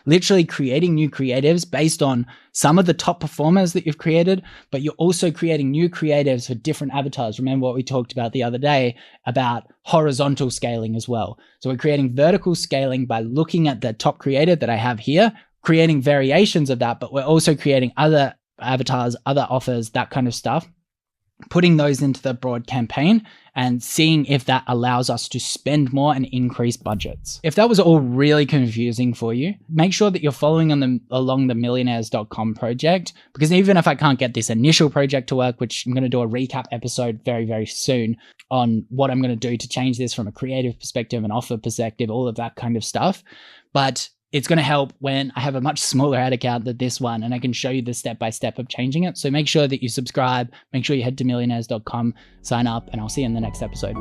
literally creating new creatives based on some of the top performers that you've created, but you're also creating new creatives for different avatars. Remember what we talked about the other day about horizontal scaling as well. So we're creating vertical scaling by looking at the top creative that I have here, creating variations of that, but we're also creating other avatars, other offers, that kind of stuff, putting those into the broad campaign and seeing if that allows us to spend more and increase budgets. If that was all really confusing for you, make sure that you're following along the millionaires.com project, because even if I can't get this initial project to work, which I'm going to do a recap episode very, very soon on what I'm going to do to change this from a creative perspective, an offer perspective, all of that kind of stuff. But it's going to help when I have a much smaller ad account than this one, and I can show you the step-by-step of changing it. So make sure that you subscribe, make sure you head to millionaires.com, sign up, and I'll see you in the next episode.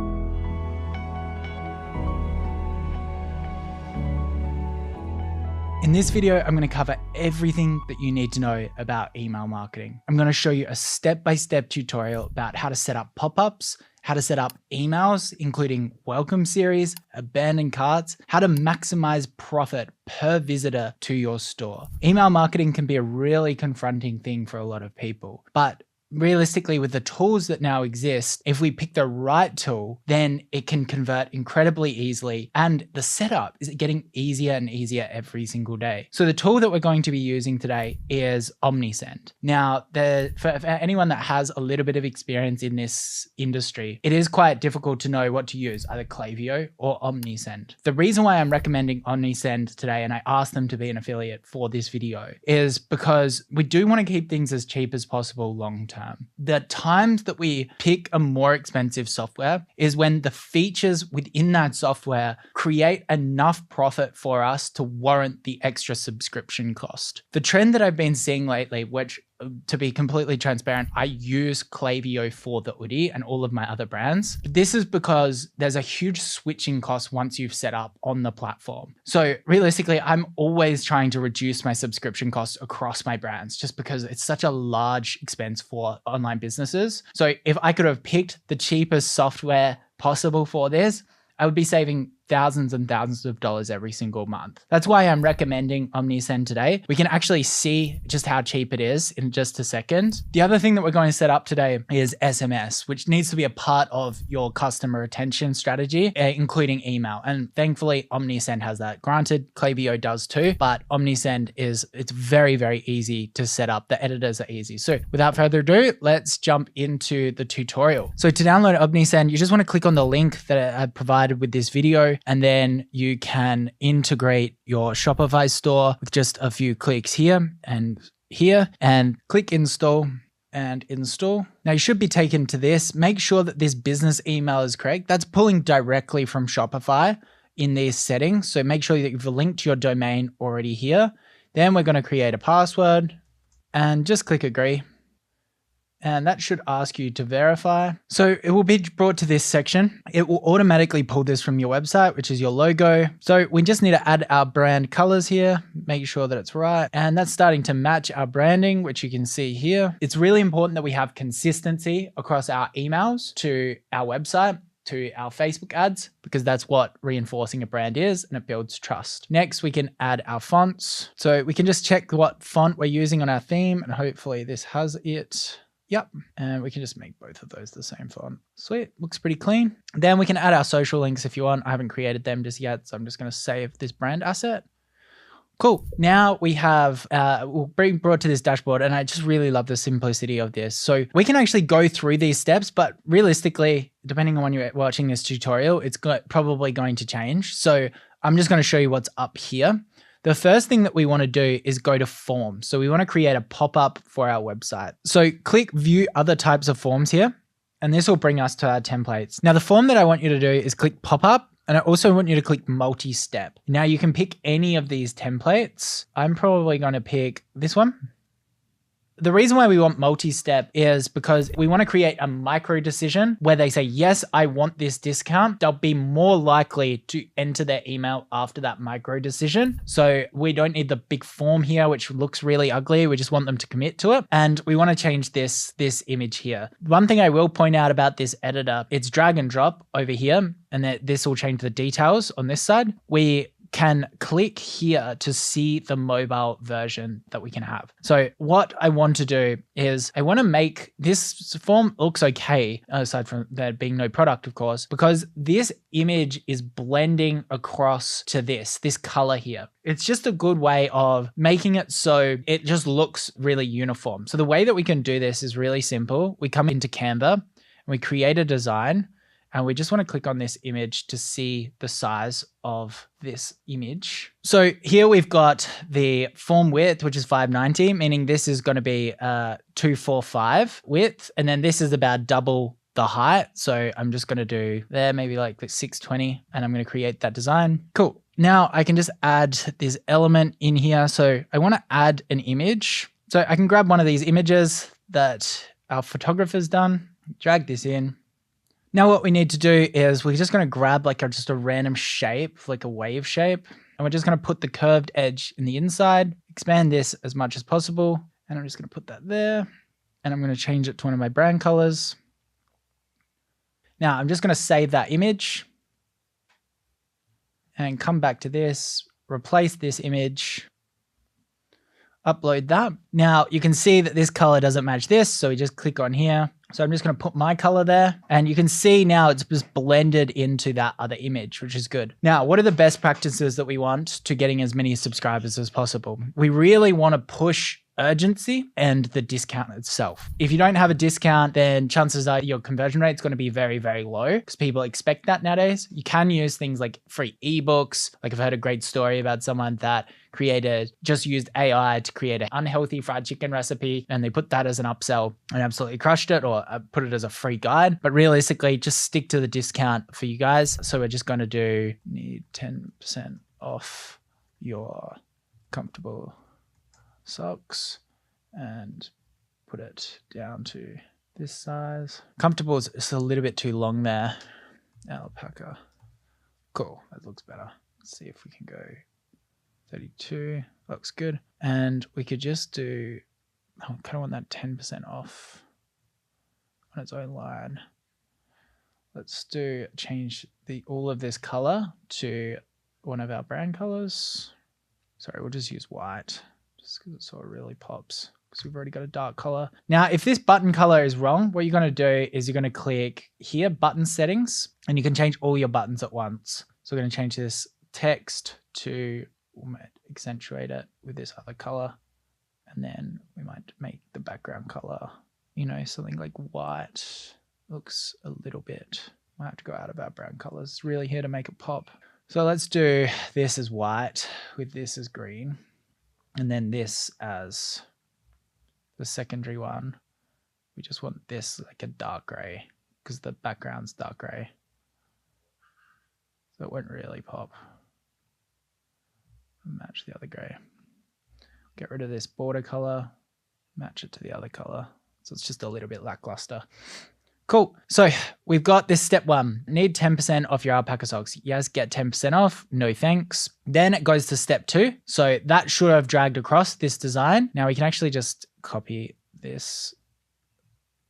In this video, I'm going to cover everything that you need to know about email marketing. I'm going to show you a step-by-step tutorial about how to set up pop-ups, how to set up emails, including welcome series, abandoned carts, how to maximize profit per visitor to your store. Email marketing can be a really confronting thing for a lot of people, but realistically, with the tools that now exist, if we pick the right tool, then it can convert incredibly easily. And the setup is getting easier and easier every single day. So the tool that we're going to be using today is OmniSend. Now, for anyone that has a little bit of experience in this industry, it is quite difficult to know what to use, either Klaviyo or OmniSend. The reason why I'm recommending OmniSend today, and I asked them to be an affiliate for this video, is because we do want to keep things as cheap as possible long term. The times that we pick a more expensive software is when the features within that software create enough profit for us to warrant the extra subscription cost. The trend that I've been seeing lately, which to be completely transparent, I use Klaviyo for the Hoodie and all of my other brands. This is because there's a huge switching cost once you've set up on the platform. So realistically, I'm always trying to reduce my subscription costs across my brands just because it's such a large expense for online businesses. So if I could have picked the cheapest software possible for this, I would be saving thousands and thousands of dollars every single month. That's why I'm recommending OmniSend today. We can actually see just how cheap it is in just a second. The other thing that we're going to set up today is SMS, which needs to be a part of your customer retention strategy, including email. And thankfully, OmniSend has that. Granted, Klaviyo does too, but OmniSend it's very, very easy to set up. The editors are easy. So without further ado, let's jump into the tutorial. So to download OmniSend, you just want to click on the link that I provided with this video, and then you can integrate your Shopify store with just a few clicks here and click install and install. Now you should be taken to this. Make sure that this business email is correct. That's pulling directly from Shopify in these settings. So make sure that you've linked your domain already here. Then we're going to create a password and just click agree. And that should ask you to verify. So it will be brought to this section. It will automatically pull this from your website, which is your logo. So we just need to add our brand colors here, make sure that it's right. And that's starting to match our branding, which you can see here. It's really important that we have consistency across our emails to our website, to our Facebook ads, because that's what reinforcing a brand is, and it builds trust. Next, we can add our fonts. So we can just check what font we're using on our theme, and hopefully this has it. Yep. And we can just make both of those the same font. Sweet. Looks pretty clean. Then we can add our social links if you want. I haven't created them just yet, so I'm just going to save this brand asset. Cool. Now we have, we'll be brought to this dashboard, and I just really love the simplicity of this. So we can actually go through these steps, but realistically, depending on when you're watching this tutorial, it's probably going to change. So I'm just going to show you what's up here. The first thing that we want to do is go to forms. So we want to create a pop-up for our website. So click view other types of forms here, and this will bring us to our templates. Now the form that I want you to do is click pop-up, and I also want you to click multi-step. Now you can pick any of these templates. I'm probably going to pick this one. The reason why we want multi-step is because we want to create a micro decision where they say, yes, I want this discount. They'll be more likely to enter their email after that micro decision. So we don't need the big form here, which looks really ugly. We just want them to commit to it. And we want to change this image here. One thing I will point out about this editor, it's drag and drop over here, and that this will change the details on this side. We can click here to see the mobile version that we can have. So what I want to do is I want to make this form looks okay, aside from there being no product, of course, because this image is blending across to this color here. It's just a good way of making it so it just looks really uniform. So the way that we can do this is really simple. We come into Canva and we create a design, and we just want to click on this image to see the size of this image. So here we've got the form width, which is 590, meaning this is going to be 245 width. And then this is about double the height. So I'm just going to do there, maybe like 620, and I'm going to create that design. Cool. Now I can just add this element in here. So I want to add an image. So I can grab one of these images that our photographer's done, drag this in. Now what we need to do is we're just going to grab like just a random shape, like a wave shape, and we're just going to put the curved edge in the inside, expand this as much as possible, and I'm just going to put that there, and I'm going to change it to one of my brand colors. Now I'm just going to save that image and come back to this, replace this image, upload that. Now you can see that this color doesn't match this, so we just click on here. So I'm just going to put my color there, and you can see now it's just blended into that other image, which is good. Now, what are the best practices that we want to getting as many subscribers as possible? We really want to push urgency and the discount itself. If you don't have a discount, then chances are your conversion rate is going to be very, very low because people expect that nowadays. You can use things like free ebooks. Like I've heard a great story about someone that just used AI to create an unhealthy fried chicken recipe, and they put that as an upsell and absolutely crushed it, or put it as a free guide. But realistically, just stick to the discount for you guys. So we're just going to need 10% off your comfortable socks and put it down to this size. Comfortable is just a little bit too long there. Alpaca. Cool. That looks better. Let's see if we can go 32. Looks good. And we could just do, I kind of want that 10% off on its own line. Let's change all of this color to one of our brand colors. Sorry, we'll just use white just because it sort of really pops because we've already got a dark color. Now, if this button color is wrong, what you're going to do is you're going to click here, button settings, and you can change all your buttons at once. So we're going to change this text to, we might accentuate it with this other color, and then we might make the background color, something like white. Looks a little bit, might have to go out of our brown colors. It's really here to make it pop. So let's do this as white with this as green, and then this as the secondary one. We just want this like a dark gray because the background's dark gray. So it won't really pop. Match the other gray. Get rid of this border color, match it to the other color. So it's just a little bit lackluster. Cool. So we've got this step one. Need 10% off your alpaca socks. Yes, get 10% off. No thanks. Then it goes to step 2. So that should have dragged across this design. Now we can actually just copy this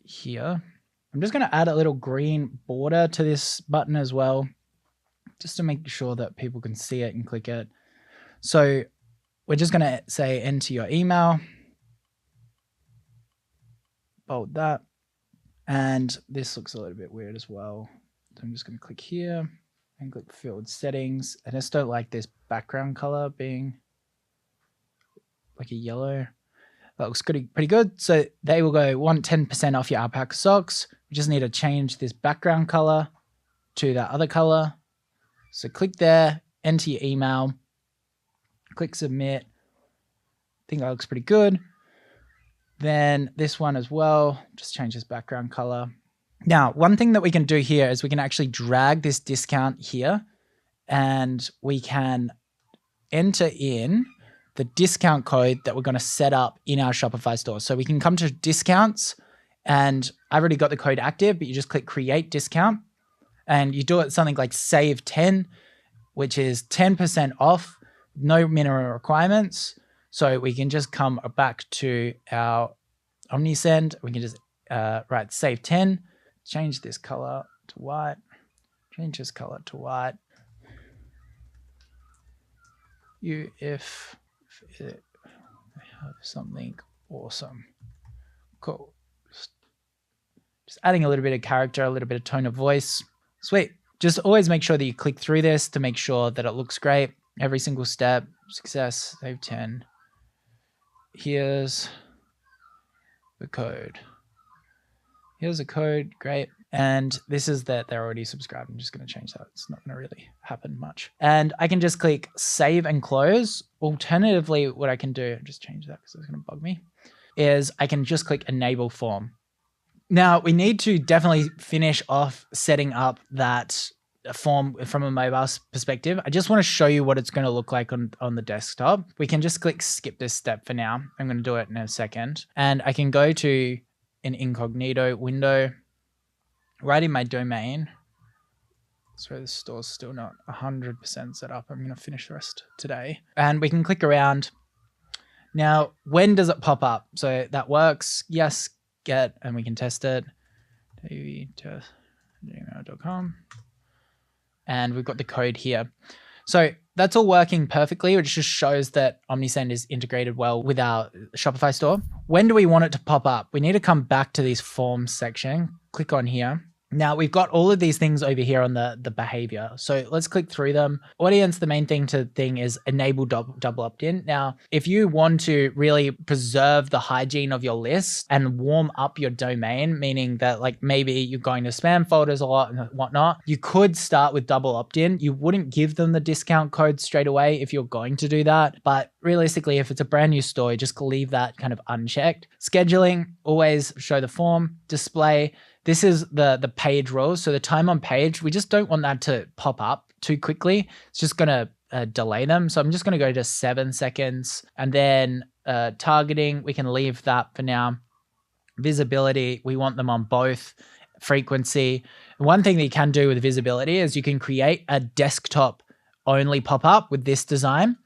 here. I'm just going to add a little green border to this button as well, just to make sure that people can see it and click it. So we're just going to say enter your email. Bold that. And this looks a little bit weird as well. So I'm just going to click here and click field settings. I just don't like this background color being like a yellow. That looks pretty good. So they will go, want 10% off your alpaca socks. We just need to change this background color to that other color. So click there, enter your email, click submit. I think that looks pretty good. Then this one as well, just change this background color. Now, one thing that we can do here is we can actually drag this discount here, and we can enter in the discount code that we're going to set up in our Shopify store. So we can come to discounts, and I've already got the code active, but you just click create discount, and you do it something like save 10, which is 10% off, no minimum requirements. So we can just come back to our OmniSend. We can just write save 10, change this color to white, change this color to white. you if it have something awesome. Cool. Just adding a little bit of character, a little bit of tone of voice. Sweet. Just always make sure that you click through this to make sure that it looks great. Every single step. Success. Save 10. Here's the code. Here's a code. Great. And this is that they're already subscribed. I'm just going to change that. It's not going to really happen much. And I can just click save and close. Alternatively, what I can do, just change that because it's going to bug me, is I can just click enable form. Now we need to definitely finish off setting up that form from a mobile perspective. I just want to show you what it's going to look like on the desktop. We can just click skip this step for now. I'm going to do it in a second. And I can go to an incognito window, right in my domain. So the store's still not 100% set up. I'm going to finish the rest today. And we can click around. Now, when does it pop up? So that works. Yes, get, and we can test it. tvtest@gmail.com. And we've got the code here. So that's all working perfectly, which just shows that Omnisend is integrated well with our Shopify store. When do we want it to pop up? We need to come back to this forms section, click on here. Now we've got all of these things over here on the behavior. So let's click through them. Audience, the main thing is enable double opt-in. Now, if you want to really preserve the hygiene of your list and warm up your domain, meaning that like maybe you're going to spam folders a lot and whatnot, you could start with double opt-in. You wouldn't give them the discount code straight away if you're going to do that. But realistically, if it's a brand new store, you just leave that kind of unchecked. Scheduling, always show the form, display. This is the page rules. So the time on page, we just don't want that to pop up too quickly. It's just going to delay them. So I'm just going to go to 7 seconds. And then targeting, we can leave that for now. Visibility, we want them on both. Frequency. One thing that you can do with visibility is you can create a desktop only pop-up with this design.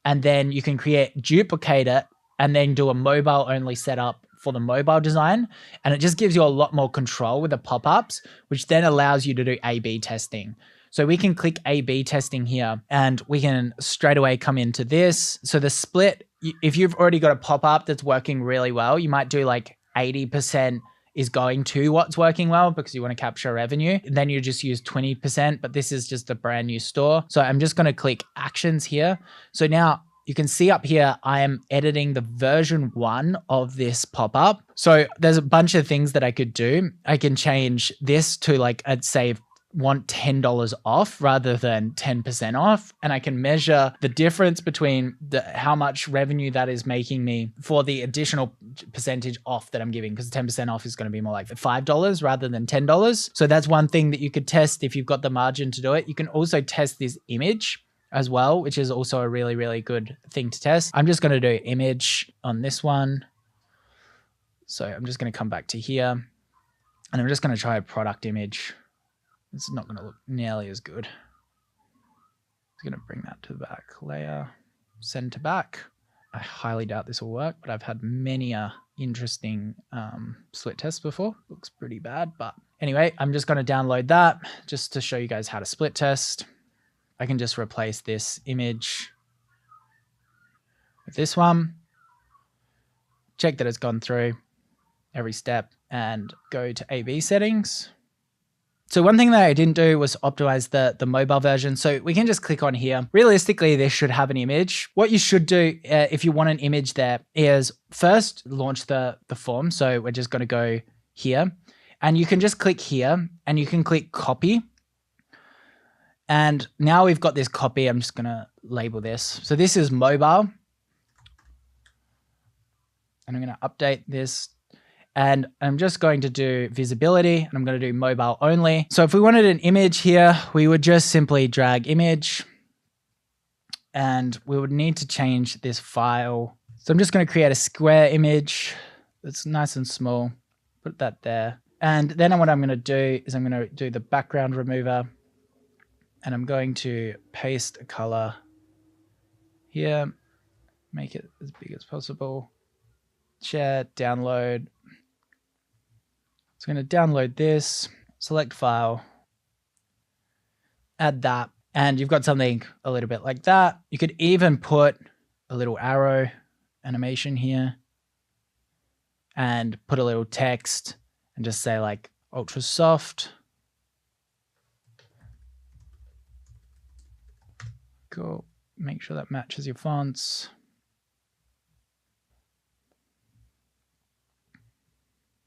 And then you can duplicate it and then do a mobile only setup for the mobile design. And it just gives you a lot more control with the pop-ups, which then allows you to do A/B testing. So we can click A/B testing here and we can straight away come into this. So the split, if you've already got a pop-up that's working really well, you might do like 80% is going to what's working well because you want to capture revenue. And then you just use 20%, but this is just a brand new store. So I'm just going to click actions here. So now you can see up here, I am editing the version 1 of this pop-up. So there's a bunch of things that I could do. I can change this to like, I'd say want $10 off rather than 10% off. And I can measure the difference between how much revenue that is making me for the additional percentage off that I'm giving, because 10% off is going to be more like $5 rather than $10. So that's one thing that you could test if you've got the margin to do it. You can also test this image as well, which is also a really, really good thing to test. I'm just going to do image on this one. So I'm just going to come back to here and I'm just going to try a product image. It's not going to look nearly as good. I'm going to bring that to the back layer, send to back. I highly doubt this will work, but I've had many interesting split tests before. Looks pretty bad, but anyway, I'm just going to download that just to show you guys how to split test. I can just replace this image with this one. Check that it's gone through every step and go to A/B settings. So one thing that I didn't do was optimize the mobile version. So we can just click on here. Realistically, this should have an image. What you should do if you want an image there is first launch the form. So we're just going to go here and you can just click here and you can click copy. And now we've got this copy. I'm just going to label this. So this is mobile. And I'm going to update this. And I'm just going to do visibility and I'm going to do mobile only. So if we wanted an image here, we would just simply drag image and we would need to change this file. So I'm just going to create a square image that's nice and small, put that there. And then what I'm going to do is I'm going to do the background remover and I'm going to paste a color here, make it as big as possible, share, download. So I'm going to download this, select file, add that, And you've got something a little bit like that. You could even put a little arrow animation here and put a little text and just say like ultra soft. Cool. Make sure that matches your fonts.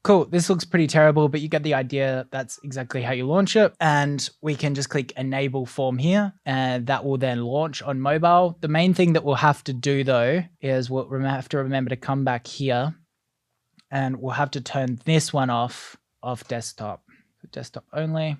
Cool, this looks pretty terrible, but you get the idea. That's exactly how you launch it. And we can just click enable form here, and that will then launch on mobile. The main thing that we'll have to do though is we'll have to remember to come back here, and we'll have to turn this one off desktop. Desktop only,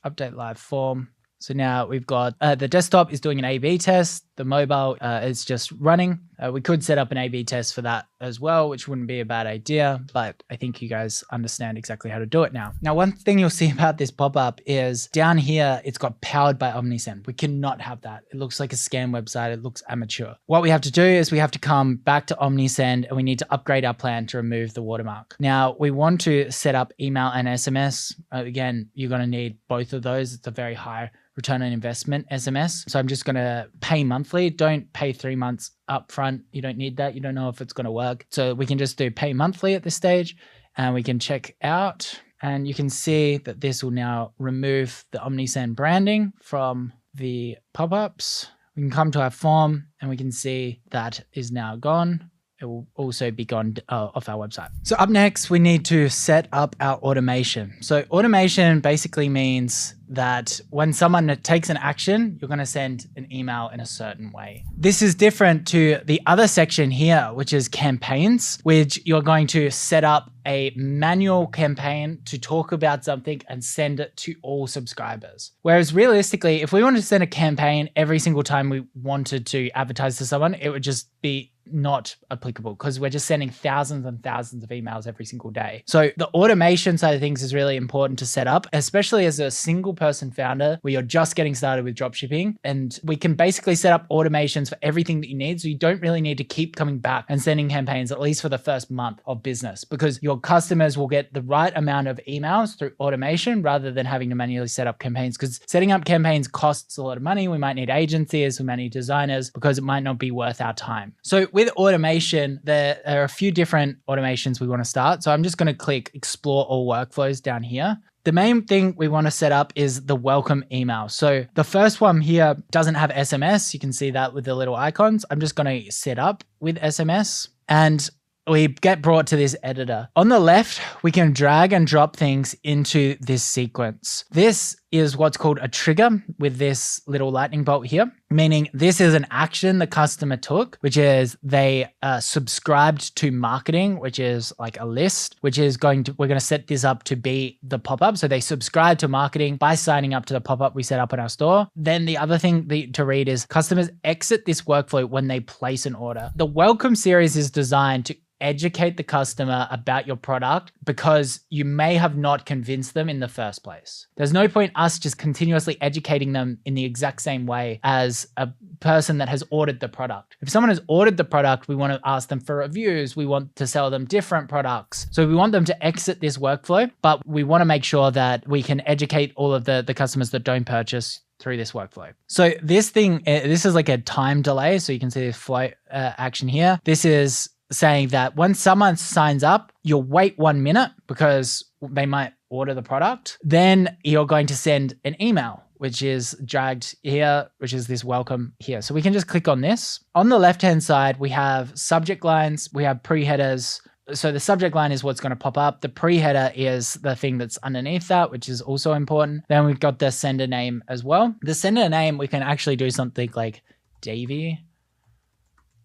update live form. So now we've got the desktop is doing an A/B test. The mobile is just running. We could set up an A/B test for that as well, which wouldn't be a bad idea, but I think you guys understand exactly how to do it now. Now, one thing you'll see about this pop-up is down here, it's got powered by Omnisend. We cannot have that. It looks like a scam website. It looks amateur. What we have to do is we have to come back to Omnisend and we need to upgrade our plan to remove the watermark. Now, we want to set up email and SMS. Again, you're going to need both of those. It's a very high return on investment SMS. So I'm just going to pay monthly. Don't pay 3 months up front. You don't need that. You don't know if it's going to work. So we can just do pay monthly at this stage, and we can check out, and you can see that this will now remove the Omnisend branding from the pop-ups. We can come to our form and we can see that is now gone. It will also be gone off our website. So up next, we need to set up our automation. So automation basically means that when someone takes an action, you're going to send an email in a certain way. This is different to the other section here, which is campaigns, which you're going to set up a manual campaign to talk about something and send it to all subscribers. Whereas realistically, if we wanted to send a campaign every single time we wanted to advertise to someone, it would just be not applicable because we're just sending thousands and thousands of emails every single day. So the automation side of things is really important to set up, especially as a single person founder where you're just getting started with dropshipping. And we can basically set up automations for everything that you need. So you don't really need to keep coming back and sending campaigns, at least for the first month of business, because your customers will get the right amount of emails through automation rather than having to manually set up campaigns, because setting up campaigns costs a lot of money. We might need agencies, we might need designers, because it might not be worth our time. So with automation, there are a few different automations we want to start. So I'm just going to click explore all workflows down here. The main thing we want to set up is the welcome email. So the first one here doesn't have SMS. You can see that with the little icons. I'm just going to set up with SMS, and we get brought to this editor. On the left, we can drag and drop things into this sequence. This is what's called a trigger with this little lightning bolt here, meaning this is an action the customer took, which is they subscribed to marketing, which is like a list, which is we're going to set this up to be the pop-up. So they subscribe to marketing by signing up to the pop-up we set up in our store. Then the other thing to read is customers exit this workflow when they place an order. The welcome series is designed to educate the customer about your product because you may have not convinced them in the first place. There's no point us just continuously educating them in the exact same way as a person that has ordered the product. If someone has ordered the product, we want to ask them for reviews. We want to sell them different products. So we want them to exit this workflow, but we want to make sure that we can educate all of the customers that don't purchase through this workflow. So this is like a time delay. So you can see this flow action here. This is saying that when someone signs up, you'll wait 1 minute because they might order the product. Then you're going to send an email, which is dragged here, which is this welcome here. So we can just click on this. On the left-hand side, we have subject lines, we have pre-headers. So the subject line is what's going to pop up. The pre-header is the thing that's underneath that, which is also important. Then we've got the sender name as well. The sender name, we can actually do something like Davey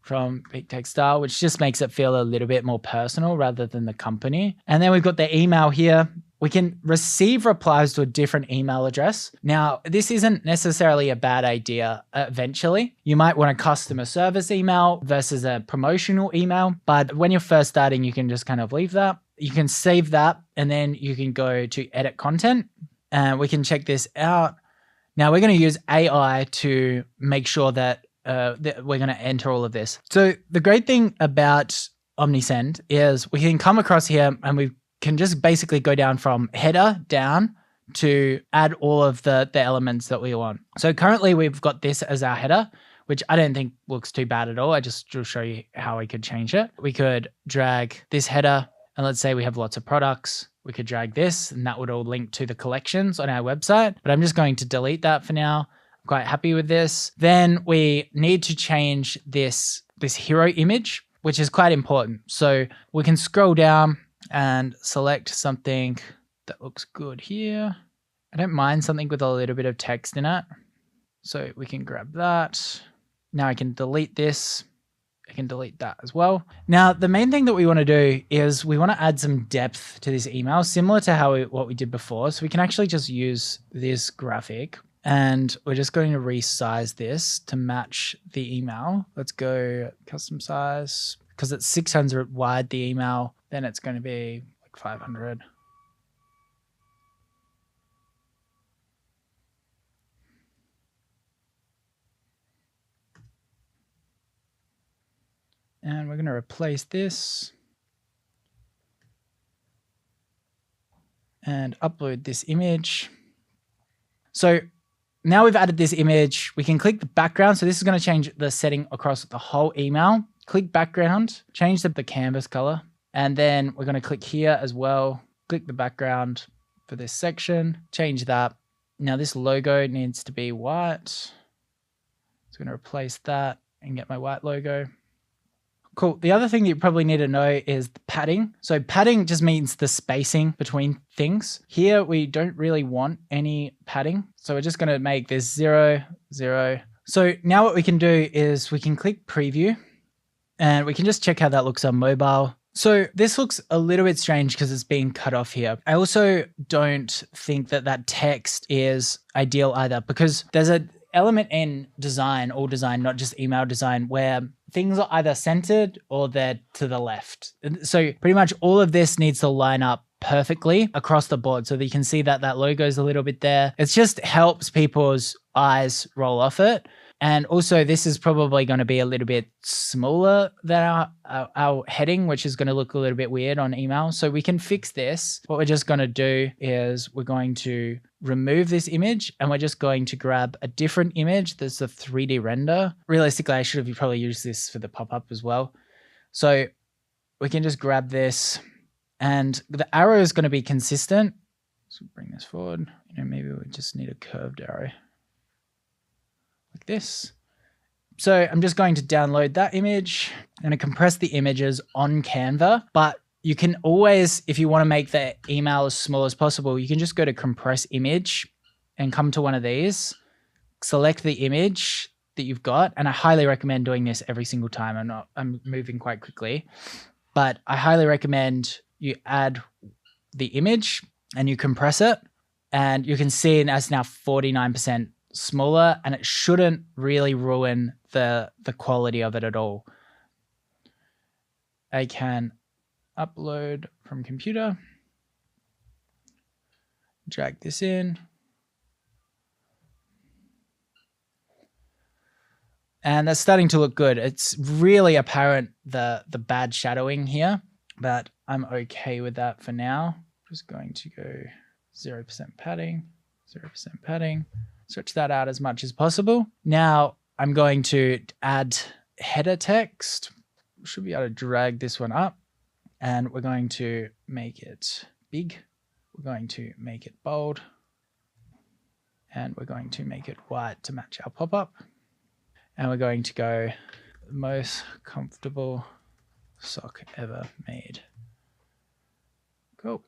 from Big Textile, which just makes it feel a little bit more personal rather than the company. And then we've got the email here. We can receive replies to a different email address. Now, this isn't necessarily a bad idea eventually. You might want a customer service email versus a promotional email, but when you're first starting, you can just kind of leave that. You can save that, and then you can go to edit content, and we can check this out. Now, we're going to use AI to make sure that we're going to enter all of this. So the great thing about Omnisend is we can come across here and we can just basically go down from header down to add all of the elements that we want. So currently we've got this as our header, which I don't think looks too bad at all. I just will show you how we could change it. We could drag this header, and let's say we have lots of products. We could drag this and that would all link to the collections on our website, but I'm just going to delete that for now. I'm quite happy with this. Then we need to change this hero image, which is quite important. So we can scroll down and select something that looks good here. I don't mind something with a little bit of text in it. So we can grab that. Now I can delete this. I can delete that as well. Now, the main thing that we want to do is we want to add some depth to this email, similar to what we did before. So we can actually just use this graphic and we're just going to resize this to match the email. Let's go custom size, because it's 600 wide, the email, then it's going to be like 500. And we're going to replace this and upload this image. So now we've added this image, we can click the background. So this is going to change the setting across the whole email. Click background, change the canvas color, and then we're going to click here as well. Click the background for this section, change that. Now this logo needs to be white. So I'm going to replace that and get my white logo. Cool. The other thing that you probably need to know is the padding. So padding just means the spacing between things. Here, we don't really want any padding. So we're just going to make this 0, 0. So now what we can do is we can click preview and we can just check how that looks on mobile. So this looks a little bit strange because it's being cut off here. I also don't think that that text is ideal either, because there's an element in design, all design, not just email design, where things are either centered or they're to the left. So pretty much all of this needs to line up perfectly across the board so that you can see that that logo is a little bit there. It just helps people's eyes roll off it. And also this is probably going to be a little bit smaller than our heading, which is going to look a little bit weird on email. So we can fix this. What we're just going to do is we're going to remove this image and we're just going to grab a different image. There's a 3D render. Realistically, I should have probably used this for the pop-up as well. So we can just grab this and the arrow is going to be consistent. So bring this forward. Maybe we just need a curved arrow. Like this. So I'm just going to download that image. I'm going to compress the images on Canva, but you can always, if you want to make the email as small as possible, you can just go to compress image and come to one of these, select the image that you've got. And I highly recommend doing this every single time. I'm moving quite quickly, but I highly recommend you add the image and you compress it, and you can see it as now 49% smaller, and it shouldn't really ruin the quality of it at all. I can upload from computer, drag this in, and that's starting to look good. It's really apparent the bad shadowing here, but I'm okay with that for now. Just going to go 0% padding, 0% padding. Stretch that out as much as possible. Now I'm going to add header text. Should be able to drag this one up, and we're going to make it big. We're going to make it bold, and we're going to make it white to match our pop-up. And we're going to go most comfortable sock ever made. Cool.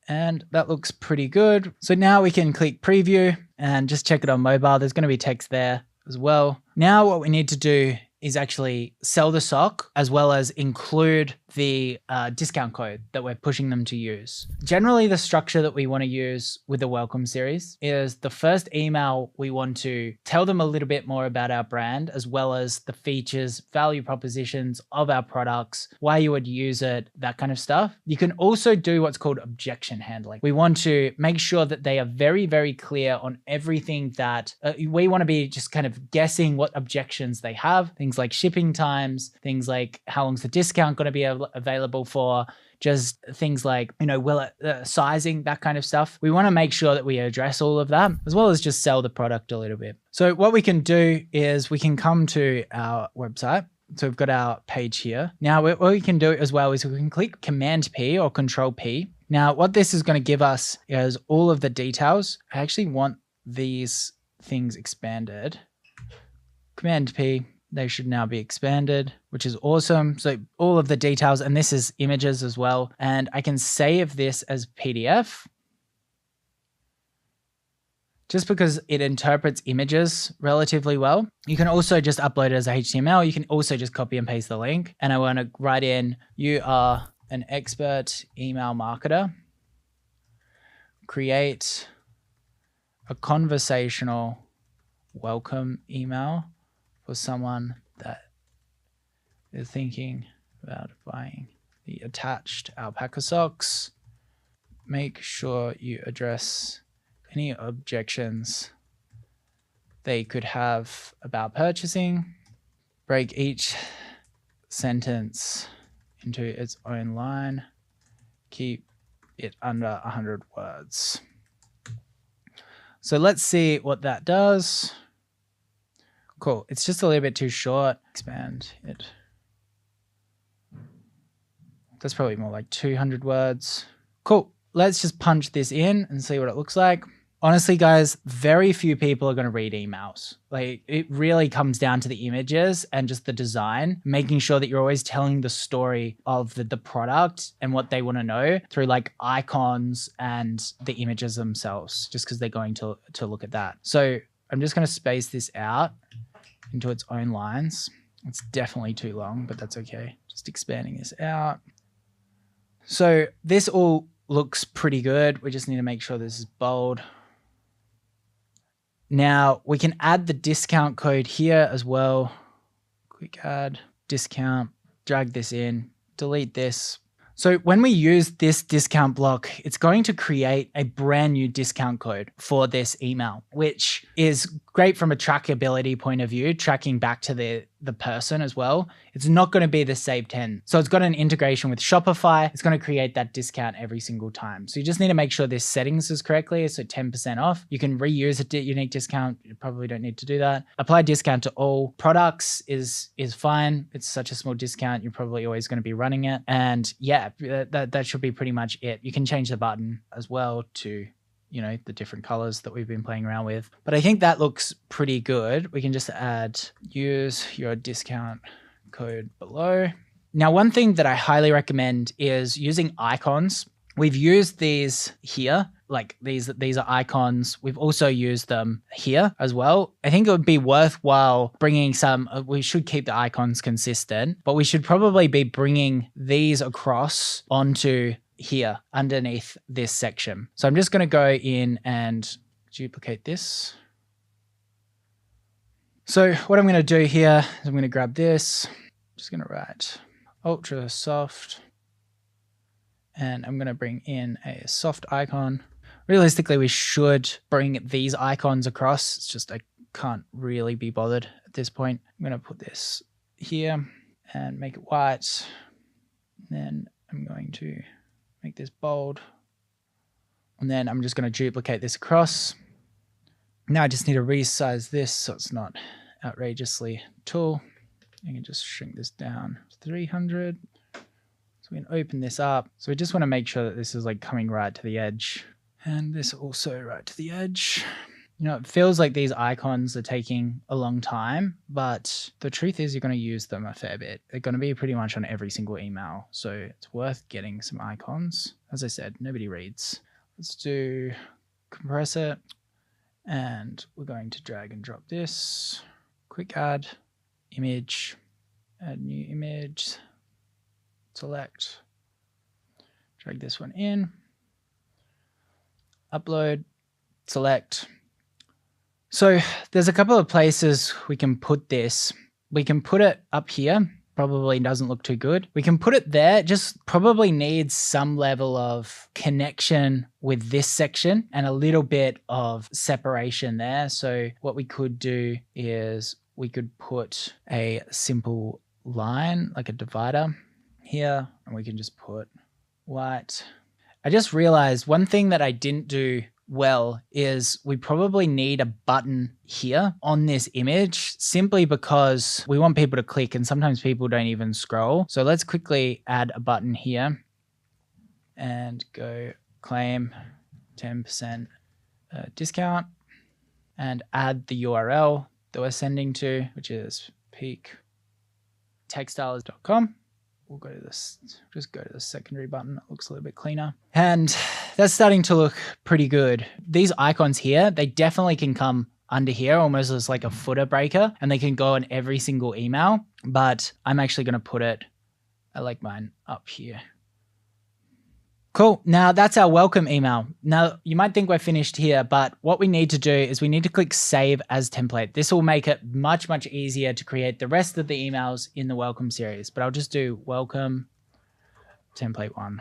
And that looks pretty good. So now we can click preview and just check it on mobile. There's going to be text there as well. Now what we need to do is actually sell the sock as well as include the discount code that we're pushing them to use. Generally, the structure that we want to use with the welcome series is the first email, we want to tell them a little bit more about our brand, as well as the features, value propositions of our products, why you would use it, that kind of stuff. You can also do what's called objection handling. We want to make sure that they are very, very clear on everything that we want to be just kind of guessing what objections they have, things things like shipping times, things like how long's the discount going to be available for, just things like, sizing, that kind of stuff. We want to make sure that we address all of that, as well as just sell the product a little bit. So what we can do is we can come to our website. So we've got our page here. Now, what we can do as well is we can click Command P or Control P. Now, what this is going to give us is all of the details. I actually want these things expanded. Command P, they should now be expanded, which is awesome. So all of the details, and this is images as well. And I can save this as PDF just because it interprets images relatively well. You can also just upload it as HTML. You can also just copy and paste the link. And I want to write in, you are an expert email marketer. Create a conversational welcome email for someone that is thinking about buying the attached alpaca socks. Make sure you address any objections they could have about purchasing. Break each sentence into its own line. Keep it under 100 words. So let's see what that does. Cool. It's just a little bit too short. Expand it. That's probably more like 200 words. Cool. Let's just punch this in and see what it looks like. Honestly, guys, very few people are going to read emails. Like, it really comes down to the images and just the design, making sure that you're always telling the story of the product and what they want to know through like icons and the images themselves, just because they're going to look at that. So I'm just going to space this out into its own lines. It's definitely too long, but that's okay. Just expanding this out. So this all looks pretty good. We just need to make sure this is bold. Now we can add the discount code here as well. Quick add, discount, drag this in, delete this. So when we use this discount block, it's going to create a brand new discount code for this email, which is great from a trackability point of view, tracking back to the person as well. It's not going to be the save 10. So it's got an integration with Shopify. It's going to create that discount every single time. So you just need to make sure this settings is correctly. So 10% off. You can reuse a unique discount. You probably don't need to do that. Apply discount to all products is fine. It's such a small discount. You're probably always going to be running it. And yeah, that should be pretty much it. You can change the button as well to the different colors that we've been playing around with. But I think that looks pretty good. We can just add, use your discount code below. Now, one thing that I highly recommend is using icons. We've used these here, like these are icons. We've also used them here as well. I think it would be worthwhile bringing we should keep the icons consistent, but we should probably be bringing these across onto here underneath this section. So I'm just going to go in and duplicate this. So what I'm going to do here is I'm going to grab this. I'm just going to write ultra soft, and I'm going to bring in a soft icon. Realistically, we should bring these icons across. It's just I can't really be bothered at this point. I'm going to put this here and make it white. Then I'm going to make this bold. And then I'm just going to duplicate this across. Now I just need to resize this so it's not outrageously tall. I can just shrink this down to 300. So we can open this up. So we just want to make sure that this is like coming right to the edge. And this also right to the edge. It feels like these icons are taking a long time, but the truth is you're going to use them a fair bit. They're going to be pretty much on every single email. So it's worth getting some icons. As I said, nobody reads. Let's do compress it. And we're going to drag and drop this. Quick add, image, add new image, select, drag this one in, upload, select. So there's a couple of places we can put this. We can put it up here. Probably doesn't look too good. We can put it there. Just probably needs some level of connection with this section and a little bit of separation there. So what we could do is we could put a simple line, like a divider here, and we can just put white. I just realized one thing that I didn't do well is we probably need a button here on this image simply because we want people to click and sometimes people don't even scroll. So let's quickly add a button here and go claim 10% discount and add the URL that we're sending to, which is peaktextiles.com. We'll go to this, just go to the secondary button. It looks a little bit cleaner. And that's starting to look pretty good. These icons here, they definitely can come under here almost as like a footer breaker, and they can go in every single email, but I'm actually going to put it, I like mine up here. Cool. Now that's our welcome email. Now you might think we're finished here, but what we need to do is we need to click save as template. This will make it much, much easier to create the rest of the emails in the welcome series, but I'll just do welcome template 1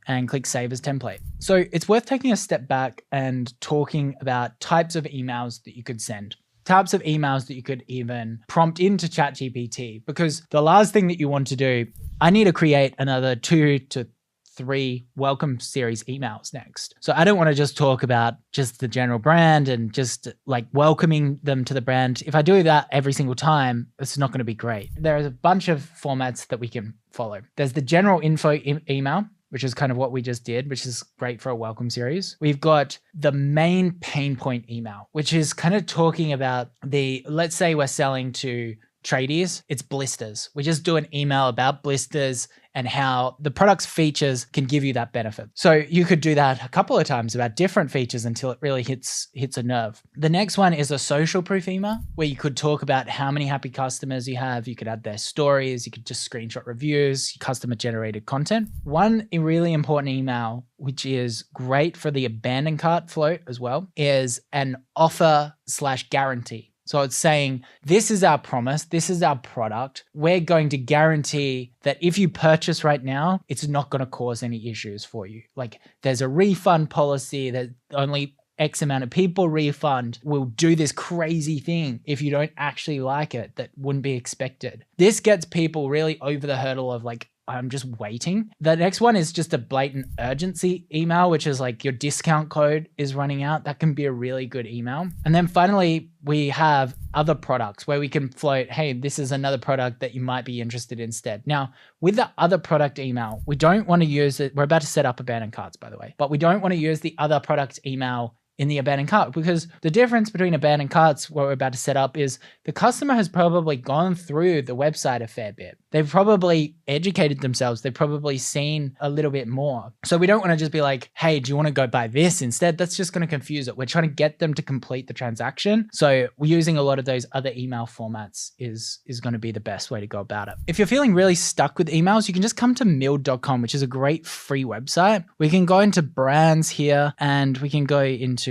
and click save as template. So it's worth taking a step back and talking about types of emails that you could send. Types of emails that you could even prompt into ChatGPT, because the last thing that you want to do, I need to create another 2 to 3 welcome series emails next. So I don't want to just talk about just the general brand and just like welcoming them to the brand. If I do that every single time, it's not going to be great. There's a bunch of formats that we can follow. There's the general info email, which is kind of what we just did, which is great for a welcome series. We've got the main pain point email, which is kind of talking about let's say we're selling to tradies, it's blisters. We just do an email about blisters and how the product's features can give you that benefit. So you could do that a couple of times about different features until it really hits a nerve. The next one is a social proof email, where you could talk about how many happy customers you have. You could add their stories. You could just screenshot reviews, customer generated content. One really important email, which is great for the abandoned cart flow as well, is an offer/guarantee. So it's saying, this is our promise, this is our product. We're going to guarantee that if you purchase right now, it's not going to cause any issues for you. Like there's a refund policy that only X amount of people refund. Will do this crazy thing if you don't actually like it that wouldn't be expected. This gets people really over the hurdle of like, I'm just waiting. The next one is just a blatant urgency email, which is like your discount code is running out. That can be a really good email. And then finally, we have other products where we can float, hey, this is another product that you might be interested in instead. Now, with the other product email, we don't want to use it. We're about to set up abandoned carts, by the way, but we don't want to use the other product email in the abandoned cart, because the difference between abandoned carts, what we're about to set up, is the customer has probably gone through the website a fair bit. They've probably educated themselves. They've probably seen a little bit more. So we don't want to just be like, hey, do you want to go buy this instead? That's just going to confuse it. We're trying to get them to complete the transaction. So we're using a lot of those other email formats is going to be the best way to go about it. If you're feeling really stuck with emails, you can just come to mild.com, which is a great free website. We can go into brands here and we can go into,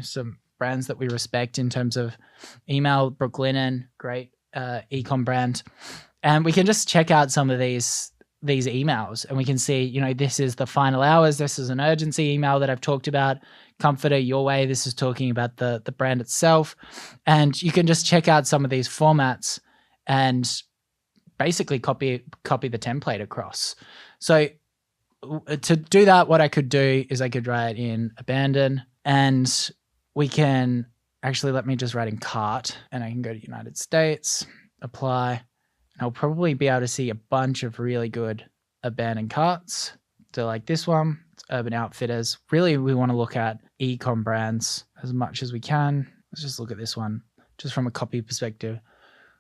some brands that we respect in terms of email. Brooklinen, great ecom brand. And we can just check out some of these emails and we can see, this is the final hours. This is an urgency email that I've talked about. Comforter, Your Way. This is talking about the brand itself. And you can just check out some of these formats and basically copy the template across. So to do that, what I could do is I could write in abandon, and we can actually, let me just write in cart, and I can go to United States, apply, and I'll probably be able to see a bunch of really good abandoned carts. So like this one, it's Urban Outfitters. Really, we want to look at e-com brands as much as we can. Let's just look at this one just from a copy perspective.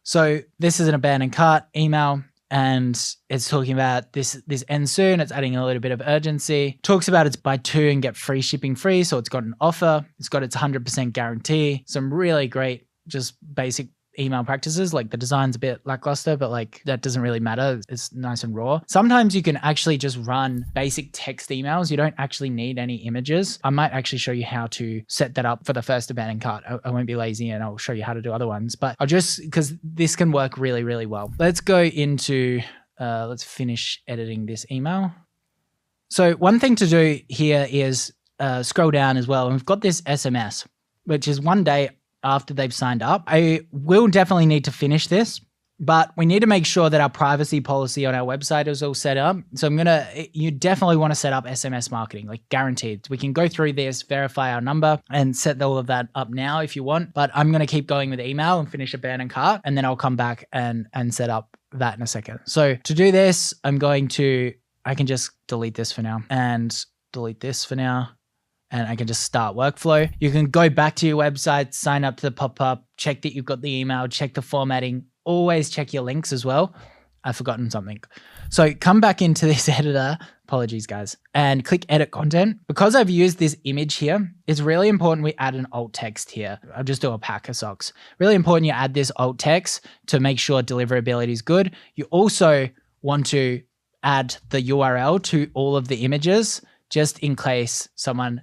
So this is an abandoned cart email, and it's talking about this ends soon. It's adding a little bit of urgency. Talks about it's buy 2 and get free shipping free. So it's got an offer. It's got its 100% guarantee. Some really great, just basic email practices. Like the design's a bit lackluster, but like that doesn't really matter. It's nice and raw. Sometimes you can actually just run basic text emails. You don't actually need any images. I might actually show you how to set that up for the first abandoned cart. I won't be lazy and I'll show you how to do other ones, but I'll just, because this can work really, really well. Let's go into, let's finish editing this email. So one thing to do here is scroll down as well. And we've got this SMS, which is one day after they've signed up. I will definitely need to finish this, but we need to make sure that our privacy policy on our website is all set up. So you definitely want to set up SMS marketing, like guaranteed. We can go through this, verify our number and set all of that up now if you want, but I'm going to keep going with email and finish abandoned cart. And then I'll come back and set up that in a second. So to do this, I can just delete this for now and delete this for now. And I can just start workflow. You can go back to your website, sign up to the pop-up, check that you've got the email, check the formatting, always check your links as well. I've forgotten something. So come back into this editor, apologies guys, and click edit content. Because I've used this image here, it's really important we add an alt text here. I'll just do alpaca socks. Really important you add this alt text to make sure deliverability is good. You also want to add the URL to all of the images, just in case someone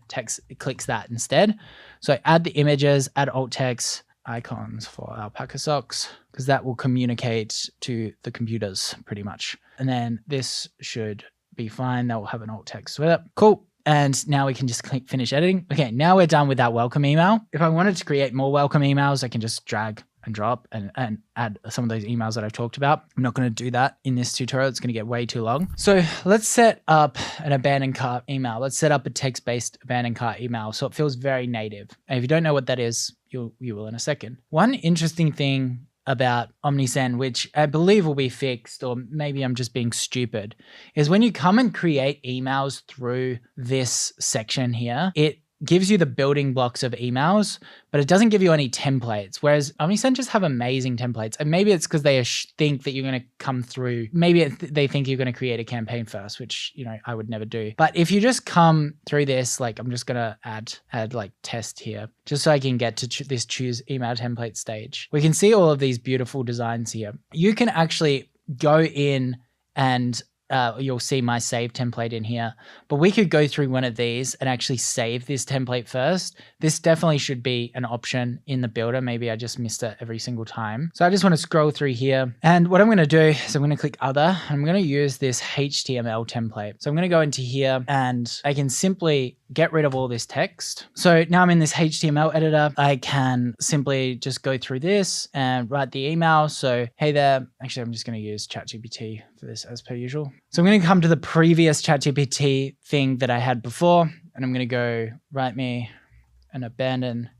clicks that instead. So add the images, add alt text, icons for alpaca socks, because that will communicate to the computers pretty much. And then this should be fine. That will have an alt text with it. Cool. And now we can just click finish editing. Okay, now we're done with that welcome email. If I wanted to create more welcome emails, I can just drag and drop and add some of those emails that I've talked about. I'm not going to do that in this tutorial. It's going to get way too long. So let's set up an abandoned cart email. Let's set up a text-based abandoned cart email so it feels very native. And if you don't know what that is, you will in a second. One interesting thing about OmniSend, which I believe will be fixed, or maybe I'm just being stupid, is when you come and create emails through this section here, it gives you the building blocks of emails, but it doesn't give you any templates. Whereas OmniSend just have amazing templates. And maybe it's because they think that you're going to come through. Maybe they think you're going to create a campaign first, which, I would never do. But if you just come through this, like I'm just going to add like test here, just so I can get to this choose email template stage. We can see all of these beautiful designs here. You can actually go in and you'll see my save template in here, but we could go through one of these and actually save this template first. This definitely should be an option in the builder. Maybe I just missed it every single time. So I just want to scroll through here. And what I'm going to do is I'm going to click other. I'm going to use this HTML template. So I'm going to go into here and I can simply get rid of all this text. So now I'm in this HTML editor. I can simply just go through this and write the email. So, hey there, actually, I'm just going to use ChatGPT for this as per usual. So I'm going to come to the previous ChatGPT thing that I had before, and I'm going to go write me an abandoned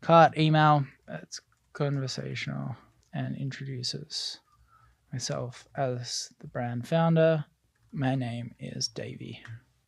cart email that's conversational and introduces myself as the brand founder. My name is Davey.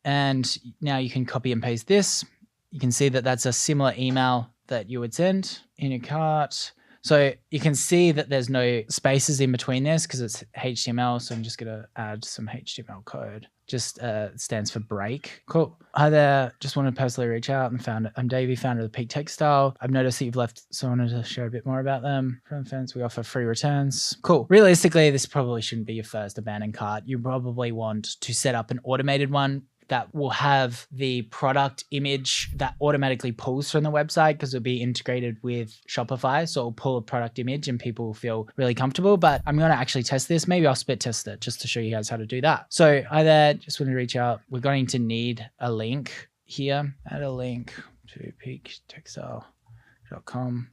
And now you can copy and paste this. You can see that that's a similar email that you would send in your cart. So you can see that there's no spaces in between this because it's HTML. So I'm just going to add some HTML code. Just stands for break. Cool. Hi there. Just wanted to personally reach out and I'm Davey, founder of the Peak Textile. I've noticed that you've left, so I wanted to share a bit more about them. From fans, we offer free returns. Cool. Realistically, this probably shouldn't be your first abandoned cart. You probably want to set up an automated one that will have the product image that automatically pulls from the website because it'll be integrated with Shopify. So it'll pull a product image and people will feel really comfortable. But I'm going to actually test this. Maybe I'll split test it just to show you guys how to do that. So hi there, just want to reach out. We're going to need a link here. Add a link to peaktextile.com.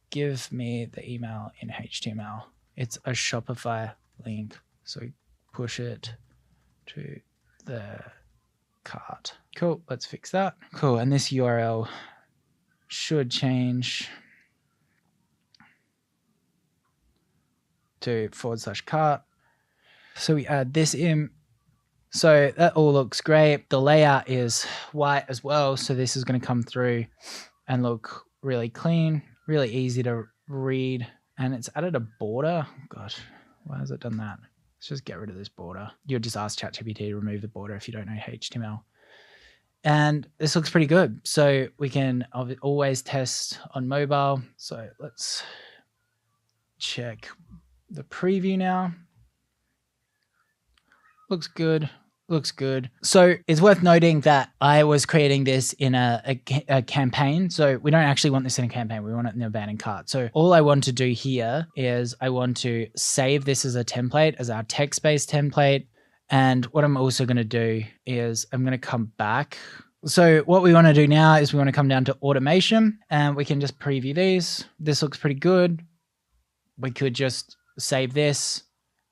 Give me the email in HTML. It's a Shopify link. So push it to the cart. Cool. Let's fix that. Cool. And this URL should change to /cart. So we add this in. So that all looks great. The layout is white as well. So this is going to come through and look really clean, really easy to read. And it's added a border. Gosh, why has it done that? Let's just get rid of this border. You'll just ask ChatGPT to remove the border if you don't know HTML. And this looks pretty good. So we can always test on mobile. So let's check the preview now. Looks good. Looks good. So it's worth noting that I was creating this in a campaign. So we don't actually want this in a campaign. We want it in the abandoned cart. So all I want to do here is I want to save this as a template, as our text-based template. And what I'm also going to do is I'm going to come back. So what we want to do now is we want to come down to automation and we can just preview these. This looks pretty good. We could just save this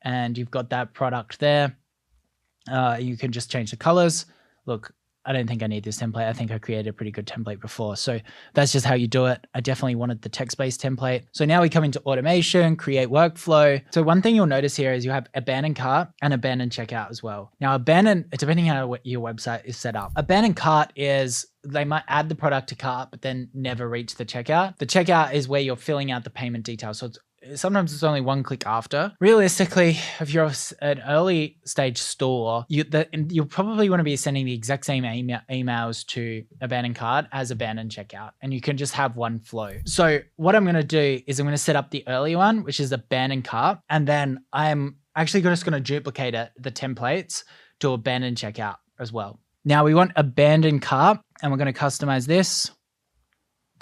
and you've got that product there. You can just change the colors. Look, I don't think I need this template. I think I created a pretty good template before. So that's just how you do it. I definitely wanted the text-based template. So now we come into automation, create workflow. So one thing you'll notice here is you have abandoned cart and abandoned checkout as well. Now abandoned, depending on how your website is set up. Abandoned cart is they might add the product to cart, but then never reach the checkout. The checkout is where you're filling out the payment details. So sometimes it's only one click after. Realistically, if you're an early stage store, you'll probably want to be sending the exact same emails to abandoned cart as abandoned checkout, and you can just have one flow. So what I'm going to do is I'm going to set up the early one, which is abandoned cart, and then I'm actually just going to duplicate the templates to abandoned checkout as well. Now we want abandoned cart, and we're going to customize this.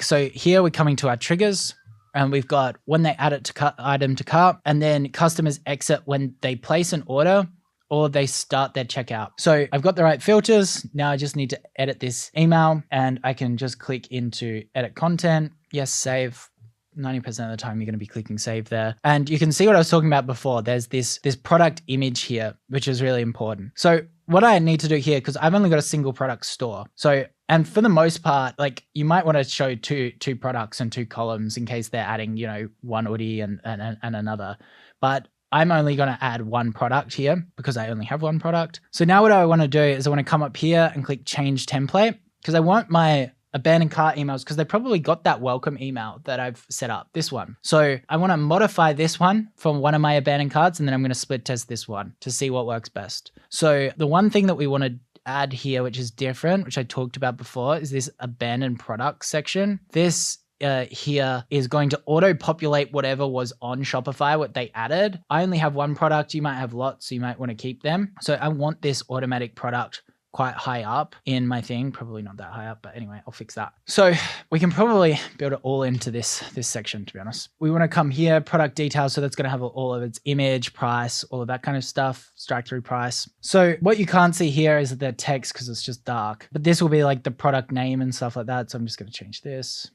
So here we're coming to our triggers. And we've got when they add it to item to cart, and then customers exit when they place an order or they start their checkout. So I've got the right filters. Now I just need to edit this email and I can just click into edit content. Yes, save. 90% of the time you're going to be clicking save there. And you can see what I was talking about before. There's this product image here, which is really important. So what I need to do here, because I've only got a single product store. So, and for the most part, like you might want to show two products and two columns in case they're adding, you know, one hoodie and another. But I'm only going to add one product here because I only have one product. So now what I want to do is I want to come up here and click change template because I want my abandoned cart emails because they probably got that welcome email that I've set up, this one. So I want to modify this one from one of my abandoned carts, and then I'm going to split test this one to see what works best. So the one thing that we want to add here, which is different, which I talked about before, is this abandoned product section. This here is going to auto-populate whatever was on Shopify, what they added. I only have one product. You might have lots, so you might want to keep them. So I want this automatic product quite high up in my thing, probably not that high up, but anyway, I'll fix that. So we can probably build it all into this section, to be honest. We want to come here, product details. So that's going to have all of its image, price, all of that kind of stuff, strike through price. So what you can't see here is the text because it's just dark, but this will be like the product name and stuff like that. So I'm just going to change this,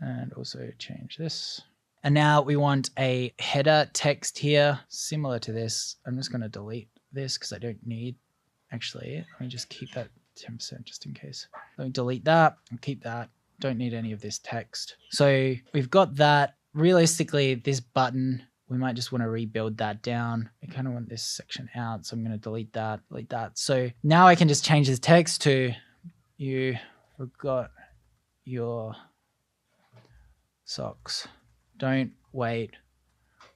and also change this. And now we want a header text here, similar to this. I'm just going to delete this because I don't need. Actually, let me just keep that 10% just in case. Let me delete that and keep that. Don't need any of this text. So we've got that. Realistically, this button, we might just want to rebuild that down. I kind of want this section out, so I'm going to delete that. So now I can just change this text to you forgot your socks. Don't wait.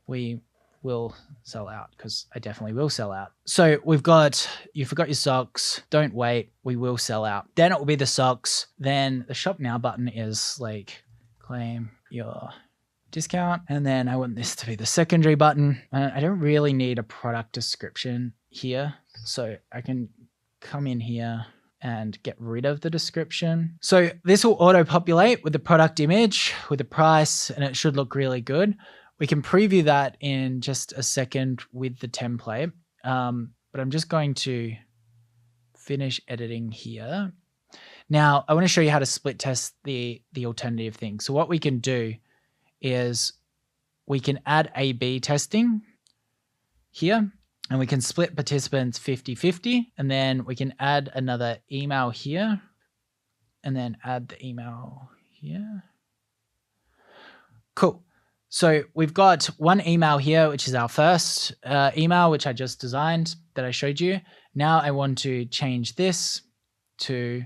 We will sell out because I definitely will sell out. So we've got, you forgot your socks. Don't wait. We will sell out. Then it will be the socks. Then the shop now button is like claim your discount. And then I want this to be the secondary button. I don't really need a product description here. So I can come in here and get rid of the description. So this will auto populate with the product image, with the price, and it should look really good. We can preview that in just a second with the template, but I'm just going to finish editing here. Now, I want to show you how to split test the alternative thing. So what we can do is we can add A/B testing here, and we can split participants 50-50, and then we can add another email here, and then add the email here. Cool. So we've got one email here, which is our first email, which I just designed that I showed you. Now I want to change this to,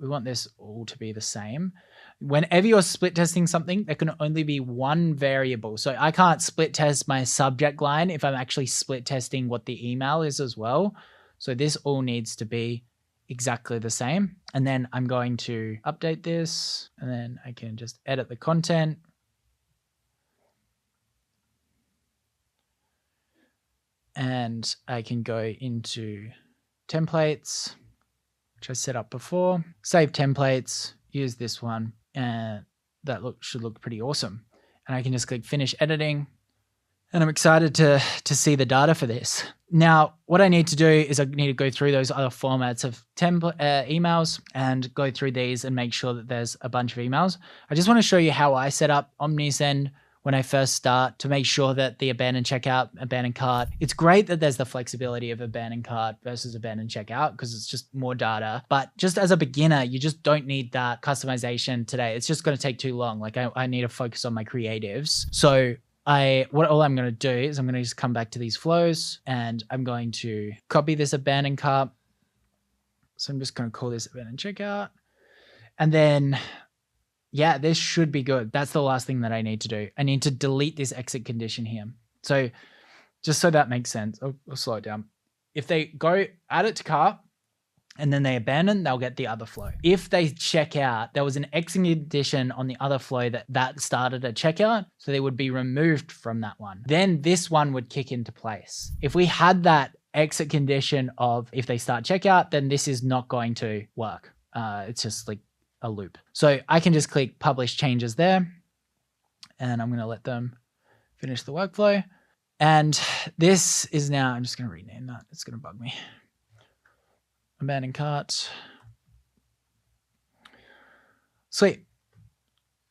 we want this all to be the same. Whenever you're split testing something, there can only be one variable. So I can't split test my subject line if I'm actually split testing what the email is as well. So this all needs to be exactly the same. And then I'm going to update this, and then I can just edit the content. And I can go into templates, which I set up before, save templates, use this one, and that should look pretty awesome. And I can just click finish editing, And I'm excited to see the data for this. Now, what I need to do is I need to go through those other formats of template emails and go through these and make sure that there's a bunch of emails. I just want to show you how I set up OmniSend when I first start to make sure that the abandoned checkout, abandoned cart, it's great that there's the flexibility of abandoned cart versus abandoned checkout because it's just more data. But just as a beginner, you just don't need that customization today. It's just going to take too long. Like I need to focus on my creatives. So all I'm going to do is I'm going to just come back to these flows and I'm going to copy this abandoned cart. So I'm just going to call this abandoned checkout. And then, yeah, this should be good. That's the last thing that I need to do. I need to delete this exit condition here. So just so that makes sense, I'll slow it down. If they go add it to cart, and then they abandon, they'll get the other flow. If they check out, there was an exit condition on the other flow that started a checkout, so they would be removed from that one. Then this one would kick into place. If we had that exit condition of if they start checkout, then this is not going to work. It's just like a loop. So I can just click publish changes there, and I'm going to let them finish the workflow. And this is now, I'm just going to rename that. It's going to bug me. Abandoned cart. Sweet.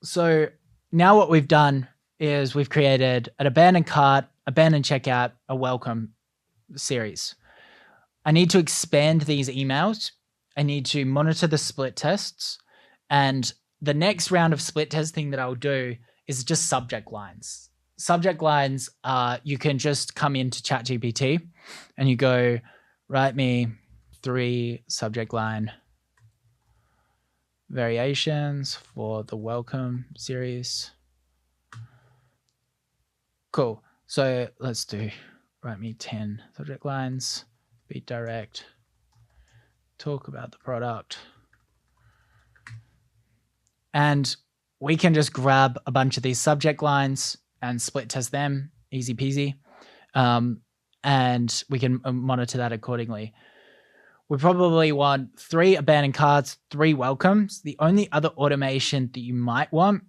So now what we've done is we've created an abandoned cart, abandoned checkout, a welcome series. I need to expand these emails. I need to monitor the split tests. And the next round of split testing that I'll do is just subject lines. Subject lines, you can just come into ChatGPT and you go, write me 3 subject line variations for the welcome series. Cool. So let's do, write me 10 subject lines, be direct, talk about the product. And we can just grab a bunch of these subject lines and split test them, easy peasy. And we can monitor that accordingly. We probably want 3 abandoned carts, 3 welcomes. The only other automation that you might want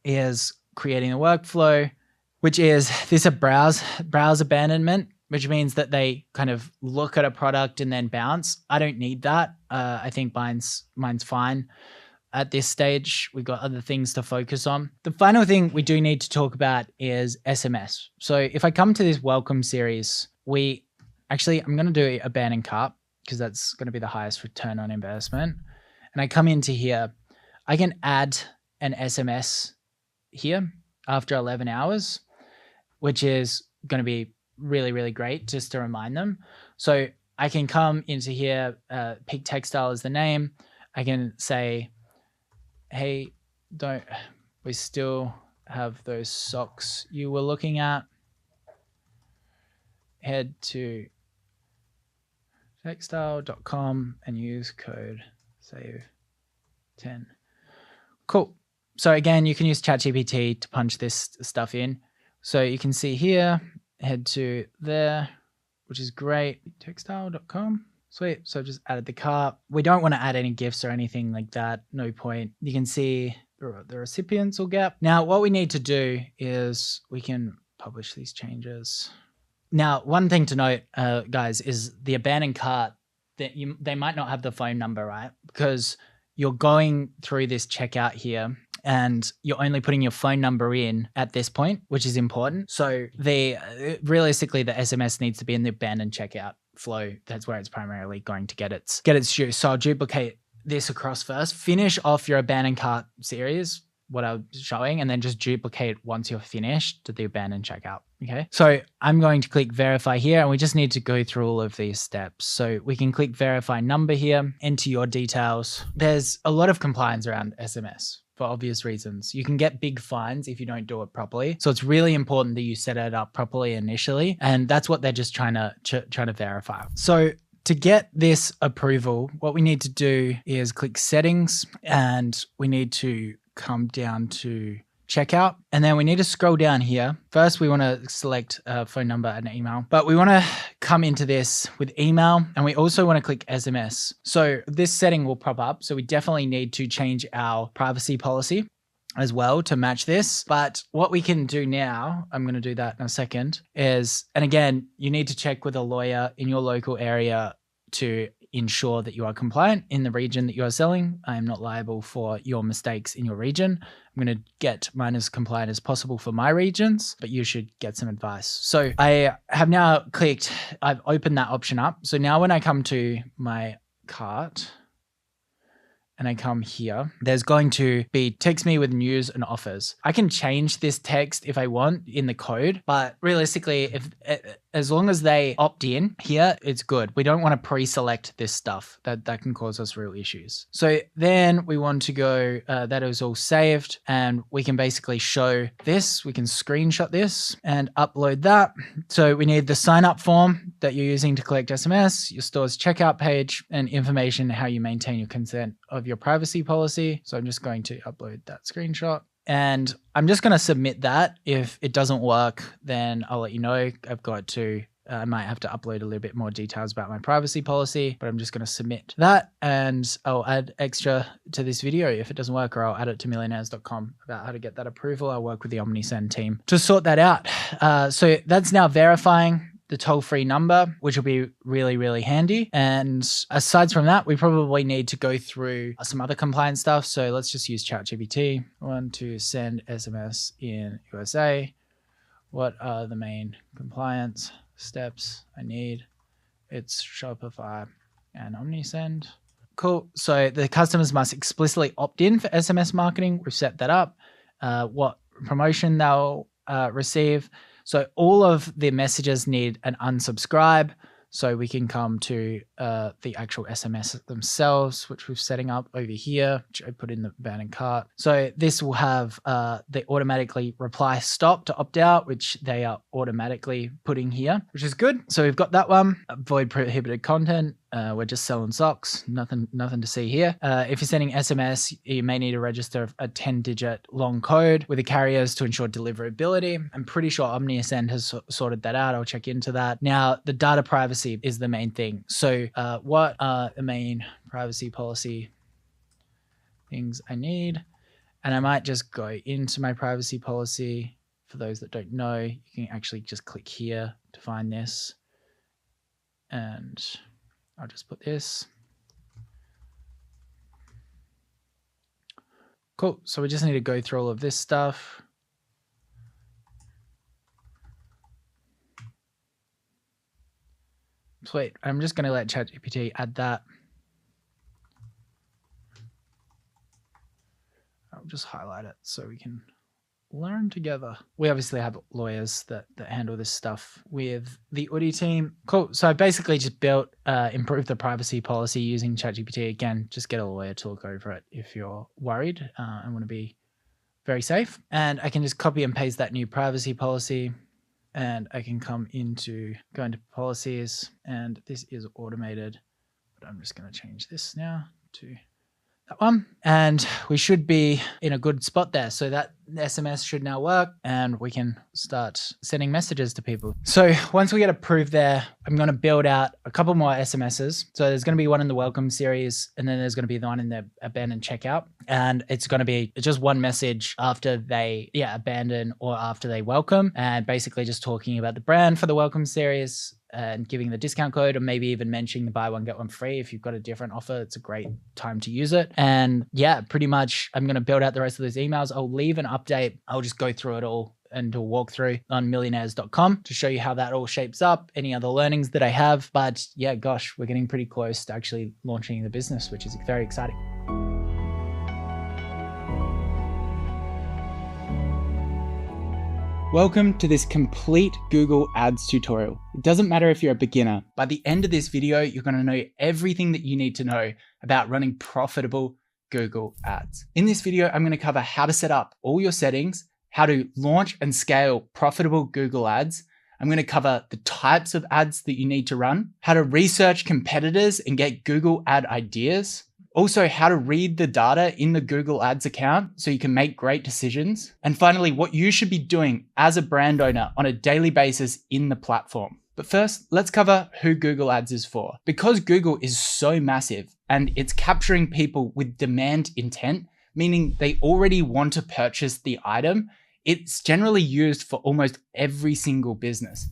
is creating a workflow, which is this a browse abandonment, which means that they kind of look at a product and then bounce. I don't need that. I think mine's fine. At this stage, we've got other things to focus on. The final thing we do need to talk about is SMS. So if I come to this welcome series, I'm going to do abandoned cart, because that's going to be the highest return on investment. And I come into here, I can add an SMS here after 11 hours, which is going to be really, really great just to remind them. So I can come into here, Peak Textile is the name. I can say, hey, we still have those socks you were looking at. Head to textile.com and use code SAVE10. Cool. So again, you can use ChatGPT to punch this stuff in. So you can see here, head to there, which is great. Textile.com. Sweet. So I've just added the cart. We don't want to add any gifts or anything like that. No point. You can see the recipients will get. Now, what we need to do is we can publish these changes. Now, one thing to note, guys, is the abandoned cart, that they might not have the phone number, right? Because you're going through this checkout here and you're only putting your phone number in at this point, which is important. So realistically, the SMS needs to be in the abandoned checkout flow. That's where it's primarily going to get its juice. So I'll duplicate this across first, finish off your abandoned cart series, what I was showing, and then just duplicate once you're finished to the abandoned checkout. Okay. So I'm going to click verify here, and we just need to go through all of these steps. So we can click verify number here, enter your details. There's a lot of compliance around SMS for obvious reasons. You can get big fines if you don't do it properly. So it's really important that you set it up properly initially. And that's what they're just trying to verify. So to get this approval, what we need to do is click settings, and we need to come down to checkout. And then we need to scroll down here. First, we want to select a phone number and email, but we want to come into this with email, and we also want to click SMS. So this setting will pop up. So we definitely need to change our privacy policy. as well to match this. But what we can do now, I'm going to do that in a second, is, and again, you need to check with a lawyer in your local area to ensure that you are compliant in the region that you are selling. I am not liable for your mistakes in your region. I'm going to get mine as compliant as possible for my regions, but you should get some advice. So I have now clicked, I've opened that option up. So now when I come to my cart, and I come here, there's going to be text me with news and offers. I can change this text if I want in the code, but realistically, if as long as they opt in here, it's good. We don't want to pre-select this stuff. That can cause us real issues. So then we want to go, that is all saved, and we can basically show this. We can screenshot this and upload that. So we need the sign up form that you're using to collect SMS, your store's checkout page, and information how you maintain your consent of your privacy policy. So I'm just going to upload that screenshot. And I'm just going to submit that. If it doesn't work, then I'll let you know. I've got to, I might have to upload a little bit more details about my privacy policy, but I'm just going to submit that, and I'll add extra to this video if it doesn't work, or I'll add it to millionaires.com about how to get that approval. I'll work with the OmniSend team to sort that out. So that's now verifying the toll-free number, which will be really, really handy. And aside from that, we probably need to go through some other compliance stuff. So let's just use ChatGPT. I want to send SMS in USA. What are the main compliance steps I need? It's Shopify and OmniSend. Cool. So the customers must explicitly opt in for SMS marketing. We've set that up. What promotion they'll receive. So all of the messages need an unsubscribe. So we can come to the actual SMS themselves, which we're setting up over here, which I put in the abandoned cart. So this will have the automatically reply stop to opt out, which they are automatically putting here, which is good. So we've got that one. Avoid prohibited content. We're just selling socks. Nothing to see here. If you're sending SMS, you may need to register a 10-digit long code with the carriers to ensure deliverability. I'm pretty sure OmniSend has sorted that out. I'll check into that. Now, the data privacy is the main thing. So what are the main privacy policy things I need? And I might just go into my privacy policy. For those that don't know, you can actually just click here to find this. And I'll just put this. Cool. So we just need to go through all of this stuff. Sweet. I'm just going to let ChatGPT add that. I'll just highlight it so we can learn together. We obviously have lawyers that handle this stuff with the Udi team. Cool. So I basically just built, improved the privacy policy using ChatGPT. Again, just get a lawyer to look over it if you're worried and want to be very safe. And I can just copy and paste that new privacy policy, and I can go into policies, and this is automated, but I'm just going to change this now to that one, and we should be in a good spot there. So that SMS should now work, and we can start sending messages to people. So once we get approved there, I'm going to build out a couple more SMSs. So there's going to be one in the welcome series, and then there's going to be the one in the abandoned checkout. And it's going to be just one message after they abandon or after they welcome, and basically just talking about the brand for the welcome series and giving the discount code, or maybe even mentioning the buy one, get one free. If you've got a different offer, it's a great time to use it. And yeah, pretty much I'm going to build out the rest of those emails. I'll leave an update. I'll just go through it all and do a walkthrough on millionaires.com to show you how that all shapes up, any other learnings that I have. But yeah, gosh, we're getting pretty close to actually launching the business, which is very exciting. Welcome to this complete Google Ads tutorial. It doesn't matter if you're a beginner. By the end of this video, you're going to know everything that you need to know about running profitable Google Ads. In this video, I'm going to cover how to set up all your settings, how to launch and scale profitable Google Ads. I'm going to cover the types of ads that you need to run, how to research competitors and get Google ad ideas, also how to read the data in the Google Ads account so you can make great decisions, and finally, what you should be doing as a brand owner on a daily basis in the platform. But first, let's cover who Google Ads is for. Because Google is so massive and it's capturing people with demand intent, meaning they already want to purchase the item. It's generally used for almost every single business.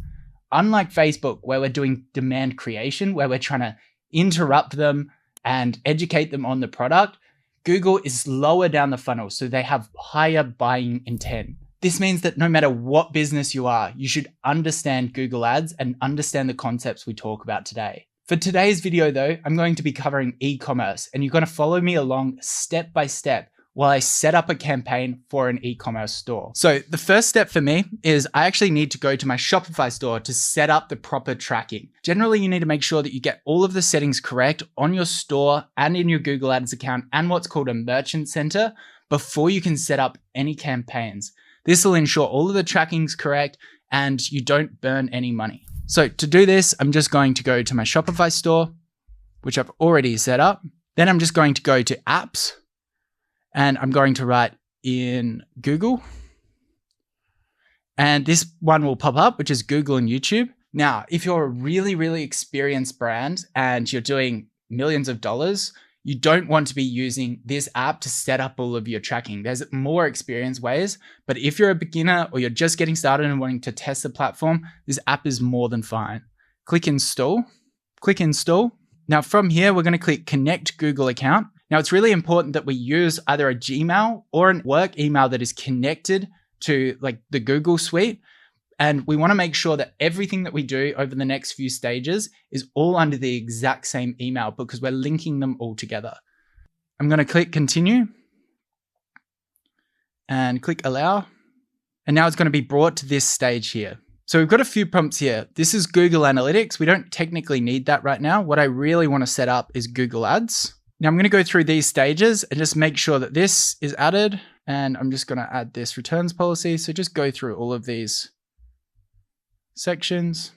Unlike Facebook, where we're doing demand creation, where we're trying to interrupt them and educate them on the product, Google is lower down the funnel, so they have higher buying intent. This means that no matter what business you are, you should understand Google Ads and understand the concepts we talk about today. For today's video though, I'm going to be covering e-commerce, and you're going to follow me along step by step while I set up a campaign for an e-commerce store. So the first step for me is I actually need to go to my Shopify store to set up the proper tracking. Generally, you need to make sure that you get all of the settings correct on your store and in your Google Ads account and what's called a merchant center before you can set up any campaigns. This will ensure all of the tracking's correct and you don't burn any money. So to do this, I'm just going to go to my Shopify store, which I've already set up. Then I'm just going to go to apps, and I'm going to write in Google. And this one will pop up, which is Google and YouTube. Now, if you're a really, really experienced brand and you're doing millions of dollars, you don't want to be using this app to set up all of your tracking. There's more experienced ways, but if you're a beginner or you're just getting started and wanting to test the platform, this app is more than fine. Click install, click install. Now from here, we're going to click connect Google account. Now it's really important that we use either a Gmail or a work email that is connected to like the Google suite. And we want to make sure that everything that we do over the next few stages is all under the exact same email because we're linking them all together. I'm going to click continue and click allow. And now it's going to be brought to this stage here. So we've got a few prompts here. This is Google Analytics. We don't technically need that right now. What I really want to set up is Google Ads. Now I'm going to go through these stages and just make sure that this is added. And I'm just going to add this returns policy. So just go through all of these sections.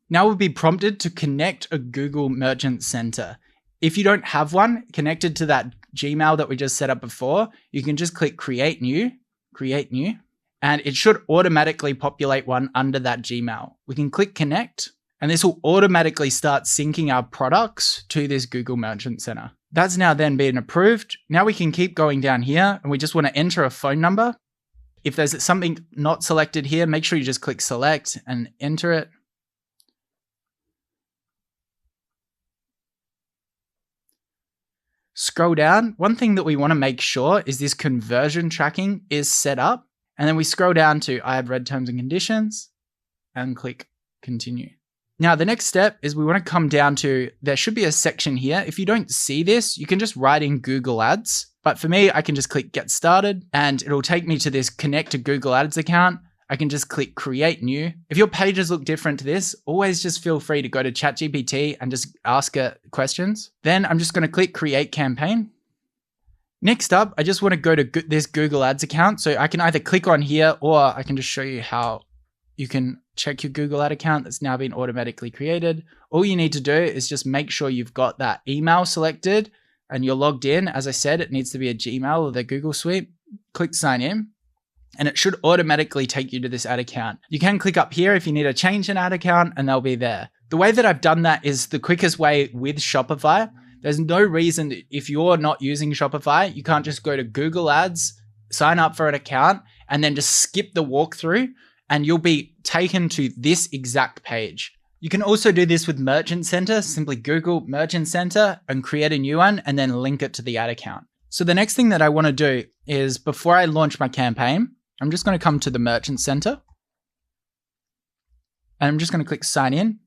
Now we'll be prompted to connect a Google Merchant Center. If you don't have one connected to that Gmail that we just set up before, you can just click create new, and it should automatically populate one under that Gmail. We can click connect, and this will automatically start syncing our products to this Google Merchant Center. That's now then been approved. Now we can keep going down here and we just want to enter a phone number. If there's something not selected here, make sure you just click select and enter it. Scroll down. One thing that we want to make sure is this conversion tracking is set up. And then we scroll down to I have read terms and conditions and click continue. Now, the next step is we want to come down to, there should be a section here. If you don't see this, you can just write in Google Ads. But for me, I can just click get started and it'll take me to this connect to Google Ads account. I can just click create new. If your pages look different to this, always just feel free to go to ChatGPT and just ask it questions. Then I'm just going to click create campaign. Next up, I just want to go to this Google Ads account. So I can either click on here or I can just show you how you can check your Google Ad account that's now been automatically created. All you need to do is just make sure you've got that email selected and you're logged in. As I said, it needs to be a Gmail or the Google Suite. Click sign in and it should automatically take you to this ad account. You can click up here if you need to change an ad account and they'll be there. The way that I've done that is the quickest way with Shopify. There's no reason if you're not using Shopify, you can't just go to Google Ads, sign up for an account, and then just skip the walkthrough and you'll be taken to this exact page. You can also do this with Merchant Center, simply Google Merchant Center and create a new one and then link it to the ad account. So the next thing that I want to do is before I launch my campaign, I'm just going to come to the Merchant Center and I'm just going to click sign in.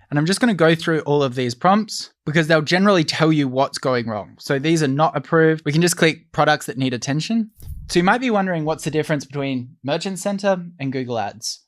And I'm just going to go through all of these prompts because they'll generally tell you what's going wrong. So these are not approved. We can just click products that need attention. So you might be wondering what's the difference between Merchant Center and Google Ads.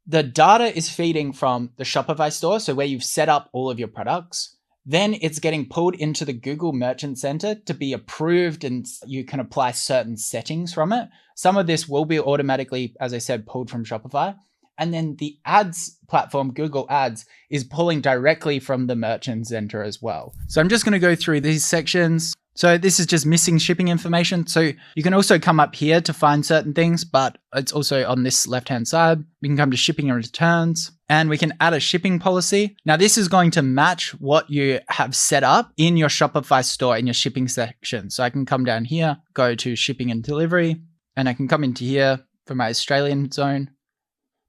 The data is feeding from the Shopify store, so where you've set up all of your products. Then it's getting pulled into the Google Merchant Center to be approved and you can apply certain settings from it. Some of this will be automatically, as I said, pulled from Shopify. And then the ads platform, Google Ads, is pulling directly from the Merchant Center as well. So I'm just going to go through these sections. So this is just missing shipping information. So you can also come up here to find certain things, but it's also on this left-hand side. We can come to shipping and returns, and we can add a shipping policy. Now this is going to match what you have set up in your Shopify store in your shipping section. So I can come down here, go to shipping and delivery, and I can come into here for my Australian zone.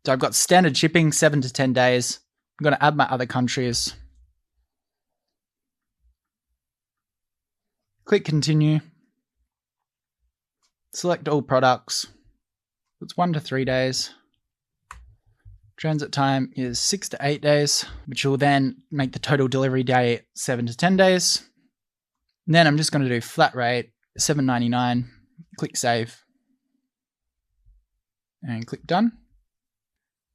So I've got standard shipping, 7 to 10 days. I'm going to add my other countries. Click continue. Select all products. It's 1 to 3 days. Transit time is 6 to 8 days, which will then make the total delivery day 7 to 10 days. And then I'm just going to do flat rate, $7.99. Click save. And click done.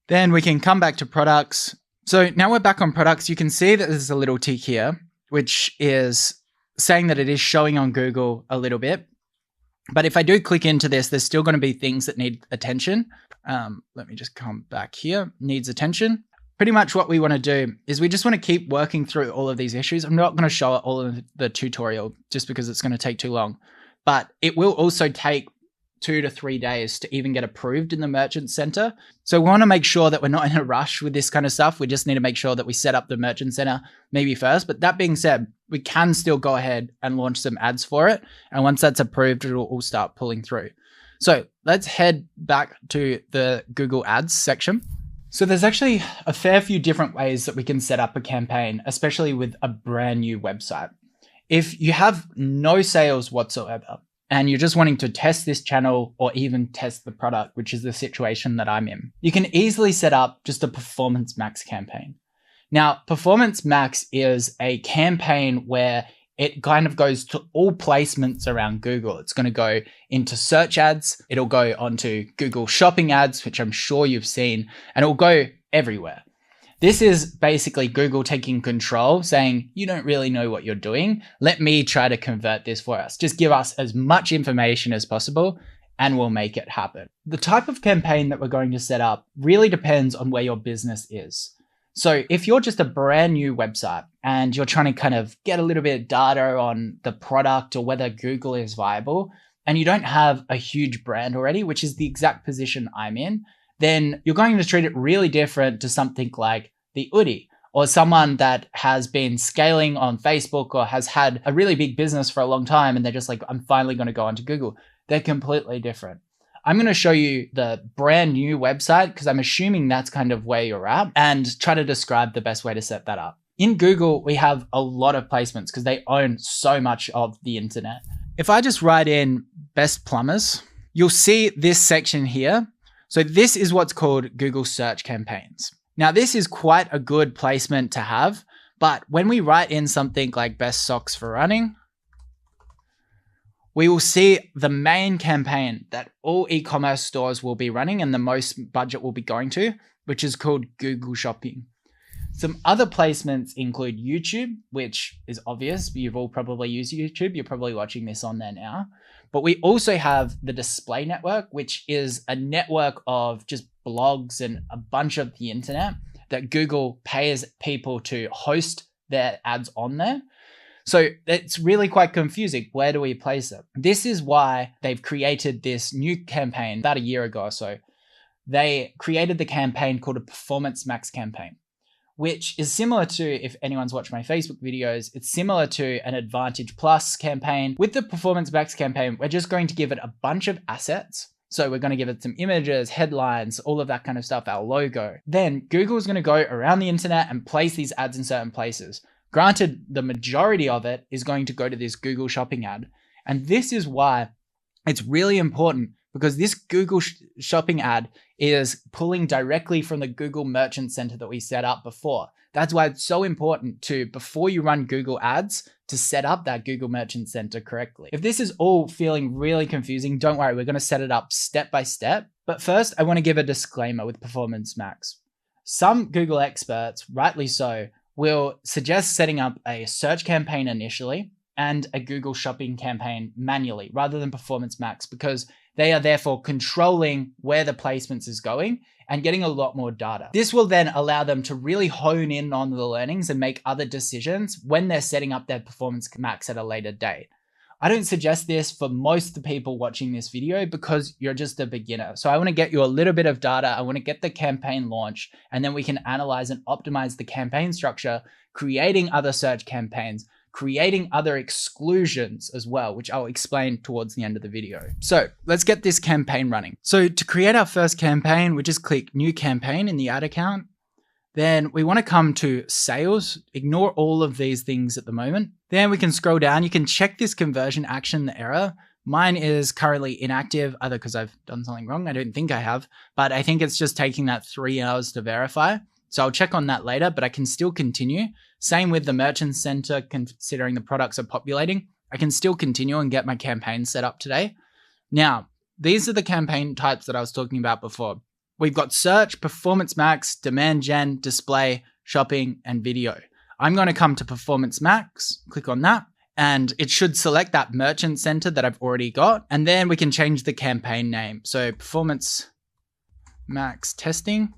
Then we can come back to products. So now we're back on products. You can see that there's a little tick here, which is saying that it is showing on Google a little bit. But if I do click into this, there's still going to be things that need attention. Let me just come back here. Needs attention. Pretty much what we want to do is we just want to keep working through all of these issues. I'm not going to show it all in the tutorial just because it's going to take too long. But it will also take 2 to 3 days to even get approved in the merchant center. So we want to make sure that we're not in a rush with this kind of stuff. We just need to make sure that we set up the merchant center maybe first. But that being said, we can still go ahead and launch some ads for it. And once that's approved, it'll all start pulling through. So let's head back to the Google Ads section. So there's actually a fair few different ways that we can set up a campaign, especially with a brand new website. If you have no sales whatsoever, and you're just wanting to test this channel or even test the product, which is the situation that I'm in, you can easily set up just a Performance Max campaign. Now, Performance Max is a campaign where it kind of goes to all placements around Google. It's going to go into search ads. It'll go onto Google shopping ads, which I'm sure you've seen, and it'll go everywhere. This is basically Google taking control, saying, you don't really know what you're doing. Let me try to convert this for us. Just give us as much information as possible and we'll make it happen. The type of campaign that we're going to set up really depends on where your business is. So if you're just a brand new website and you're trying to kind of get a little bit of data on the product or whether Google is viable, and you don't have a huge brand already, which is the exact position I'm in, then you're going to treat it really different to something like the Udi or someone that has been scaling on Facebook or has had a really big business for a long time. And they're just like, I'm finally going to go onto Google. They're completely different. I'm going to show you the brand new website because I'm assuming that's kind of where you're at and try to describe the best way to set that up. In Google, we have a lot of placements because they own so much of the internet. If I just write in best plumbers, you'll see this section here. So this is what's called Google search campaigns. Now, this is quite a good placement to have, but when we write in something like best socks for running, we will see the main campaign that all e-commerce stores will be running and the most budget will be going to, which is called Google Shopping. Some other placements include YouTube, which is obvious, but you've all probably used YouTube. You're probably watching this on there now. But we also have the display network, which is a network of just blogs and a bunch of the internet that Google pays people to host their ads on there. So it's really quite confusing. Where do we place it? This is why they've created this new campaign about a year ago or so. They created the campaign called a Performance Max campaign, which is similar to, if anyone's watched my Facebook videos, it's similar to an Advantage Plus campaign. With the Performance Max campaign, we're just going to give it a bunch of assets. So we're going to give it some images, headlines, all of that kind of stuff, our logo. Then Google is going to go around the internet and place these ads in certain places. Granted, the majority of it is going to go to this Google shopping ad. And this is why it's really important, because this Google shopping ad is pulling directly from the Google Merchant Center that we set up before. That's why it's so important to, before you run Google ads, to set up that Google Merchant Center correctly. If this is all feeling really confusing, don't worry, we're going to set it up step by step. But first, I want to give a disclaimer with Performance Max. Some Google experts, rightly so, will suggest setting up a search campaign initially and a Google shopping campaign manually rather than Performance Max, because they are therefore controlling where the placements is going and getting a lot more data. This will then allow them to really hone in on the learnings and make other decisions when they're setting up their Performance Max at a later date. I don't suggest this for most of the people watching this video because you're just a beginner. So I want to get you a little bit of data. I want to get the campaign launched, and then we can analyze and optimize the campaign structure, creating other search campaigns, creating other exclusions as well, which I'll explain towards the end of the video. So let's get this campaign running. So to create our first campaign, we just click new campaign in the ad account. Then we want to come to sales, ignore all of these things at the moment. Then we can scroll down. You can check this conversion action error. Mine is currently inactive, either because I've done something wrong. I don't think I have, but I think it's just taking that 3 hours to verify. So I'll check on that later, but I can still continue. Same with the merchant center, considering the products are populating. I can still continue and get my campaign set up today. Now, these are the campaign types that I was talking about before. We've got search, performance max, demand gen, display, shopping, and video. I'm going to come to performance max, click on that, and it should select that merchant center that I've already got. And then we can change the campaign name. So performance max testing.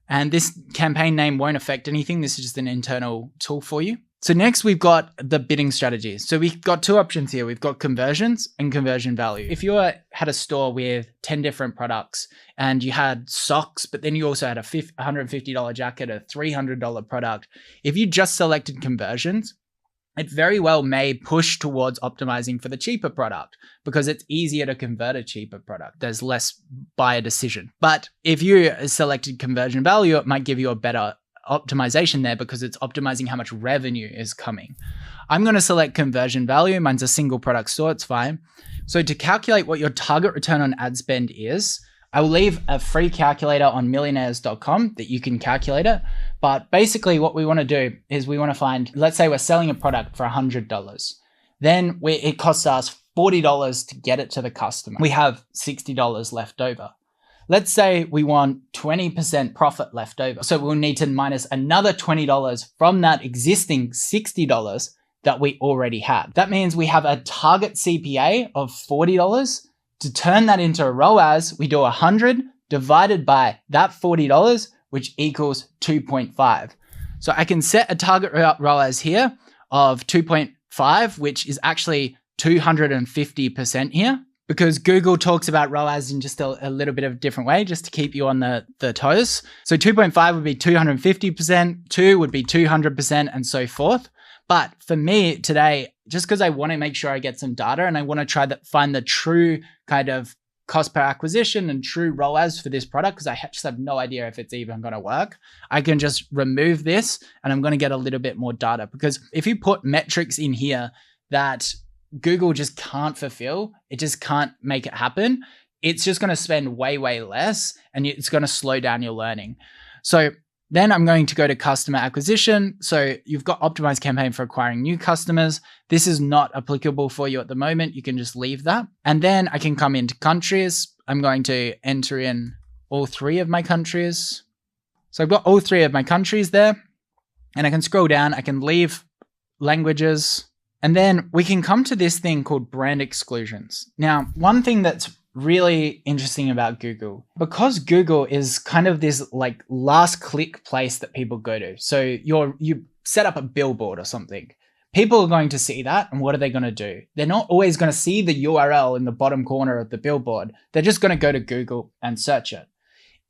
And this campaign name won't affect anything. This is just an internal tool for you. So next we've got the bidding strategy. So we've got 2 options here. We've got conversions and conversion value. If you had a store with 10 different products and you had socks, but then you also had a $150 jacket, a $300 product, if you just selected conversions, it very well may push towards optimizing for the cheaper product because it's easier to convert a cheaper product. There's less buyer decision. But if you selected conversion value, it might give you a better optimization there because it's optimizing how much revenue is coming. I'm going to select conversion value. Mine's a single product store. It's fine. So to calculate what your target return on ad spend is, I will leave a free calculator on millionaires.com that you can calculate it. But basically what we want to do is we want to find, let's say we're selling a product for $100. Then it costs us $40 to get it to the customer. We have $60 left over. Let's say we want 20% profit left over. So we'll need to minus another $20 from that existing $60 that we already had. That means we have a target CPA of $40. To turn that into a ROAS, we do 100 divided by that $40, which equals 2.5. So I can set a target ROAS here of 2.5, which is actually 250% here, because Google talks about ROAS in just a little bit of a different way, just to keep you on the toes. So 2.5 would be 250%, 2 would be 200%, and so forth. But for me today, just because I want to make sure I get some data and I want to try to find the true kind of cost per acquisition and true ROAS for this product, because I just have no idea if it's even going to work, I can just remove this and I'm going to get a little bit more data. Because if you put metrics in here that Google just can't fulfill, it just can't make it happen, it's just going to spend way, way less and it's going to slow down your learning. So then I'm going to go to customer acquisition. So you've got optimized campaign for acquiring new customers. This is not applicable for you at the moment. You can just leave that. And then I can come into countries. I'm going to enter in all 3 of my countries. So I've got all 3 of my countries there, and I can scroll down. I can leave languages, and then we can come to this thing called brand exclusions. Now, one thing that's really interesting about Google, because Google is kind of this like last click place that people go to. So you set up a billboard or something. People are going to see that, and what are they going to do? They're not always going to see the URL in the bottom corner of the billboard. They're just going to go to Google and search it.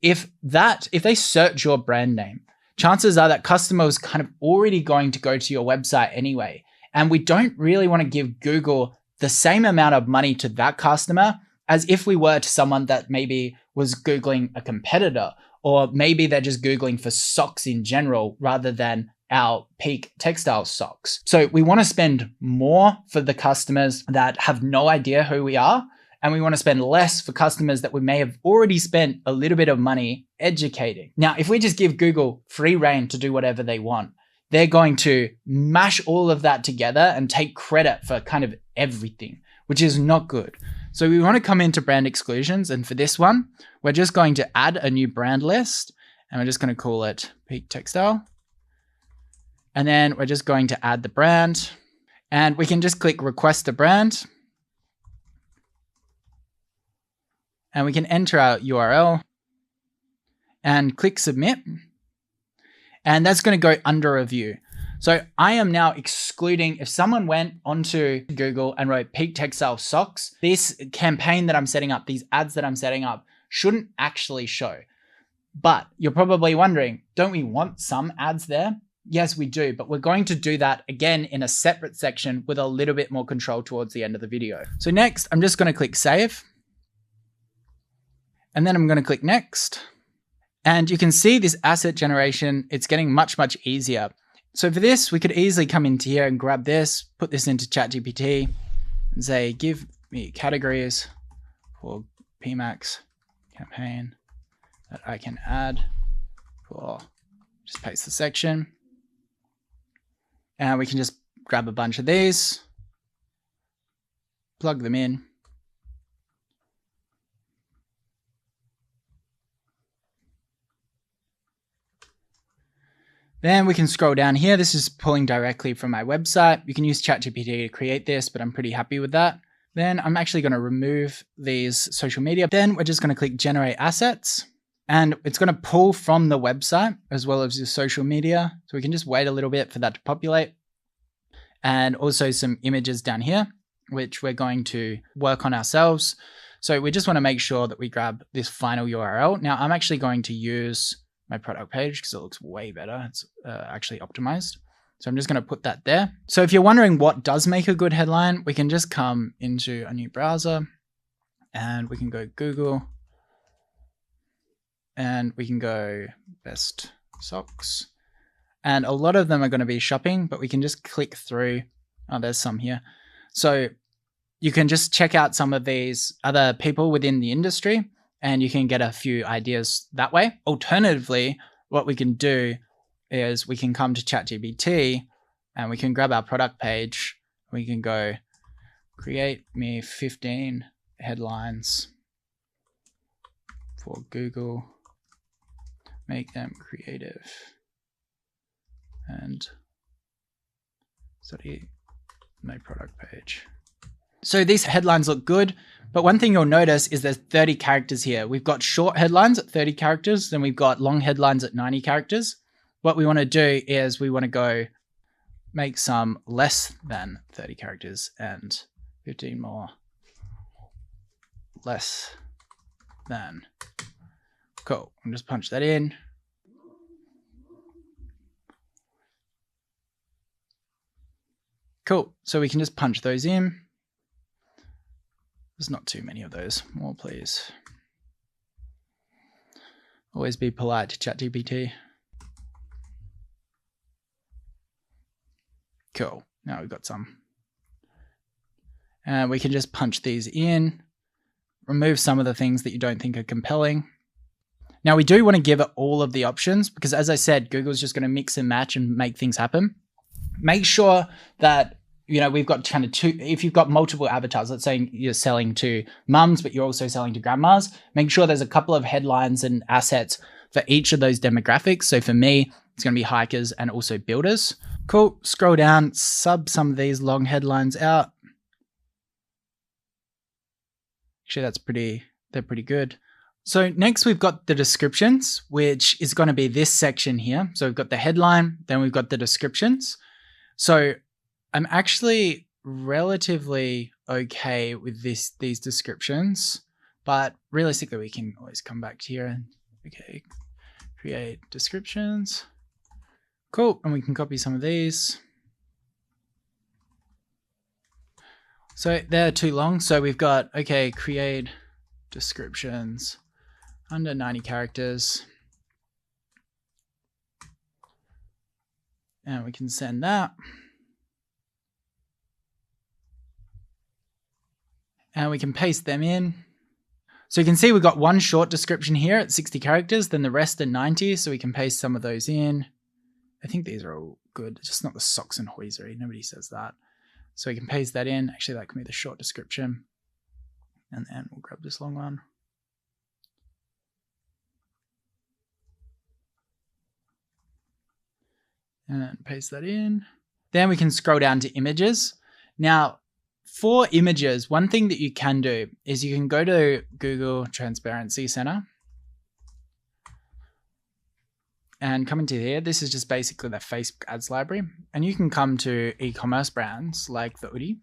If they search your brand name, chances are that customers kind of already going to go to your website anyway. And we don't really want to give Google the same amount of money to that customer as if we were to someone that maybe was Googling a competitor, or maybe they're just Googling for socks in general rather than our peak textile socks. So we want to spend more for the customers that have no idea who we are, and we want to spend less for customers that we may have already spent a little bit of money educating. Now, if we just give Google free reign to do whatever they want, they're going to mash all of that together and take credit for kind of everything, which is not good. So we want to come into brand exclusions. And for this one, we're just going to add a new brand list, and we're just going to call it Peak Textile. And then we're just going to add the brand, and we can just click request a brand, and we can enter our URL and click submit. And that's going to go under review. So I am now excluding, if someone went onto Google and wrote peak textile socks, this campaign that I'm setting up, these ads that I'm setting up shouldn't actually show. But you're probably wondering, don't we want some ads there? Yes, we do, but we're going to do that again in a separate section with a little bit more control towards the end of the video. So next, I'm just going to click save. And then I'm going to click next. And you can see this asset generation, it's getting much, much easier. So for this, we could easily come into here and grab this, put this into ChatGPT and say, give me categories for PMAX campaign that I can add for, just paste the section. And we can just grab a bunch of these, plug them in. Then we can scroll down here. This is pulling directly from my website. You can use ChatGPT to create this, but I'm pretty happy with that. Then I'm actually going to remove these social media. Then we're just going to click generate assets, and it's going to pull from the website as well as your social media. So we can just wait a little bit for that to populate, and also some images down here, which we're going to work on ourselves. So we just want to make sure that we grab this final URL. Now I'm actually going to use my product page because it looks way better. It's actually optimized. So I'm just going to put that there. So if you're wondering what does make a good headline, we can just come into a new browser and we can go Google and we can go best socks. And a lot of them are going to be shopping, but we can just click through. Oh, there's some here. So you can just check out some of these other people within the industry and you can get a few ideas that way. Alternatively, what we can do is we can come to ChatGPT and we can grab our product page. We can go create me 15 headlines for Google, make them creative, and study my product page. So these headlines look good, but one thing you'll notice is there's 30 characters here. We've got short headlines at 30 characters, then we've got long headlines at 90 characters. What we want to do is we want to go make some less than 30 characters and 15 more less than. Cool. I'll just punch that in. Cool. So we can just punch those in. There's not too many of those. More, please. Always be polite to ChatGPT. Cool. Now we've got some. And we can just punch these in. Remove some of the things that you don't think are compelling. Now we do want to give it all of the options because, as I said, Google's just going to mix and match and make things happen. Make sure that we've got kind of two, if you've got multiple avatars, let's say you're selling to mums, but you're also selling to grandmas, make sure there's a couple of headlines and assets for each of those demographics. So for me, it's going to be hikers and also builders. Cool. Scroll down, sub some of these long headlines out. Actually, they're pretty good. So next we've got the descriptions, which is going to be this section here. So we've got the headline, then we've got the descriptions. So I'm actually relatively okay with these descriptions, but realistically we can always come back to here and create descriptions. Cool, and we can copy some of these. So they're too long, so we've got create descriptions under 90 characters. And we can send that. And we can paste them in. So you can see we've got one short description here at 60 characters, then the rest are 90, so we can paste some of those in. I think these are all good, just not the socks and hosiery, nobody says that. So we can paste that in. Actually, that can be the short description. And then we'll grab this long one. And paste that in. Then we can scroll down to images. Now, for images, one thing that you can do is you can go to Google Transparency Center. and come into here. This is just basically the Facebook ads library. And you can come to e-commerce brands like the Hoodie.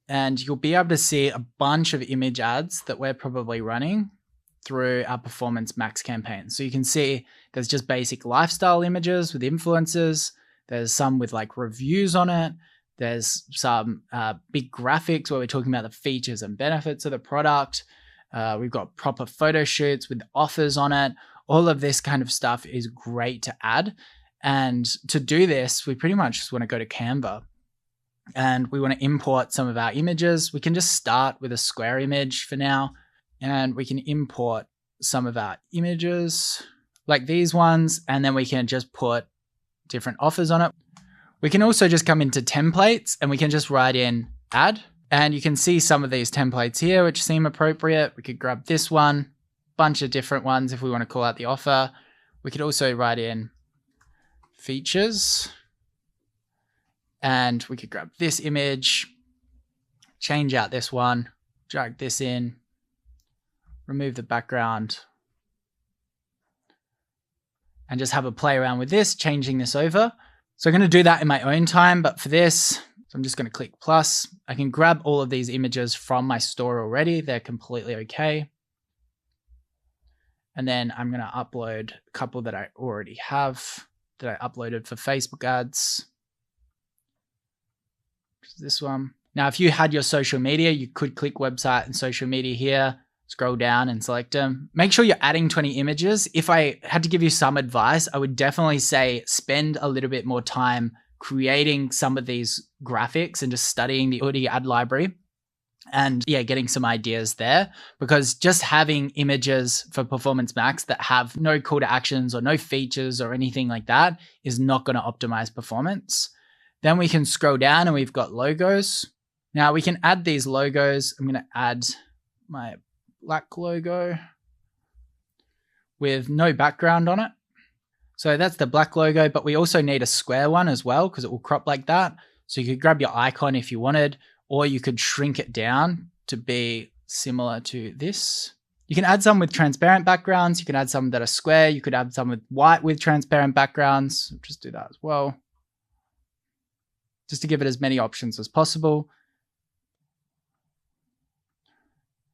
And you'll be able to see a bunch of image ads that we're probably running through our Performance Max campaign. So you can see there's just basic lifestyle images with influencers. There's some with like reviews on it. There's some big graphics where we're talking about the features and benefits of the product. We've got proper photo shoots with offers on it. All of this kind of stuff is great to add. And to do this, we pretty much just want to go to Canva and we want to import some of our images. We can just start with a square image for now, and we can import some of our images like these ones, and then we can just put different offers on it. We can also just come into templates and we can just write in ad, and you can see some of these templates here which seem appropriate. We could grab this one, bunch of different ones if we want to call out the offer. We could also write in features, and we could grab this image, change out this one, drag this in, remove the background, and just have a play around with this, changing this over. So I'm going to do that in my own time, but for this, so I'm just going to click plus. I can grab all of these images from my store already. They're completely okay. And then I'm going to upload a couple that I already have that I uploaded for Facebook ads. Which is this one. Now, if you had your social media, you could click website and social media here. Scroll down and select them. Make sure you're adding 20 images. If I had to give you some advice, I would definitely say spend a little bit more time creating some of these graphics and just studying the Hoodie ad library and getting some ideas there, because just having images for Performance Max that have no call to actions or no features or anything like that is not going to optimize performance. Then we can scroll down and we've got logos. Now we can add these logos. I'm going to add my black logo with no background on it. So that's the black logo, but we also need a square one as well because it will crop like that. So you could grab your icon if you wanted, or you could shrink it down to be similar to this. You can add some with transparent backgrounds. You can add some that are square. You could add some with white with transparent backgrounds. Just do that as well, just to give it as many options as possible.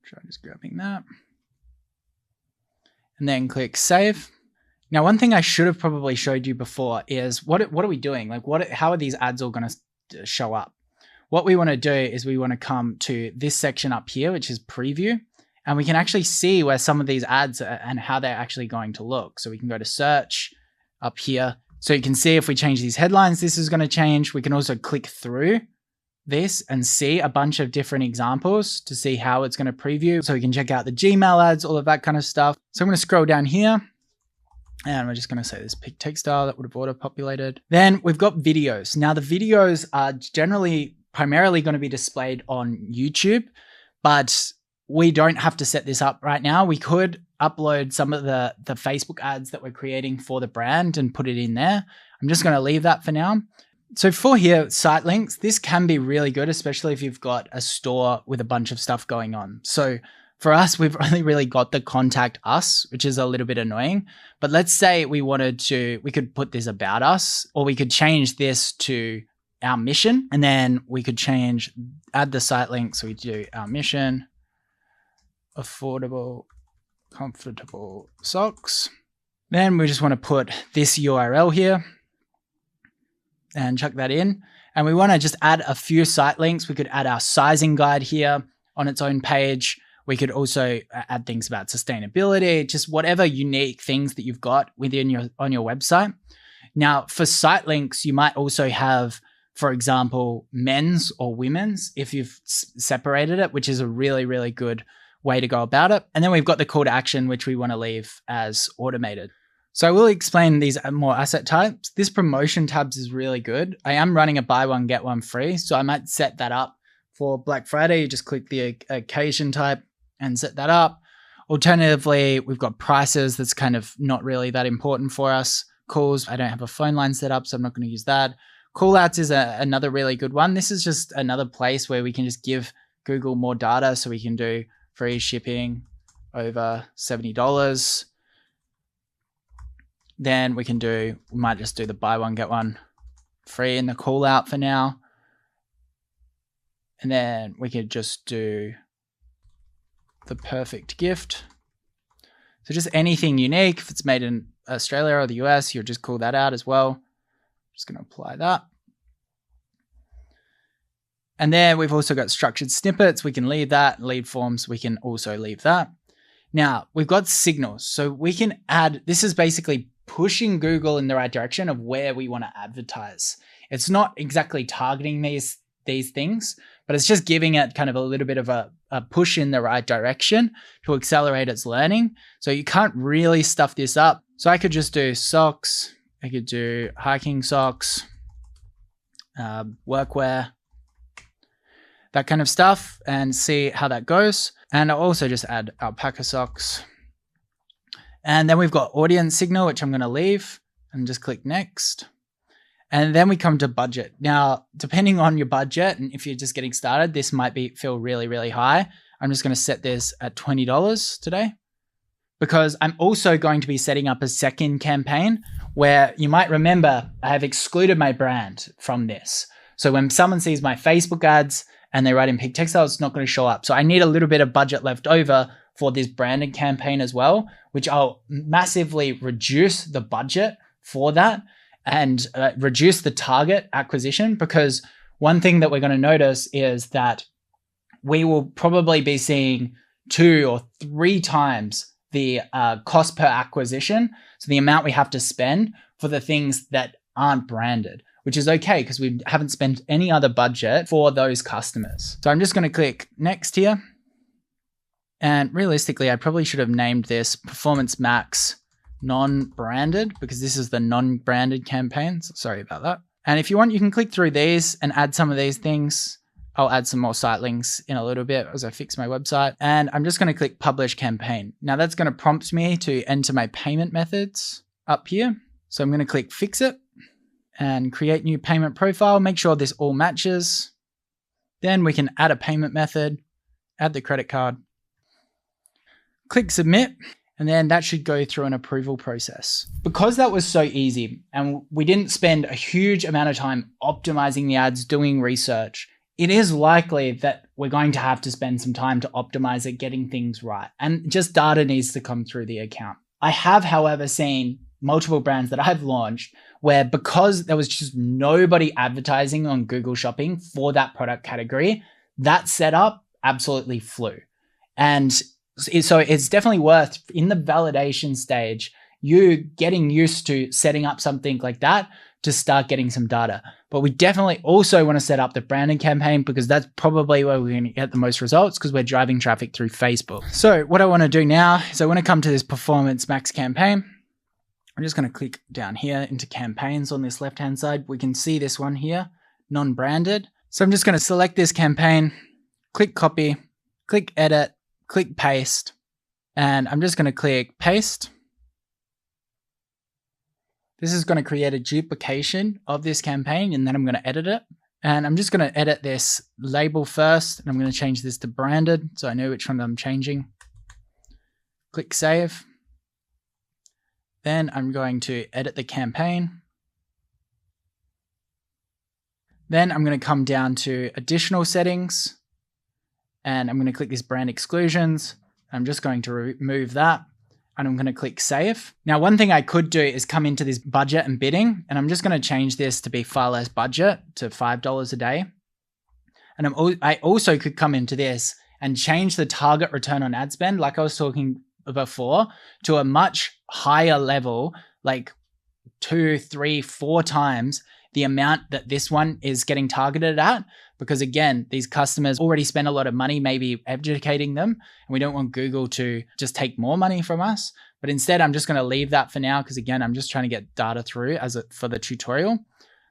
Try just grabbing that. And then click save. Now, one thing I should have probably showed you before is what are we doing? Like how are these ads all going to show up? What we want to do is we want to come to this section up here, which is preview. And we can actually see where some of these ads are and how they're actually going to look. So we can go to search up here. So you can see if we change these headlines, this is going to change. We can also click through this and see a bunch of different examples to see how it's going to preview. So we can check out the Gmail ads, all of that kind of stuff. So I'm going to scroll down here and we're just going to say this pick textile that would have auto-populated. Then we've got videos. Now the videos are primarily going to be displayed on YouTube, but we don't have to set this up right now. We could upload some of the Facebook ads that we're creating for the brand and put it in there. I'm just going to leave that for now. So for here, site links, this can be really good, especially if you've got a store with a bunch of stuff going on. So for us, we've only really got the contact us, which is a little bit annoying. But let's say we could put this about us, or we could change this to our mission, and then we could add the site link. So we do our mission, affordable, comfortable socks. Then we just want to put this URL here and chuck that in. And we want to just add a few site links. We could add our sizing guide here on its own page. We could also add things about sustainability, just whatever unique things that you've got on your website. Now, for site links, you might also have, for example, men's or women's, if you've separated it, which is a really, really good way to go about it. And then we've got the call to action, which we want to leave as automated. So I will explain these more asset types. This promotion tabs is really good. I am running a buy one, get one free. So I might set that up for Black Friday. You just click the occasion type and set that up. Alternatively, we've got prices. That's kind of not really that important for us. Calls, I don't have a phone line set up, so I'm not going to use that. Callouts is another really good one. This is just another place where we can just give Google more data, so we can do free shipping over $70. Then we might just do the buy one, get one free in the call out for now. And then we could just do the perfect gift. So just anything unique. If it's made in Australia or the US, you'll just call that out as well. Just going to apply that. And then we've also got structured snippets. We can leave that. Lead forms, we can also leave that. Now we've got signals. So we can add, this is basically pushing Google in the right direction of where we want to advertise. It's not exactly targeting these things, but it's just giving it kind of a little bit of a push in the right direction to accelerate its learning. So you can't really stuff this up. So I could just do socks. I could do hiking socks, workwear, that kind of stuff, and see how that goes. And I'll also just add alpaca socks. And then we've got audience signal, which I'm going to leave and just click next. And then we come to budget. Now, depending on your budget, and if you're just getting started, this might feel really, really high. I'm just going to set this at $20 today, because I'm also going to be setting up a second campaign where you might remember I have excluded my brand from this. So when someone sees my Facebook ads and they write in Peak Textile, it's not going to show up. So I need a little bit of budget left over for this branded campaign as well, which I'll massively reduce the budget for that and reduce the target acquisition, because one thing that we're going to notice is that we will probably be seeing 2 or 3 times the cost per acquisition. So the amount we have to spend for the things that aren't branded, which is okay because we haven't spent any other budget for those customers. So I'm just going to click next here. And realistically, I probably should have named this Performance Max non-branded, because this is the non-branded campaigns. Sorry about that. And if you want, you can click through these and add some of these things. I'll add some more site links in a little bit as I fix my website. And I'm just going to click publish campaign. Now that's going to prompt me to enter my payment methods up here. So I'm going to click fix it and create new payment profile. Make sure this all matches. Then we can add a payment method, add the credit card, click submit. And then that should go through an approval process. Because that was so easy and we didn't spend a huge amount of time optimizing the ads, doing research, it is likely that we're going to have to spend some time to optimize it, getting things right. And just data needs to come through the account. I have, however, seen multiple brands that I've launched where, because there was just nobody advertising on Google Shopping for that product category, that setup absolutely flew. And so it's definitely worth, in the validation stage, you getting used to setting up something like that to start getting some data. But we definitely also want to set up the branding campaign, because that's probably where we're going to get the most results, because we're driving traffic through Facebook. So what I want to do now is I want to come to this Performance Max campaign. I'm just going to click down here into campaigns on this left-hand side. We can see this one here, non-branded. So I'm just going to select this campaign, click copy, click edit, click paste, and I'm just going to click paste. This is going to create a duplication of this campaign, and then I'm going to edit it. And I'm just going to edit this label first, and I'm going to change this to branded so I know which one I'm changing. Click save. Then I'm going to edit the campaign. Then I'm going to come down to additional settings, and I'm going to click this brand exclusions. I'm just going to remove that, and I'm going to click save. Now, one thing I could do is come into this budget and bidding, and I'm just going to change this to be far less budget to $5 a day. And I also could come into this and change the target return on ad spend, like I was talking before, to a much higher level, like 2, 3, 4 times the amount that this one is getting targeted at. Because again, these customers already spend a lot of money, maybe educating them, and we don't want Google to just take more money from us. But instead, I'm just going to leave that for now, because again, I'm just trying to get data through for the tutorial.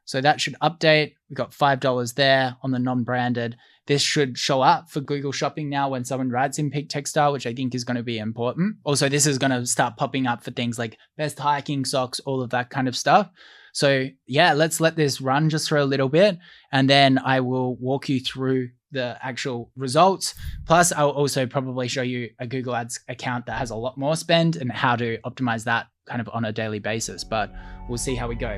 So that should update. We got $5 there on the non-branded. This should show up for Google Shopping now when someone writes in Peak Textile, which I think is going to be important. Also, this is going to start popping up for things like best hiking socks, all of that kind of stuff. So yeah, let's let this run just for a little bit, and then I will walk you through the actual results. Plus, I'll also probably show you a Google Ads account that has a lot more spend and how to optimize that kind of on a daily basis, but we'll see how we go.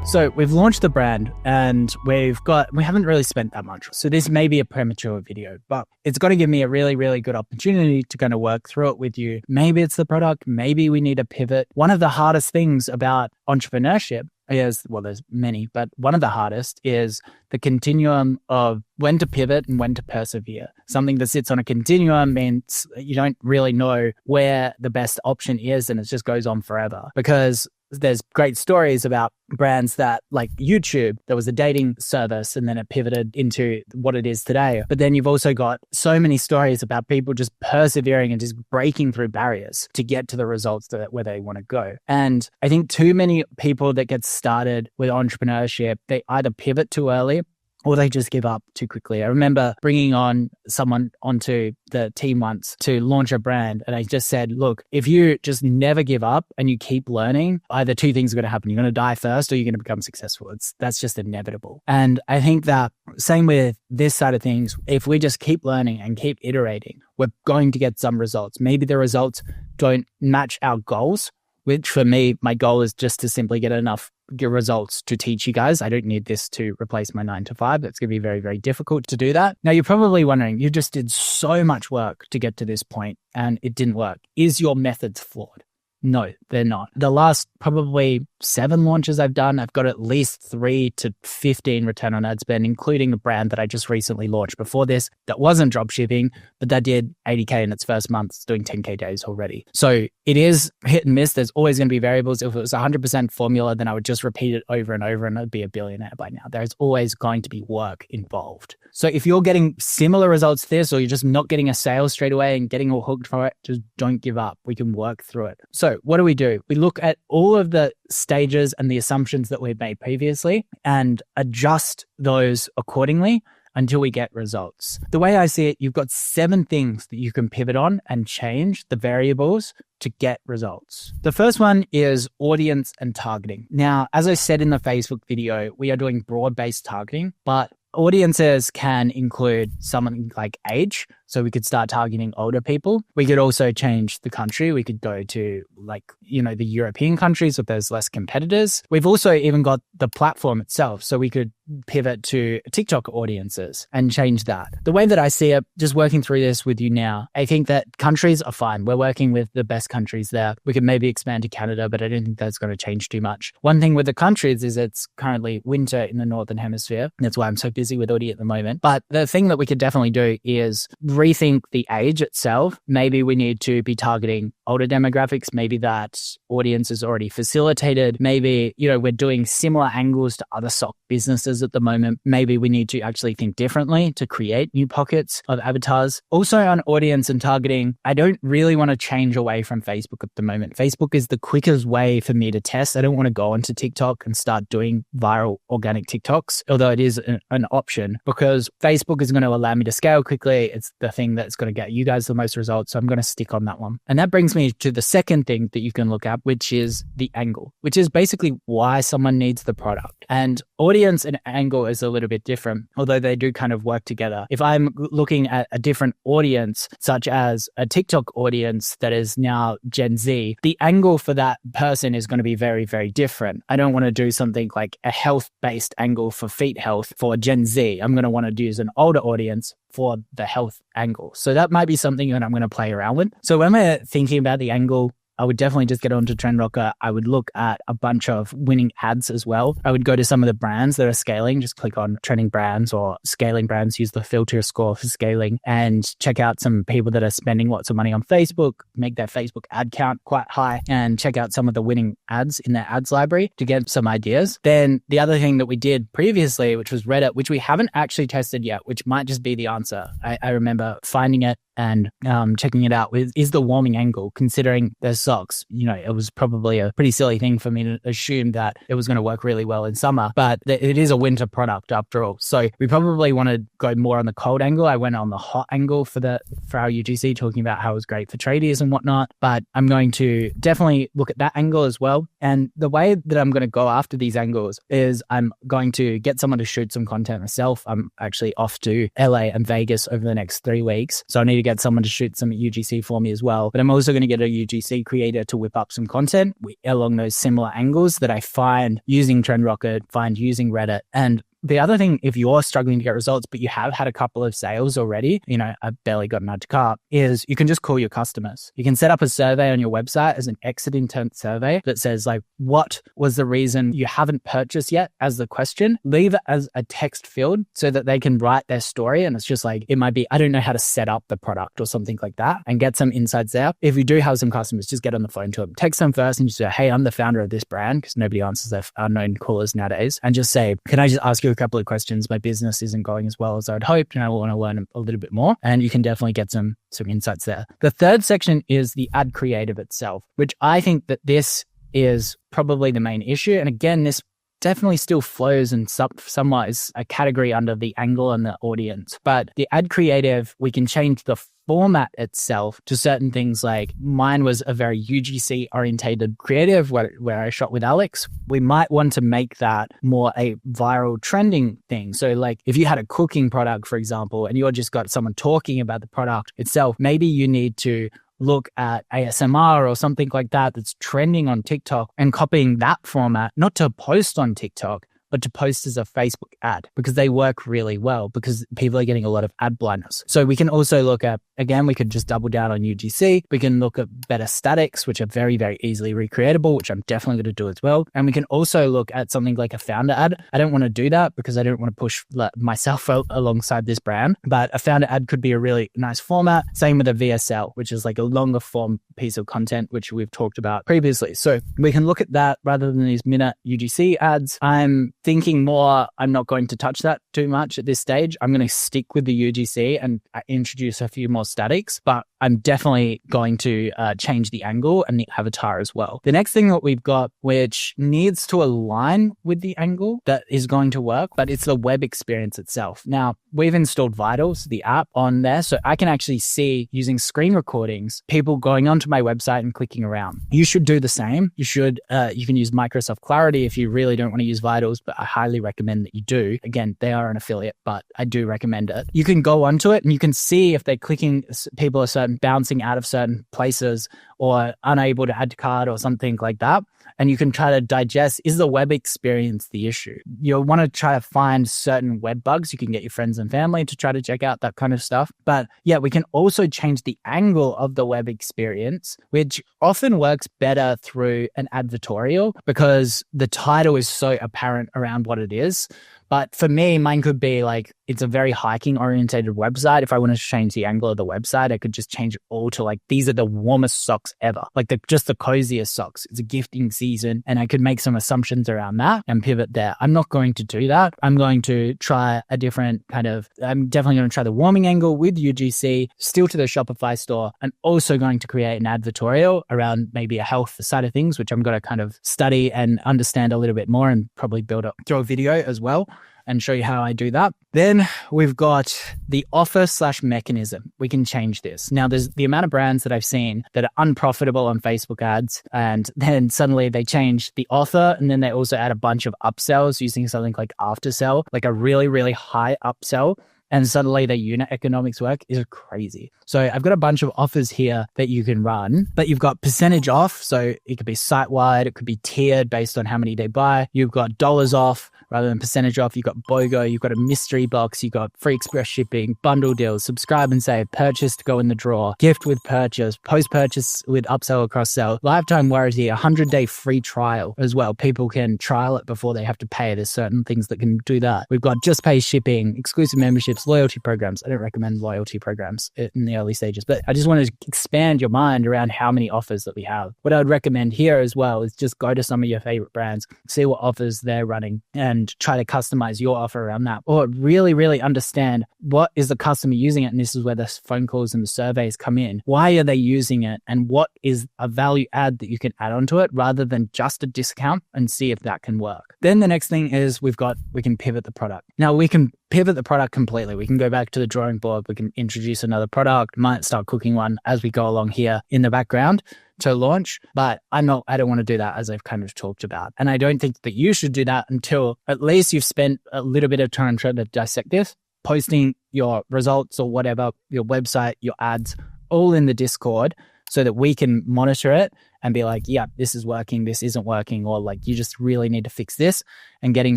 So we've launched the brand and we haven't really spent that much. So this may be a premature video, but it's going to give me a really, really good opportunity to kind of work through it with you. Maybe it's the product, maybe we need a pivot. One of the hardest things about entrepreneurship is, well, there's many, but one of the hardest is the continuum of when to pivot and when to persevere. Something that sits on a continuum means you don't really know where the best option is, and it just goes on forever. Because there's great stories about brands that, like YouTube, there was a dating service and then it pivoted into what it is today. But then you've also got so many stories about people just persevering and just breaking through barriers to get to the results where they want to go. And I think too many people that get started with entrepreneurship, they either pivot too early or they just give up too quickly. I remember bringing on someone onto the team once to launch a brand. And I just said, look, if you just never give up and you keep learning, either two things are going to happen. You're going to die first or you're going to become successful. That's just inevitable. And I think that same with this side of things, if we just keep learning and keep iterating, we're going to get some results. Maybe the results don't match our goals, which for me, my goal is just to simply get enough results to teach you guys. I don't need this to replace my 9 to 5. That's going to be very, very difficult to do that. Now, you're probably wondering, you just did so much work to get to this point and it didn't work. Is your methods flawed? No, they're not. The last probably 7 launches I've done, I've got at least 3 to 15 return on ad spend, including the brand that I just recently launched. Before this, that wasn't dropshipping, but that did 80K in its first month. It's doing 10K days already. So it is hit and miss. There's always going to be variables. If it was 100% formula, then I would just repeat it over and over and I'd be a billionaire by now. There's always going to be work involved. So if you're getting similar results to this, or you're just not getting a sale straight away and getting all hooked for it, just don't give up. We can work through it. So what do? We look at all of the stages and the assumptions that we've made previously and adjust those accordingly until we get results. The way I see it, you've got 7 things that you can pivot on and change the variables to get results. The first one is audience and targeting. Now, as I said in the Facebook video, we are doing broad-based targeting, but audiences can include something like age. So we could start targeting older people. We could also change the country. We could go to the European countries if there's less competitors. We've also even got the platform itself. So we could pivot to TikTok audiences and change that. The way that I see it, just working through this with you now, I think that countries are fine. We're working with the best countries there. We could maybe expand to Canada, but I don't think that's going to change too much. One thing with the countries is it's currently winter in the Northern Hemisphere. That's why I'm so busy with Audi at the moment. But the thing that we could definitely do is rethink the age itself. Maybe we need to be targeting older demographics. Maybe that audience is already facilitated. Maybe, we're doing similar angles to other sock businesses at the moment. Maybe we need to actually think differently to create new pockets of avatars. Also on audience and targeting, I don't really want to change away from Facebook at the moment. Facebook is the quickest way for me to test. I don't want to go onto TikTok and start doing viral organic TikToks, although it is an option, because Facebook is going to allow me to scale quickly. It's the thing that's going to get you guys the most results. So I'm going to stick on that one. And that brings me to the second thing that you can look at, which is the angle, which is basically why someone needs the product. And audience and angle is a little bit different, although they do kind of work together. If I'm looking at a different audience, such as a TikTok audience that is now Gen Z, the angle for that person is going to be very, very different. I don't want to do something like a health-based angle for feet health for Gen Z. I'm going to want to use an older audience for the health angle. So that might be something that I'm going to play around with. So when we're thinking about the angle, I would definitely just get onto Trend Rocker. I would look at a bunch of winning ads as well. I would go to some of the brands that are scaling, just click on trending brands or scaling brands, use the filter score for scaling, and check out some people that are spending lots of money on Facebook, make their Facebook ad count quite high, and check out some of the winning ads in their ads library to get some ideas. Then the other thing that we did previously, which was Reddit, which we haven't actually tested yet, which might just be the answer. I remember finding it and checking it out with, is the warming angle, considering their socks. It was probably a pretty silly thing for me to assume that it was going to work really well in summer, but it is a winter product after all. So we probably want to go more on the cold angle. I went on the hot angle for our UGC, talking about how it was great for tradies and whatnot, but I'm going to definitely look at that angle as well. And the way that I'm going to go after these angles is I'm going to get someone to shoot some content myself. I'm actually off to LA and Vegas over the next 3 weeks. So I need to get someone to shoot some UGC for me as well. But I'm also going to get a UGC creator to whip up some content along those similar angles that I find using TrendRocket, find using Reddit. And the other thing, if you're struggling to get results, but you have had a couple of sales already, I've barely gotten out to cart, is you can just call your customers. You can set up a survey on your website as an exit intent survey that says like, what was the reason you haven't purchased yet as the question? Leave it as a text field so that they can write their story. And it's just like, it might be, I don't know how to set up the product or something like that, and get some insights there. If you do have some customers, just get on the phone to them. Text them first and just say, hey, I'm the founder of this brand, because nobody answers their unknown callers nowadays. And just say, can I just ask you a couple of questions? My business isn't going as well as I'd hoped, and I want to learn a little bit more. And you can definitely get some insights there. The third section is the ad creative itself, which I think that this is probably the main issue. And again, this definitely still flows and somewhat is a category under the angle and the audience. But the ad creative, we can change the format itself to certain things. Like mine was a very UGC orientated creative where I shot with Alex. We might want to make that more a viral trending thing. So like if you had a cooking product, for example, and you're just got someone talking about the product itself, maybe you need to look at ASMR or something like that that's trending on TikTok and copying that format, not to post on TikTok, but to post as a Facebook ad, because they work really well, because people are getting a lot of ad blindness. So we can also look at, again, we could just double down on UGC. We can look at better statics, which are very, very easily recreatable, which I'm definitely going to do as well. And we can also look at something like a founder ad. I don't want to do that because I don't want to push myself alongside this brand, but a founder ad could be a really nice format. Same with a VSL, which is like a longer form piece of content, which we've talked about previously. So we can look at that rather than these minute UGC ads. I'm thinking more, I'm not going to touch that too much at this stage. I'm going to stick with the UGC and introduce a few more statics, but I'm definitely going to change the angle and the avatar as well. The next thing that we've got, which needs to align with the angle that is going to work, but it's the web experience itself. Now, we've installed Vitals, the app, on there, so I can actually see, using screen recordings, people going onto my website and clicking around. You should do the same. You can use Microsoft Clarity if you really don't want to use Vitals, but I highly recommend that you do. Again, they are an affiliate, but I do recommend it. You can go onto it and you can see if they're clicking, people are bouncing out of certain places or unable to add to cart or something like that. And you can try to digest, is the web experience the issue? You'll want to try to find certain web bugs. You can get your friends and family to try to check out that kind of stuff. But yeah, we can also change the angle of the web experience, which often works better through an advertorial because the title is so apparent around what it is. But for me, mine could be like, it's a very hiking orientated website. If I want to change the angle of the website, I could just change it all to like, these are the warmest socks ever. Like just the coziest socks. It's a gifting season. And I could make some assumptions around that and pivot there. I'm not going to do that. I'm going to try a different I'm definitely going to try the warming angle with UGC, still to the Shopify store, and also going to create an advertorial around maybe a health side of things, which I'm going to kind of study and understand a little bit more and probably build up through a video as well and show you how I do that. Then we've got the offer/mechanism. We can change this. Now, there's the amount of brands that I've seen that are unprofitable on Facebook ads, and then suddenly they change the offer, and then they also add a bunch of upsells using something like aftersell, like a really, really high upsell. And suddenly the unit economics work is crazy. So I've got a bunch of offers here that you can run, but you've got percentage off. So it could be site-wide, it could be tiered based on how many they buy. You've got dollars off rather than percentage off. You've got BOGO, you've got a mystery box, you've got free express shipping, bundle deals, subscribe and save, purchase to go in the drawer, gift with purchase, post-purchase with upsell or cross-sell, lifetime warranty, 100-day free trial as well. People can trial it before they have to pay. There's certain things that can do that. We've got just pay shipping, exclusive memberships, memberships, loyalty programs. I don't recommend loyalty programs in the early stages, but I just want to expand your mind around how many offers that we have. What I would recommend here as well is just go to some of your favorite brands, see what offers they're running and try to customize your offer around that, or really, really understand what is the customer using it. And this is where the phone calls and the surveys come in. Why are they using it? And what is a value add that you can add onto it rather than just a discount, and see if that can work. Then the next thing is we can pivot the product. Now we can pivot the product completely. We can go back to the drawing board. We can introduce another product, might start cooking one as we go along here in the background to launch, but I don't want to do that, as I've kind of talked about. And I don't think that you should do that until at least you've spent a little bit of time trying to dissect this, posting your results or whatever, your website, your ads, all in the Discord, so that we can monitor it and be like, yeah, this is working, this isn't working, or like, you just really need to fix this, and getting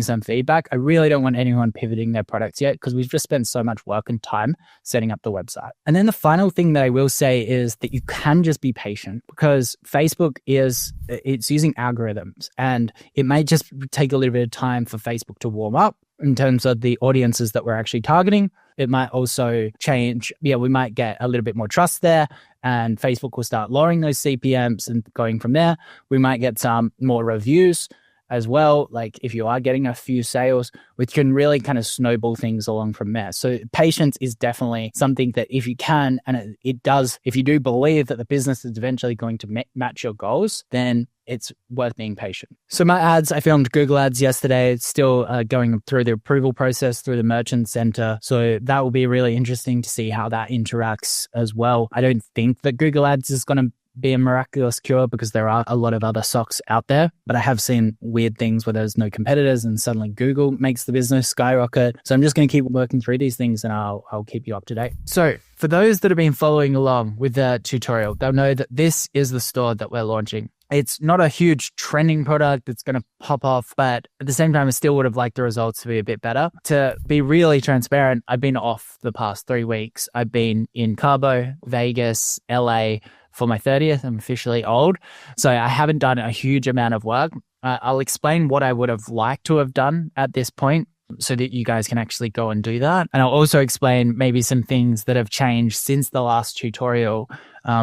some feedback. I really don't want anyone pivoting their products yet, because we've just spent so much work and time setting up the website. And then the final thing that I will say is that you can just be patient, because Facebook it's using algorithms, and it may just take a little bit of time for Facebook to warm up in terms of the audiences that we're actually targeting. It might also change. Yeah, we might get a little bit more trust there, and Facebook will start lowering those CPMs and going from there. We might get some more reviews as well. Like if you are getting a few sales, which can really kind of snowball things along from there. So patience is definitely something that if you can, and it does, if you do believe that the business is eventually going to match your goals, then it's worth being patient. So my ads, I filmed Google ads yesterday. It's still going through the approval process through the merchant center. So that will be really interesting to see how that interacts as well. I don't think that Google ads is going to be a miraculous cure, because there are a lot of other socks out there, but I have seen weird things where there's no competitors and suddenly Google makes the business skyrocket. So I'm just going to keep working through these things, and I'll keep you up to date. So for those that have been following along with the tutorial, they'll know that this is the store that we're launching. It's not a huge trending product that's going to pop off, but at the same time, I still would have liked the results to be a bit better. To be really transparent, I've been off the past 3 weeks. I've been in Cabo, Vegas, LA for my 30th. I'm officially old. So I haven't done a huge amount of work. I'll explain what I would have liked to have done at this point, so that you guys can actually go and do that. And I'll also explain maybe some things that have changed since the last tutorial,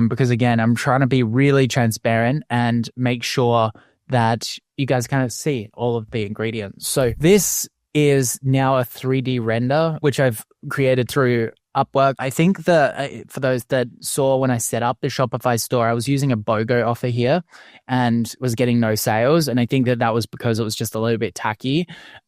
because again, I'm trying to be really transparent and make sure that you guys kind of see all of the ingredients. So this is now a 3D render, which I've created through Upwork. I think that for those that saw when I set up the Shopify store, I was using a BOGO offer here and was getting no sales. And I think that was because it was just a little bit tacky.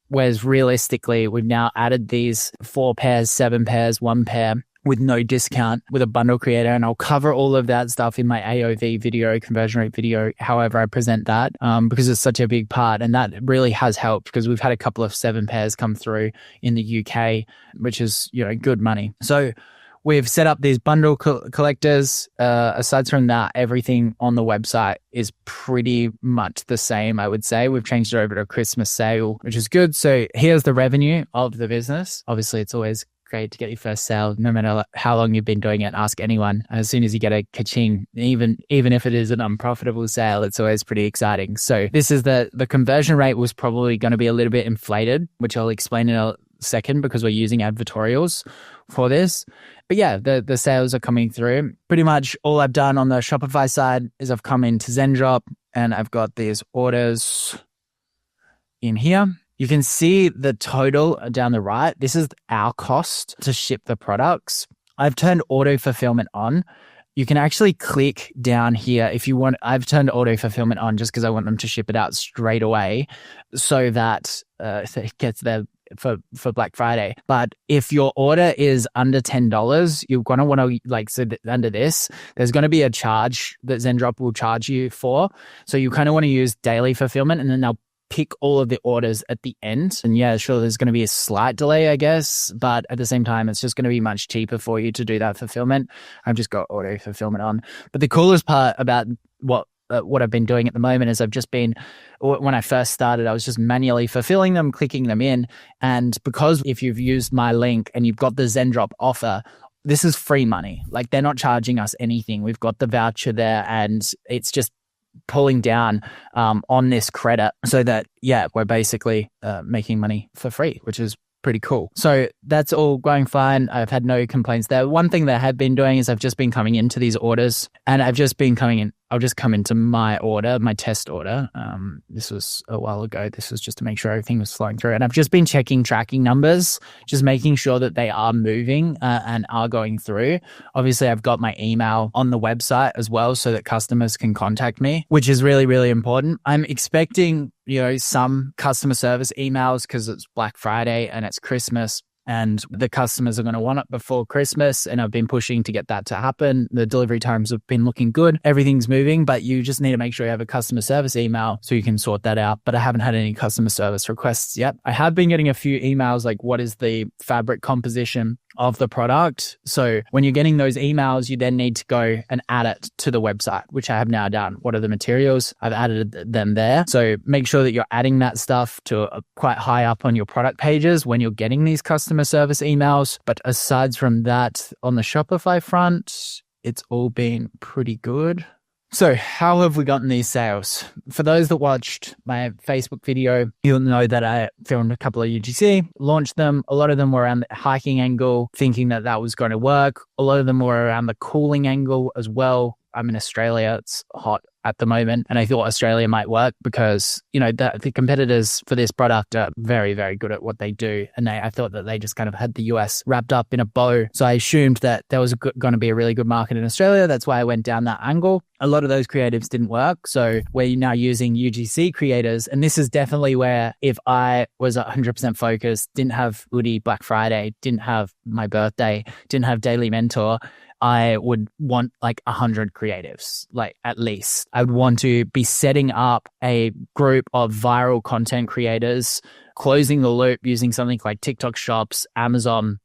Whereas realistically, we've now added these 4 pairs, 7 pairs, 1 pair with no discount with a bundle creator. And I'll cover all of that stuff in my AOV video, conversion rate video, however I present that, because it's such a big part. And that really has helped, because we've had a couple of 7 pairs come through in the UK, which is, good money. So we've set up these bundle collectors. Aside from that, everything on the website is pretty much the same, I would say. We've changed it over to a Christmas sale, which is good. So here's the revenue of the business. Obviously, it's always great to get your first sale, no matter how long you've been doing it. Ask anyone. As soon as you get a ka-ching, even if it is an unprofitable sale, it's always pretty exciting. So this is the conversion rate was probably going to be a little bit inflated, which I'll explain in a second, because we're using advertorials for this. But yeah, the sales are coming through. Pretty much all I've done on the Shopify side is I've come into ZenDrop and I've got these orders in here. You can see the total down the right. This is our cost to ship the products. I've turned auto fulfillment on. You can actually click down here if you want. I've turned auto fulfillment on just because I want them to ship it out straight away, so that it gets there for Black Friday. But if your order is under $10, you're going to want to under this, there's going to be a charge that ZenDrop will charge you for. So you kind of want to use daily fulfillment, and then they'll pick all of the orders at the end. And yeah, sure, there's going to be a slight delay, I guess, but at the same time, it's just going to be much cheaper for you to do that fulfillment. I've just got auto fulfillment on. But the coolest part about what I've been doing at the moment is when I first started, I was just manually fulfilling them, clicking them in. And because if you've used my link and you've got the ZenDrop offer, this is free money. Like, they're not charging us anything. We've got the voucher there, and it's just pulling down on this credit, so that we're basically making money for free, which is pretty cool. So that's all going fine. I've had no complaints there. One thing that I have been doing is I've just been coming into these orders, and I've just been coming in. I'll just come into my order, my test order. This was a while ago. This was just to make sure everything was flowing through. And I've just been checking tracking numbers, just making sure that they are moving and are going through. Obviously, I've got my email on the website as well so that customers can contact me, which is really, really important. I'm expecting, some customer service emails because it's Black Friday and it's Christmas. And the customers are going to want it before Christmas. And I've been pushing to get that to happen. The delivery times have been looking good. Everything's moving, but you just need to make sure you have a customer service email so you can sort that out. But I haven't had any customer service requests yet. I have been getting a few emails like, what is the fabric composition of the product? So when you're getting those emails, you then need to go and add it to the website, which I have now done. What are the materials? I've added them there. So make sure that you're adding that stuff to quite high up on your product pages when you're getting these customer service emails. But aside from that, on the Shopify front, it's all been pretty good. So how have we gotten these sales? For those that watched my Facebook video, you'll know that I filmed a couple of UGC, launched them. A lot of them were around the hiking angle, thinking that that was going to work. A lot of them were around the cooling angle as well. I'm in Australia. It's hot at the moment. And I thought Australia might work because, the competitors for this product are very, very good at what they do. And I thought that they just kind of had the US wrapped up in a bow. So I assumed that there was going to be a really good market in Australia. That's why I went down that angle. A lot of those creatives didn't work. So we're now using UGC creators. And this is definitely where if I was 100% focused, didn't have Woody Black Friday, didn't have my birthday, didn't have Daily Mentor, I would want like 100 creatives, like at least. I would want to be setting up a group of viral content creators, closing the loop using something like TikTok Shops, Amazon,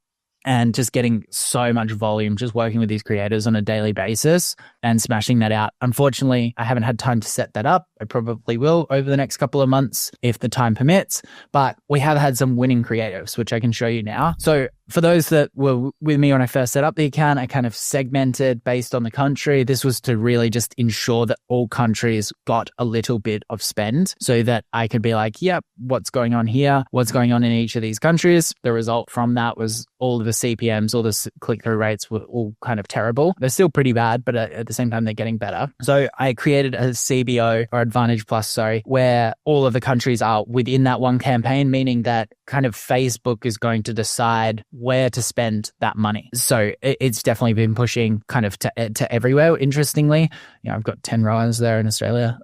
and just getting so much volume, just working with these creators on a daily basis and smashing that out. Unfortunately, I haven't had time to set that up. I probably will over the next couple of months if the time permits, but we have had some winning creatives, which I can show you now. So for those that were with me when I first set up the account, I kind of segmented based on the country. This was to really just ensure that all countries got a little bit of spend so that I could be like, yep, what's going on here? What's going on in each of these countries? The result from that was all of the CPMs, all the click-through rates were all kind of terrible. They're still pretty bad, but at the same time, they're getting better. So I created a CBO or Advantage Plus, where all of the countries are within that one campaign, meaning that kind of Facebook is going to decide where to spend that money. So it's definitely been pushing kind of to everywhere. Interestingly, I've got 10 rowers there in Australia,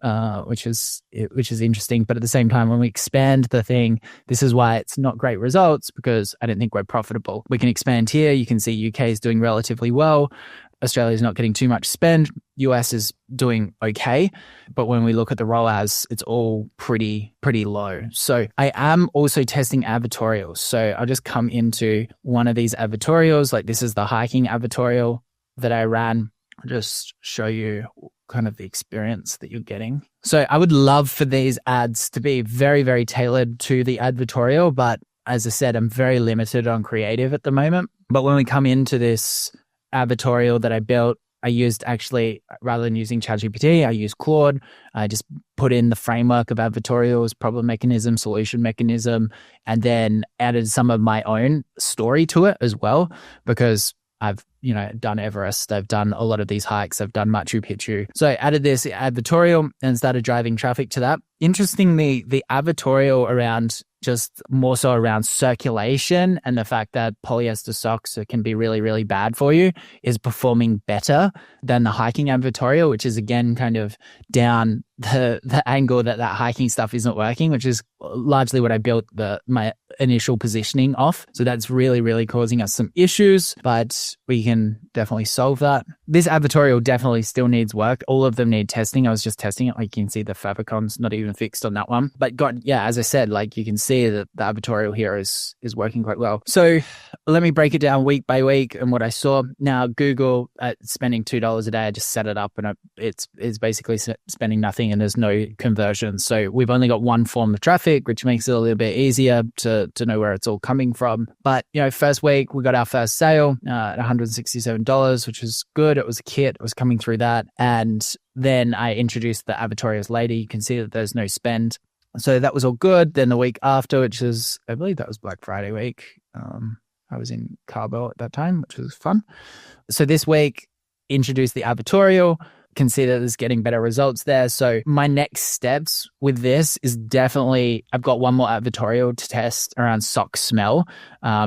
which is interesting. But at the same time, when we expand the thing, this is why it's not great results because I don't think we're profitable. We can expand here. You can see UK is doing relatively well. Australia is not getting too much spend. US is doing okay. But when we look at the ROAS, it's all pretty low. So I am also testing advertorials. So I'll just come into one of these advertorials. Like this is the hiking advertorial that I ran. I'll just show you kind of the experience that you're getting. So I would love for these ads to be very, very tailored to the advertorial. But as I said, I'm very limited on creative at the moment. But when we come into this advertorial that I built, I used actually, rather than using ChatGPT, I used Claude. I just put in the framework of advertorials, problem mechanism, solution mechanism, and then added some of my own story to it as well, because I've, done Everest. I've done a lot of these hikes. I've done Machu Picchu. So I added this advertorial and started driving traffic to that. Interestingly, the advertorial around just more so around circulation and the fact that polyester socks can be really, really bad for you is performing better than the hiking advertorial, which is again kind of down the angle that hiking stuff isn't working, which is largely what I built my initial positioning off. So that's really, really causing us some issues, but we can definitely solve that. This advertorial definitely still needs work. All of them need testing. I was just testing it. Like you can see the favicons not even fixed on that one. But as I said, like you can see that the advertorial here is working quite well. So let me break it down week by week and what I saw. Now Google spending $2 a day, I just set it up and it's basically spending nothing and there's no conversion. So we've only got one form of traffic, which makes it a little bit easier to know where it's all coming from. But, first week we got our first sale at $167, which was good. It was a kit. It was coming through that. And then I introduced the advertorials later. You can see that there's no spend. So that was all good. Then the week after, which is, I believe that was Black Friday week. I was in Cabo at that time, which was fun. So this week, introduced the advertorial, consider this getting better results there. So my next steps with this is definitely, I've got one more advertorial to test around sock smell,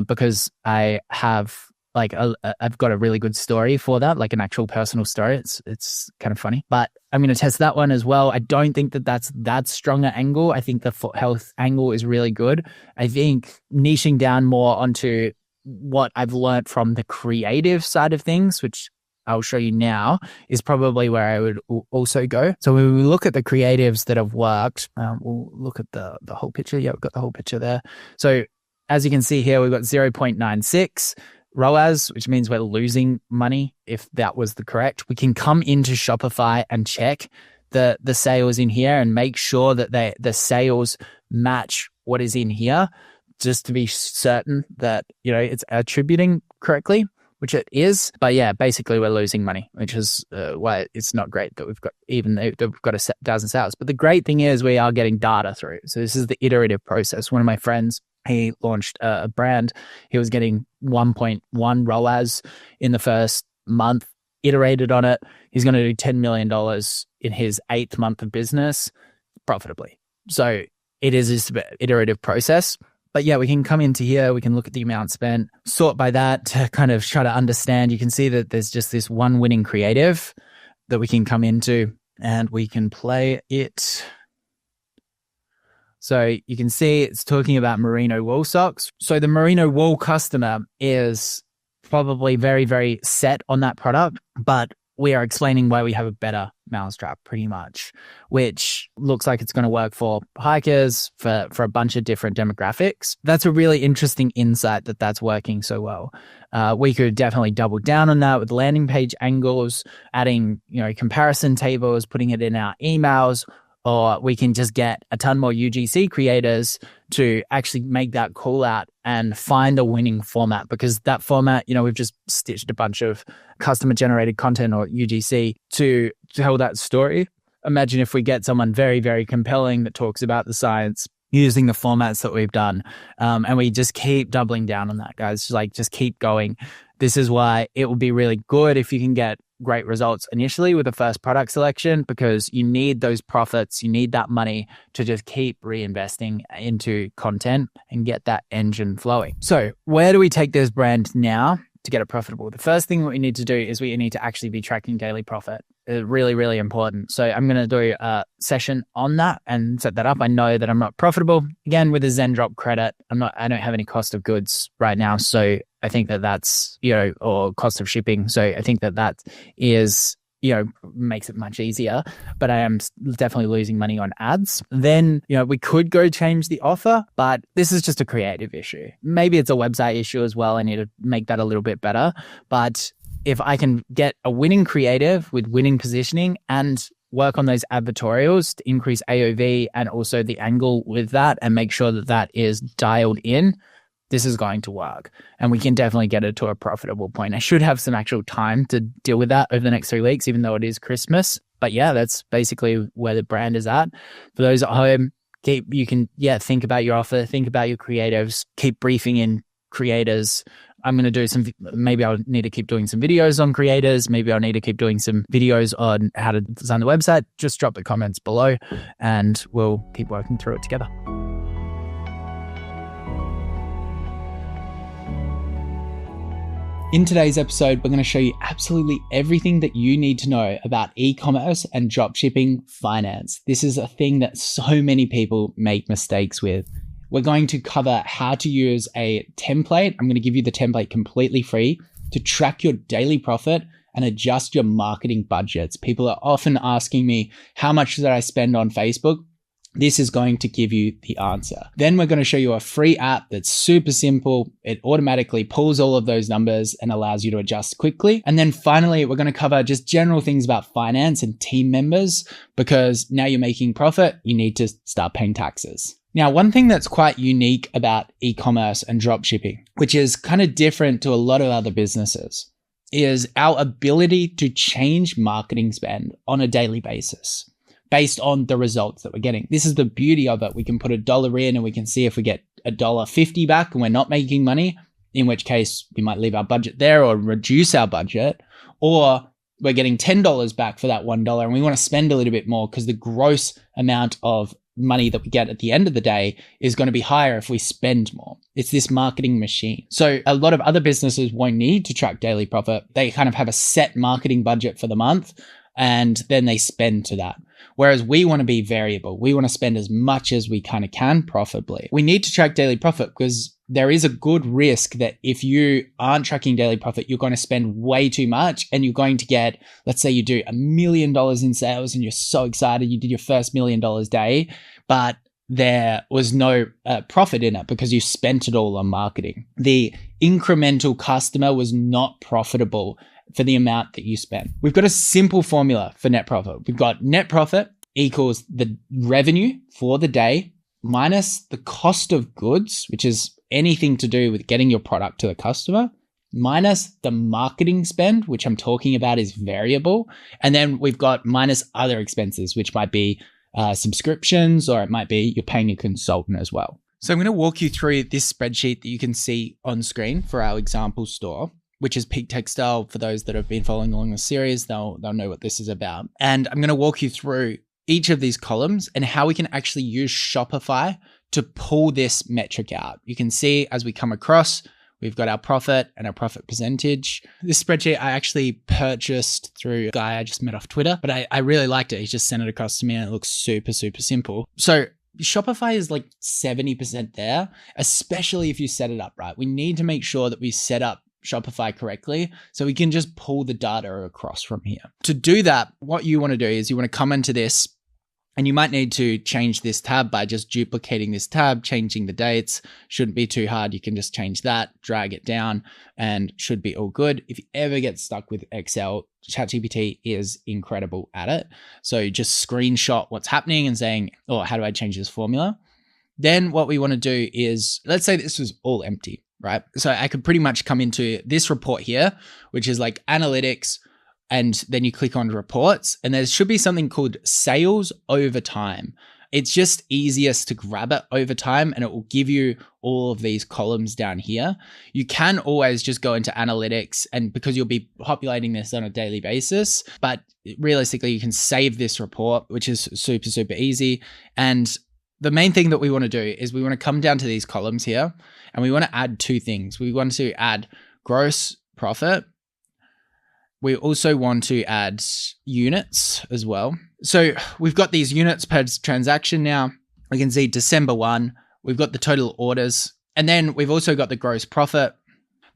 because I have I've got a really good story for that, like an actual personal story. It's kind of funny, but I'm going to test that one as well. I don't think that that's that stronger angle. I think the foot health angle is really good. I think niching down more onto what I've learned from the creative side of things, which I'll show you now, is probably where I would also go. So when we look at the creatives that have worked, we'll look at the whole picture. Yeah, we've got the whole picture there. So as you can see here, we've got 0.96 ROAS, which means we're losing money. If that was the correct, we can come into Shopify and check the sales in here and make sure that the sales match what is in here, just to be certain that, it's attributing correctly, which it is. But yeah, basically we're losing money, which is why it's not great that we've got, even though we've got 1,000 sales. But the great thing is we are getting data through. So this is the iterative process. One of my friends, he launched a brand. He was getting 1.1 ROAS in the first month, iterated on it. He's going to do $10 million in his 8th month of business profitably. So it is this iterative process. But yeah, we can come into here, we can look at the amount spent, sort by that to kind of try to understand. You can see that there's just this one winning creative that we can come into and we can play it. So you can see it's talking about merino wool socks. So the merino wool customer is probably very, very set on that product, but we are explaining why we have a better mousetrap pretty much, which looks like it's going to work for hikers, for a bunch of different demographics. That's a really interesting insight that's working so well. We could definitely double down on that with landing page angles, adding, comparison tables, putting it in our emails, or we can just get a ton more UGC creators to actually make that call out and find a winning format, because that format, we've just stitched a bunch of customer generated content or UGC to tell that story. Imagine if we get someone very, very compelling that talks about the science using the formats that we've done. And we just keep doubling down on that, guys. Just keep going. This is why it will be really good if you can get great results initially with the first product selection, because you need those profits, you need that money to just keep reinvesting into content and get that engine flowing. So where do we take this brand now to get it profitable? The first thing we need to do is we need to actually be tracking daily profit. It's really, really important. So I'm going to do a session on that and set that up. I know that I'm not profitable. Again, with a ZenDrop credit, I don't have any cost of goods right now. So I think that's, or cost of shipping. So I think that is, makes it much easier, but I am definitely losing money on ads. Then, we could go change the offer, but this is just a creative issue. Maybe it's a website issue as well. I need to make that a little bit better. But if I can get a winning creative with winning positioning and work on those advertorials to increase AOV and also the angle with that and make sure that is dialed in, this is going to work. And we can definitely get it to a profitable point. I should have some actual time to deal with that over the next 3 weeks, even though it is Christmas. But yeah, that's basically where the brand is at. For those at home, think about your offer, think about your creatives, keep briefing in creators. I'm going to do maybe I'll need to keep doing some videos on creators. Maybe I'll need to keep doing some videos on how to design the website. Just drop the comments below and we'll keep working through it together. In today's episode, we're going to show you absolutely everything that you need to know about e-commerce and dropshipping finance. This is a thing that so many people make mistakes with. We're going to cover how to use a template. I'm going to give you the template completely free to track your daily profit and adjust your marketing budgets. People are often asking me, how much did I spend on Facebook? This is going to give you the answer. Then we're going to show you a free app that's super simple. It automatically pulls all of those numbers and allows you to adjust quickly. And then finally, we're going to cover just general things about finance and team members, because now you're making profit, you need to start paying taxes. Now, one thing that's quite unique about e-commerce and dropshipping, which is kind of different to a lot of other businesses, is our ability to change marketing spend on a daily basis. based on the results that we're getting. This is the beauty of it. We can put $1 in and we can see if we get $1.50 back and we're not making money, in which case we might leave our budget there or reduce our budget, or we're getting $10 back for that $1 and we want to spend a little bit more because the gross amount of money that we get at the end of the day is going to be higher if we spend more. It's this marketing machine. So a lot of other businesses won't need to track daily profit. They kind of have a set marketing budget for the month and then they spend to that. Whereas we want to be variable. We want to spend as much as we kind of can profitably. We need to track daily profit because there is a good risk that if you aren't tracking daily profit, you're going to spend way too much and you're going to get, let's say you do $1 million in sales and you're so excited, you did your first $1 million day, but there was no profit in it because you spent it all on marketing. The incremental customer was not profitable for the amount that you spent. We've got a simple formula for net profit. We've got net profit equals the revenue for the day minus the cost of goods, which is anything to do with getting your product to the customer, minus the marketing spend, which I'm talking about is variable. And then we've got minus other expenses, which might be subscriptions, or it might be you're paying a consultant as well. So I'm going to walk you through this spreadsheet that you can see on screen for our example store, which is Peak Textile. For those that have been following along the series, they'll know what this is about. And I'm going to walk you through each of these columns and how we can actually use Shopify to pull this metric out. You can see as we come across, we've got our profit and our profit percentage. This spreadsheet I actually purchased through a guy I just met off Twitter, but I really liked it. He just sent it across to me and it looks super, super simple. So Shopify is like 70% there, especially if you set it up right. We need to make sure that we set up Shopify correctly so we can just pull the data across from here. To do that, what you want to do is you want to come into this and you might need to change this tab by just duplicating this tab, changing the dates. Shouldn't be too hard. You can just change that, drag it down, and should be all good. If you ever get stuck with Excel, ChatGPT is incredible at it. So just screenshot what's happening and saying, oh, how do I change this formula? Then what we want to do is, let's say this was all empty, right? So I could pretty much come into this report here, which is like analytics, and then you click on reports and there should be something called sales over time. It's just easiest to grab it over time and it will give you all of these columns down here. You can always just go into analytics, and because you'll be populating this on a daily basis, but realistically you can save this report, which is super, super easy. And the main thing that we want to do is we want to come down to these columns here and we want to add two things. We want to add gross profit. We also want to add units as well. So we've got these units per transaction now. We can see December 1, we've got the total orders, and then we've also got the gross profit.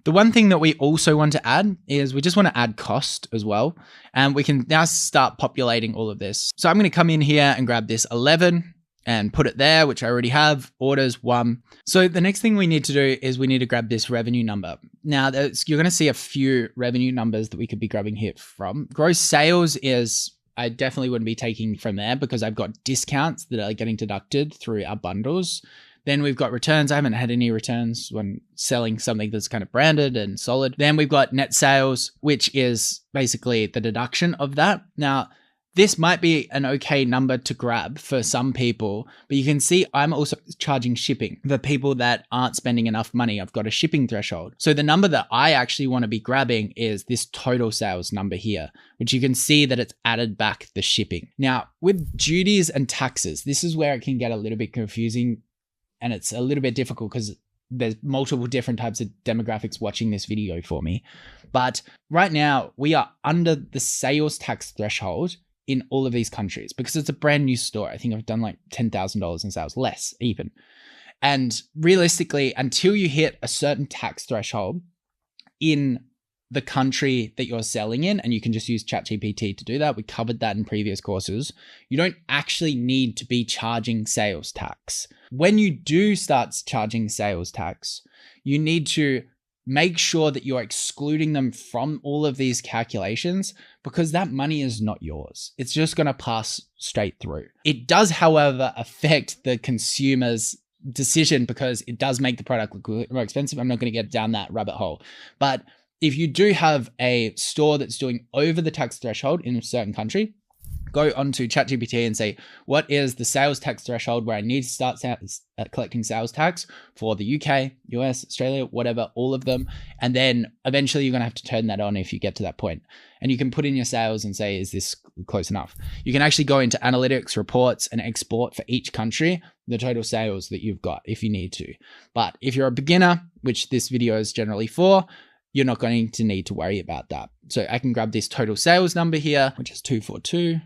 The one thing that we also want to add is we just want to add cost as well. And we can now start populating all of this. So I'm going to come in here and grab this 11 and put it there, which I already have, orders 1. So the next thing we need to do is we need to grab this revenue number. Now you're going to see a few revenue numbers that we could be grabbing here from. Gross sales is, I definitely wouldn't be taking from there because I've got discounts that are getting deducted through our bundles. Then we've got returns. I haven't had any returns when selling something that's kind of branded and solid. Then we've got net sales, which is basically the deduction of that. Now, this might be an okay number to grab for some people, but you can see I'm also charging shipping. For people that aren't spending enough money, I've got a shipping threshold. So the number that I actually want to be grabbing is this total sales number here, which you can see that it's added back the shipping. Now, with duties and taxes, this is where it can get a little bit confusing and it's a little bit difficult because there's multiple different types of demographics watching this video for me. But right now we are under the sales tax threshold in all of these countries because it's a brand new store. I think I've done like $10,000 in sales, less even. And realistically, until you hit a certain tax threshold in the country that you're selling in, and you can just use ChatGPT to do that. We covered that in previous courses. You don't actually need to be charging sales tax. When you do start charging sales tax, you need to make sure that you're excluding them from all of these calculations because that money is not yours. It's just going to pass straight through. It does, however, affect the consumer's decision because it does make the product look more expensive. I'm not going to get down that rabbit hole. But if you do have a store that's doing over the tax threshold in a certain country, go onto ChatGPT and say, what is the sales tax threshold where I need to start collecting sales tax for the UK, US, Australia, whatever, all of them. And then eventually you're going to have to turn that on if you get to that point. And you can put in your sales and say, is this close enough? You can actually go into analytics, reports, and export for each country the total sales that you've got if you need to. But if you're a beginner, which this video is generally for, you're not going to need to worry about that. So I can grab this total sales number here, which is 242,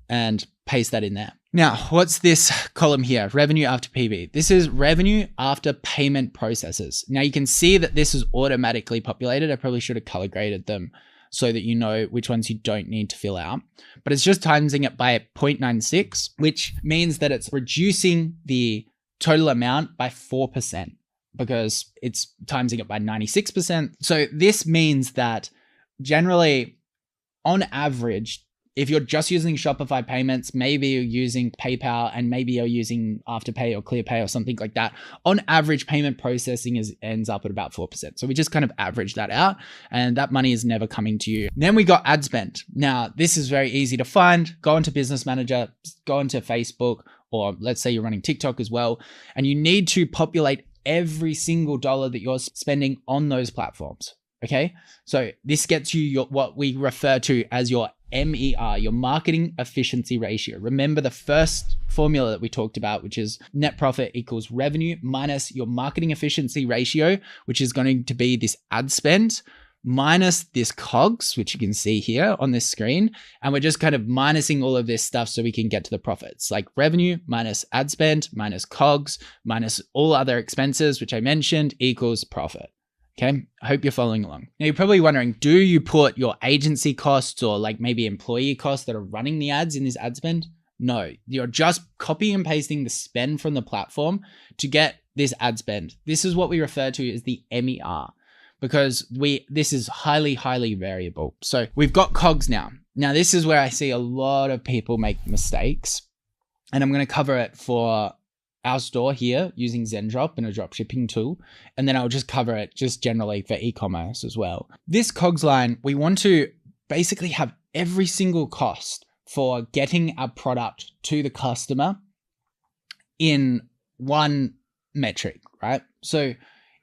and paste that in there. Now, what's this column here? Revenue after PV. This is revenue after payment processes. Now you can see that this is automatically populated. I probably should have color graded them so that you know which ones you don't need to fill out. But it's just timesing it by 0.96, which means that it's reducing the total amount by 4%. Because it's timesing it by 96%. So this means that generally, on average, if you're just using Shopify payments, maybe you're using PayPal and maybe you're using Afterpay or ClearPay or something like that, on average, payment processing ends up at about 4%. So we just kind of average that out and that money is never coming to you. Then we got ad spend. Now, this is very easy to find. Go into Business Manager, go into Facebook, or let's say you're running TikTok as well, and you need to populate every single dollar that you're spending on those platforms. Okay. So this gets you what we refer to as your MER, your marketing efficiency ratio. Remember the first formula that we talked about, which is net profit equals revenue minus your marketing efficiency ratio, which is going to be this ad spend minus this COGS, which you can see here on this screen. And we're just kind of minusing all of this stuff so we can get to the profits, like revenue minus ad spend minus COGS minus all other expenses, which I mentioned, equals profit. Okay, I hope you're following along. Now you're probably wondering, do you put your agency costs or like maybe employee costs that are running the ads in this ad spend? No, you're just copying and pasting the spend from the platform to get this ad spend. This is what we refer to as the MER. Because this is highly, highly variable. So we've got COGS now. Now this is where I see a lot of people make mistakes, and I'm going to cover it for our store here using Zendrop and a dropshipping tool. And then I'll just cover it just generally for e-commerce as well. This COGS line, we want to basically have every single cost for getting our product to the customer in one metric, right? So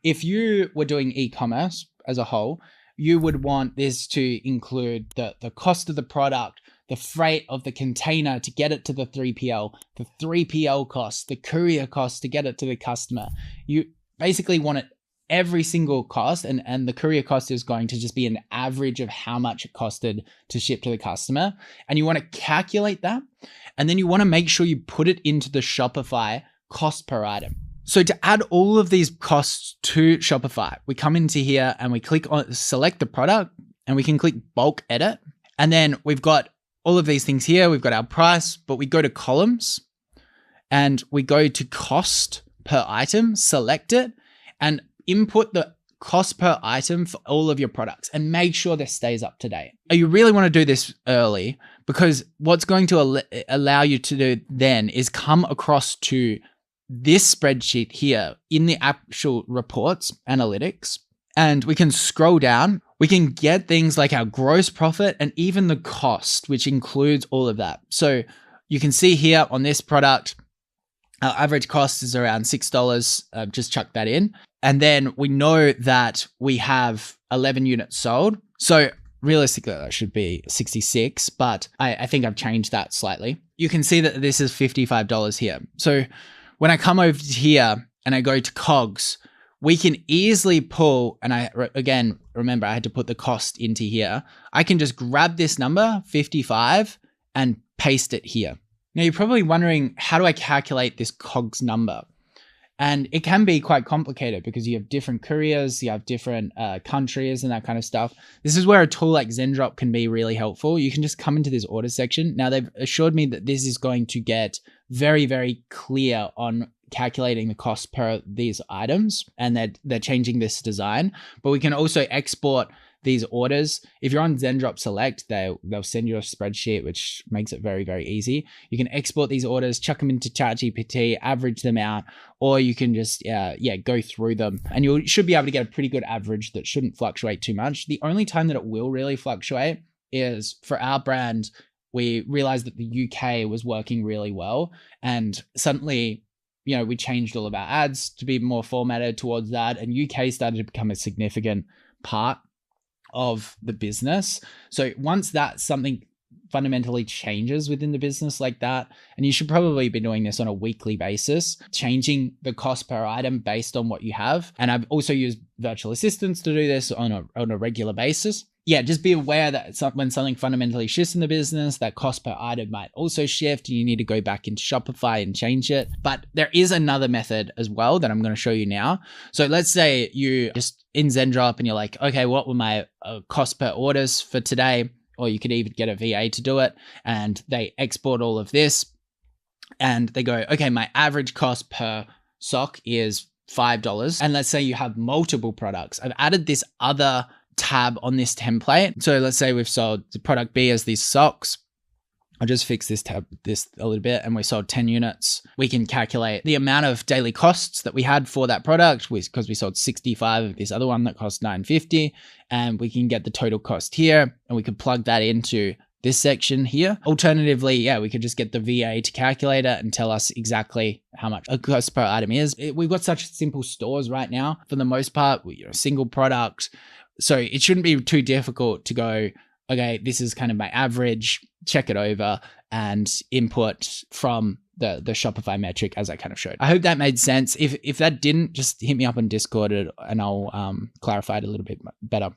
if you were doing e-commerce as a whole, you would want this to include the cost of the product, the freight of the container to get it to the 3PL, the 3PL costs, the courier costs to get it to the customer. You basically want it every single cost, and the courier cost is going to just be an average of how much it costed to ship to the customer. And you want to calculate that. And then you want to make sure you put it into the Shopify cost per item. So to add all of these costs to Shopify, we come into here and we click on select the product and we can click bulk edit. And then we've got all of these things here. We've got our price, but we go to columns and we go to cost per item, select it and input the cost per item for all of your products and make sure this stays up to date. You really want to do this early because what's going to allow you to do then is come across to this spreadsheet here in the actual reports, analytics, and we can scroll down. We can get things like our gross profit and even the cost, which includes all of that. So you can see here on this product, our average cost is around $6. Just chuck that in. And then we know that we have 11 units sold. So realistically, that should be 66, but I think I've changed that slightly. You can see that this is $55 here. So when I come over here and I go to COGS, we can easily pull, and again, remember I had to put the cost into here. I can just grab this number, 55, and paste it here. Now you're probably wondering, how do I calculate this COGS number? And it can be quite complicated because you have different couriers, you have different countries and that kind of stuff. This is where a tool like Zendrop can be really helpful. You can just come into this order section. Now they've assured me that this is going to get very, very clear on calculating the cost per these items, and they're changing this design. But we can also export these orders. If you're on Zendrop Select, they'll send you a spreadsheet, which makes it very, very easy. You can export these orders, chuck them into ChatGPT, average them out, or you can just go through them, and you should be able to get a pretty good average that shouldn't fluctuate too much. The only time that it will really fluctuate is for our brand we realized that the UK was working really well. And suddenly, we changed all of our ads to be more formatted towards that. And UK started to become a significant part of the business. So once that something fundamentally changes within the business like that, and you should probably be doing this on a weekly basis, changing the cost per item based on what you have. And I've also used virtual assistants to do this on a regular basis. Yeah, just be aware that when something fundamentally shifts in the business, that cost per item might also shift and you need to go back into Shopify and change it. But there is another method as well that I'm going to show you now. So let's say you just in ZenDrop and you're like, okay, what were my cost per orders for today? Or you could even get a VA to do it, and they export all of this and they go, okay, my average cost per sock is $5. And let's say you have multiple products. I've added this other tab on this template. So let's say we've sold the product B as these socks. I'll just fix this a little bit, and we sold 10 units. We can calculate the amount of daily costs that we had for that product because we sold 65 of this other one that cost $9.50, and we can get the total cost here, and we could plug that into this section here. Alternatively, we could just get the VA to calculate it and tell us exactly how much a cost per item is. We've got such simple stores right now. For the most part, single product. So it shouldn't be too difficult to go, okay, this is kind of my average, check it over and input from the Shopify metric as I kind of showed. I hope that made sense. If that didn't, just hit me up on Discord and I'll clarify it a little bit better.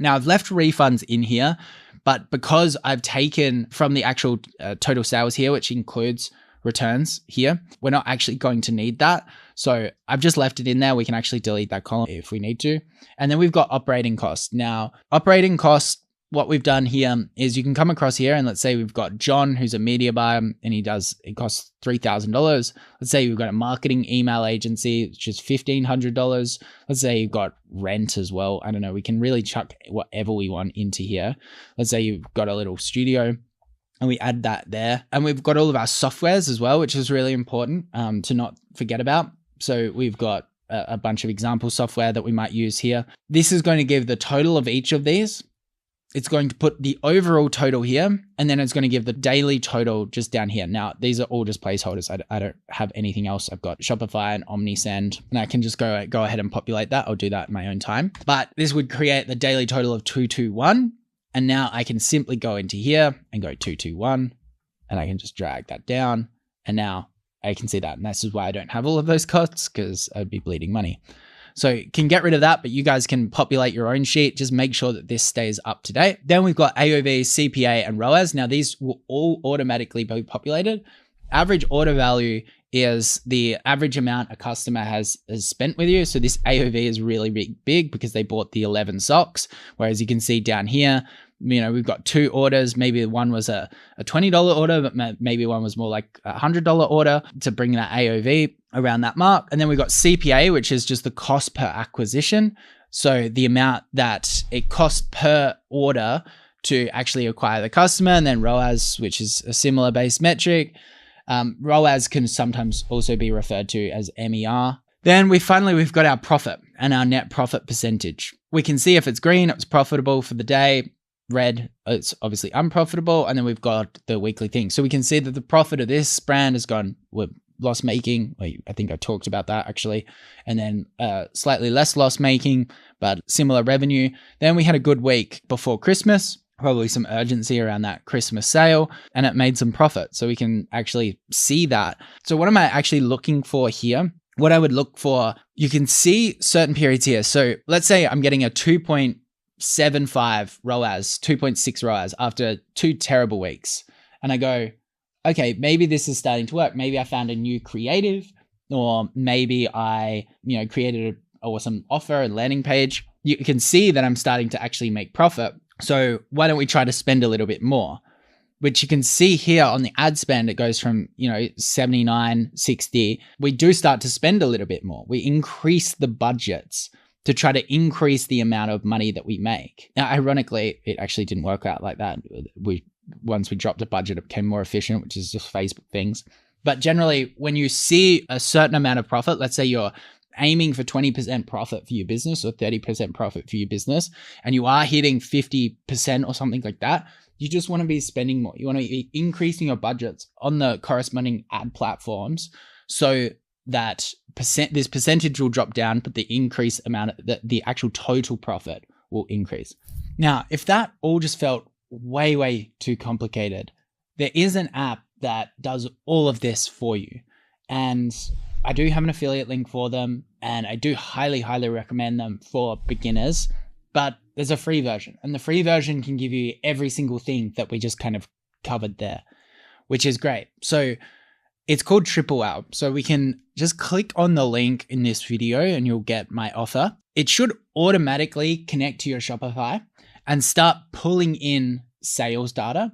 Now I've left refunds in here, but because I've taken from the actual total sales here, which includes returns here, we're not actually going to need that. So I've just left it in there. We can actually delete that column if we need to. And then we've got operating costs. Now, operating costs, what we've done here is you can come across here and let's say we've got John, who's a media buyer, and it costs $3,000. Let's say we've got a marketing email agency, which is $1,500. Let's say you've got rent as well. I don't know. We can really chuck whatever we want into here. Let's say you've got a little studio, and we add that there. And we've got all of our softwares as well, which is really important to not forget about. So we've got a bunch of example software that we might use here. This is going to give the total of each of these. It's going to put the overall total here, and then it's going to give the daily total just down here. Now, these are all just placeholders. I don't have anything else. I've got Shopify and OmniSend, and I can just go ahead and populate that. I'll do that in my own time. But this would create the daily total of 221. And now I can simply go into here and go 221, and I can just drag that down. And now I can see that. And this is why I don't have all of those costs, because I'd be bleeding money. So you can get rid of that, but you guys can populate your own sheet. Just make sure that this stays up to date. Then we've got AOV, CPA, and ROAS. Now these will all automatically be populated. Average order value is the average amount a customer has spent with you. So this AOV is really big because they bought the 11 socks. Whereas you can see down here, we've got 2 orders. Maybe one was a $20 order, but maybe one was more like a $100 order to bring that AOV around that mark. And then we've got CPA, which is just the cost per acquisition. So the amount that it costs per order to actually acquire the customer. And then ROAS, which is a similar base metric. ROAS can sometimes also be referred to as MER. Then we've got our profit and our net profit percentage. We can see if it's green, it's profitable for the day. Red, it's obviously unprofitable. And then we've got the weekly thing. So we can see that the profit of this brand has gone with loss making. I think I talked about that actually. And then slightly less loss making, but similar revenue. Then we had a good week before Christmas. Probably some urgency around that Christmas sale, and it made some profit. So we can actually see that. So what am I actually looking for here? What I would look for, you can see certain periods here. So let's say I'm getting a 2.75 ROAS, 2.6 ROAS after 2 terrible weeks. And I go, okay, maybe this is starting to work. Maybe I found a new creative, or maybe I, created an awesome offer and landing page. You can see that I'm starting to actually make profit. So why don't we try to spend a little bit more? Which you can see here on the ad spend, it goes from, 79, 60. We do start to spend a little bit more. We increase the budgets to try to increase the amount of money that we make. Now, ironically, it actually didn't work out like that. Once we dropped the budget, it became more efficient, which is just Facebook things. But generally, when you see a certain amount of profit, let's say you're aiming for 20% profit for your business or 30% profit for your business, and you are hitting 50% or something like that, you just want to be spending more. You want to be increasing your budgets on the corresponding ad platforms so that this percentage will drop down, but the increased amount, the actual total profit will increase. Now, if that all just felt way too complicated, there is an app that does all of this for you. And I do have an affiliate link for them, and I do highly recommend them for beginners, but there's a free version, and the free version can give you every single thing that we just kind of covered there, which is great. So it's called Triple L. So we can just click on the link in this video and you'll get my offer. It should automatically connect to your Shopify and start pulling in sales data.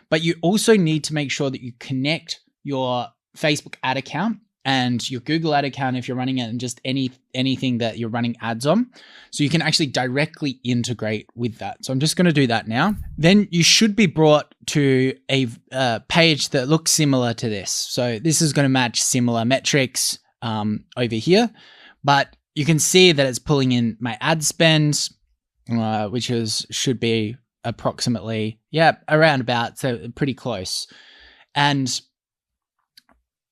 But you also need to make sure that you connect your Facebook ad account and your Google ad account if you're running it, and just anything that you're running ads on. So you can actually directly integrate with that. So I'm just going to do that now. Then you should be brought to a page that looks similar to this. So this is going to match similar metrics over here, but you can see that it's pulling in my ad spend, which should be approximately, around about, so pretty close. And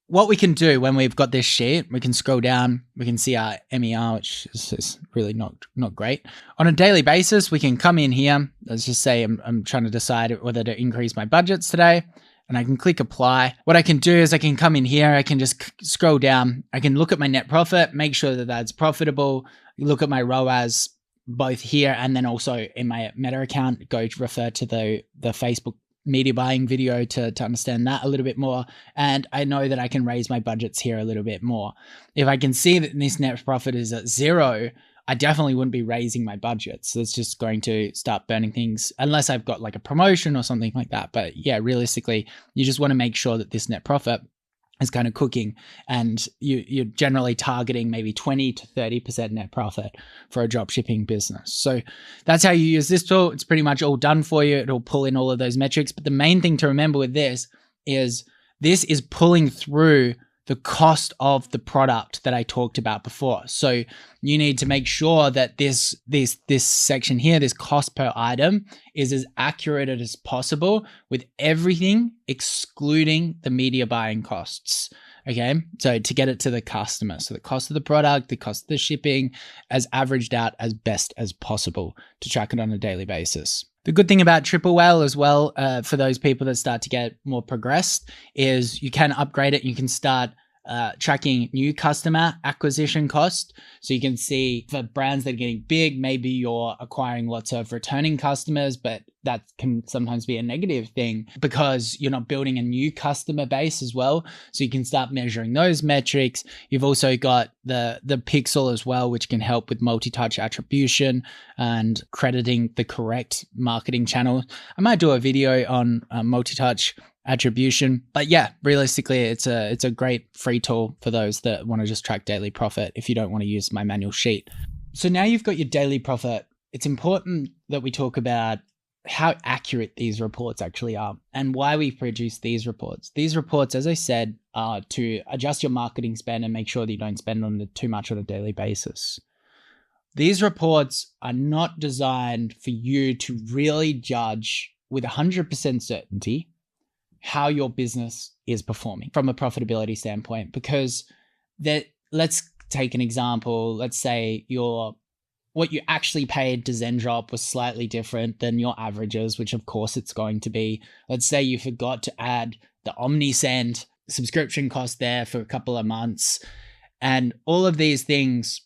what we can do when we've got this sheet, we can scroll down, we can see our MER, which is really not great. On a daily basis, we can come in here. Let's just say I'm trying to decide whether to increase my budgets today, and I can click apply. What I can do is I can come in here, I can just scroll down, I can look at my net profit, make sure that that's profitable, look at my ROAS, both here and then also in my Meta account, go to refer to the Facebook media buying video to understand that a little bit more. And I know that I can raise my budgets here a little bit more. If I can see that this net profit is at 0, I definitely wouldn't be raising my budget. So it's just going to start burning things unless I've got like a promotion or something like that. But yeah, realistically, you just want to make sure that this net profit is kind of cooking, and you're generally targeting maybe 20 to 30% net profit for a dropshipping business. So that's how you use this tool. It's pretty much all done for you. It'll pull in all of those metrics. But the main thing to remember with this is pulling through the cost of the product that I talked about before. So you need to make sure that this section here, this cost per item, is as accurate as possible with everything excluding the media buying costs. Okay, so to get it to the customer. So the cost of the product, the cost of the shipping, as averaged out as best as possible to track it on a daily basis. The good thing about Triple Whale as well, for those people that start to get more progressed, is you can upgrade it. You can start tracking new customer acquisition cost. So you can see for brands that are getting big, maybe you're acquiring lots of returning customers, but that can sometimes be a negative thing because you're not building a new customer base as well. So you can start measuring those metrics. You've also got the pixel as well, which can help with multi-touch attribution and crediting the correct marketing channel. I might do a video on multi-touch attribution, but yeah, realistically, it's a great free tool for those that want to just track daily profit if you don't want to use my manual sheet. So now you've got your daily profit. It's important that we talk about how accurate these reports actually are and why we produce these reports. These reports, as I said, are to adjust your marketing spend and make sure that you don't spend on it too much on a daily basis. These reports are not designed for you to really judge with 100% certainty how your business is performing from a profitability standpoint, because let's take an example. Let's say what you actually paid to ZenDrop was slightly different than your averages, which of course it's going to be. Let's say you forgot to add the OmniSend subscription cost there for a couple of months, and all of these things.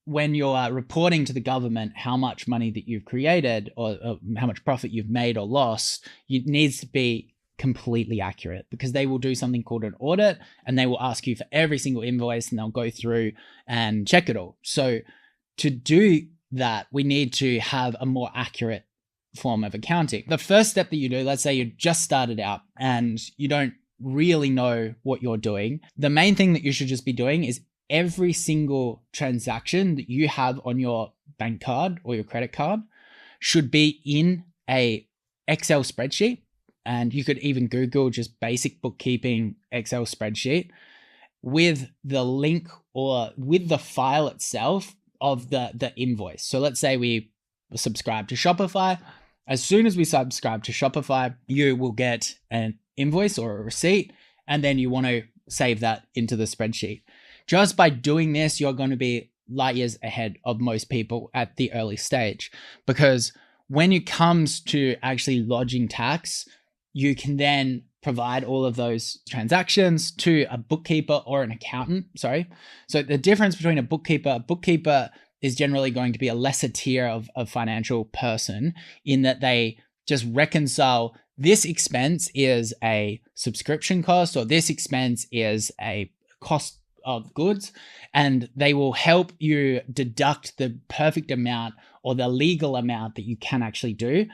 When you're reporting to the government how much money that you've created or how much profit you've made or lost, it needs to be completely accurate, because they will do something called an audit and they will ask you for every single invoice and they'll go through and check it all. So to do that, we need to have a more accurate form of accounting. The first step that you do, let's say you just started out and you don't really know what you're doing. The main thing that you should just be doing is every single transaction that you have on your bank card or your credit card should be in a Excel spreadsheet. And you could even Google just basic bookkeeping Excel spreadsheet, with the link or with the file itself of the invoice. So let's say we subscribe to Shopify. As soon as we subscribe to Shopify, you will get an invoice or a receipt, and then you want to save that into the spreadsheet. Just by doing this, you're going to be light years ahead of most people at the early stage, because when it comes to actually lodging tax, you can then provide all of those transactions to a bookkeeper or an accountant. Sorry. So the difference between a bookkeeper is generally going to be a lesser tier of financial person, in that they just reconcile this expense is a subscription cost, or this expense is a cost of goods, and they will help you deduct the perfect amount or the legal amount that you can actually do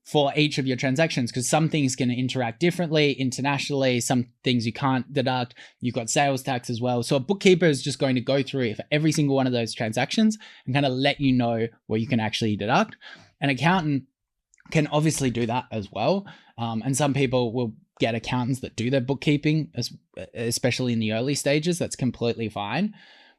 for each of your transactions, because some things can interact differently internationally, some things you can't deduct. You've got sales tax as well. So a bookkeeper is just going to go through for every single one of those transactions and kind of let you know what you can actually deduct. An accountant can obviously do that as well. And some people will get accountants that do their bookkeeping, especially in the early stages. That's completely fine.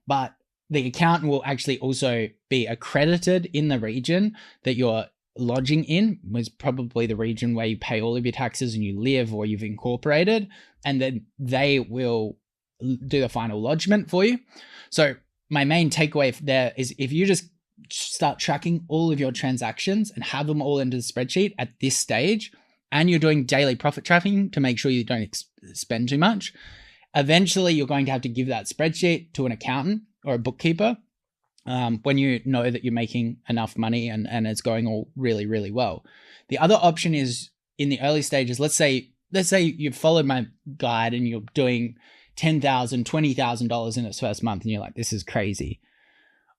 But the accountant will actually also be accredited in the region that you're lodging in, was probably the region where you pay all of your taxes and you live, or you've incorporated, and then they will do the final lodgement for you. So my main takeaway there is, if you just start tracking all of your transactions and have them all into the spreadsheet at this stage, and you're doing daily profit tracking to make sure you don't spend too much, eventually you're going to have to give that spreadsheet to an accountant or a bookkeeper when you know that you're making enough money and it's going all really, really well. The other option is, in the early stages, let's say you've followed my guide and you're doing $10,000, $20,000 in its first month, and you're like, this is crazy.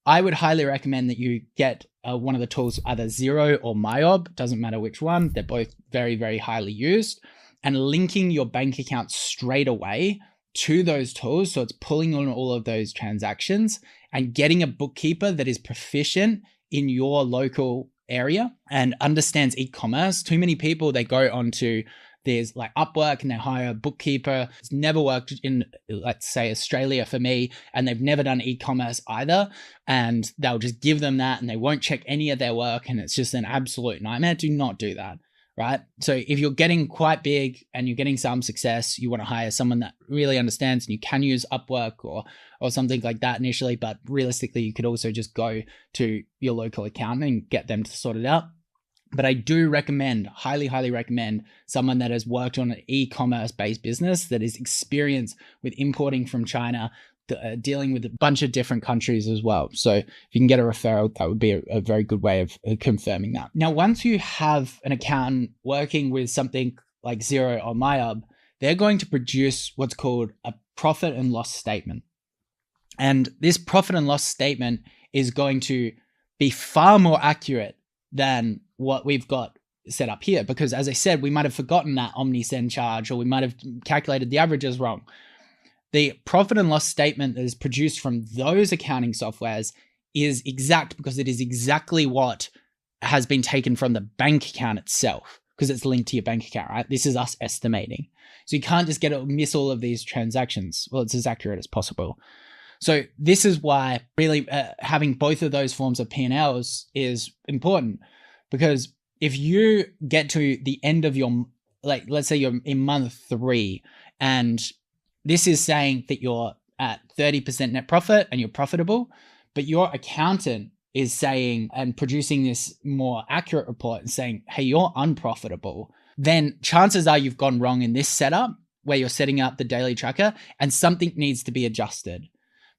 I would highly recommend that you get one of the tools, either Xero or MyOb, doesn't matter which one. They're both very, very highly used, and linking your bank account straight away to those tools. So it's pulling on all of those transactions, and getting a bookkeeper that is proficient in your local area and understands e-commerce. Too many people, they go onto there's like Upwork and they hire a bookkeeper. It's never worked in, let's say, Australia for me, and they've never done e-commerce either. And they'll just give them that and they won't check any of their work, and it's just an absolute nightmare. Do not do that, right? So if you're getting quite big and you're getting some success, you want to hire someone that really understands, and you can use Upwork or something like that initially, but realistically, you could also just go to your local accountant and get them to sort it out. But I do recommend, highly, highly recommend someone that has worked on an e-commerce based business, that is experienced with importing from China, dealing with a bunch of different countries as well. So if you can get a referral, that would be a very good way of confirming that. Now, once you have an accountant working with something like Xero or MyOb, they're going to produce what's called a profit and loss statement. And this profit and loss statement is going to be far more accurate than what we've got set up here, because as I said, we might have forgotten that omnisend charge, or we might have calculated the averages wrong. The profit and loss statement that is produced from those accounting softwares is exact, because it is exactly what has been taken from the bank account itself, because it's linked to your bank account, right? This is us estimating. So you can't just miss all of these transactions. Well, it's as accurate as possible. So this is why really having both of those forms of P&Ls is important, because if you get to the end of your, like, let's say you're in month 3, and this is saying that you're at 30% net profit and you're profitable, but your accountant is saying and producing this more accurate report and saying, hey, you're unprofitable, then chances are you've gone wrong in this setup where you're setting up the daily tracker, and something needs to be adjusted.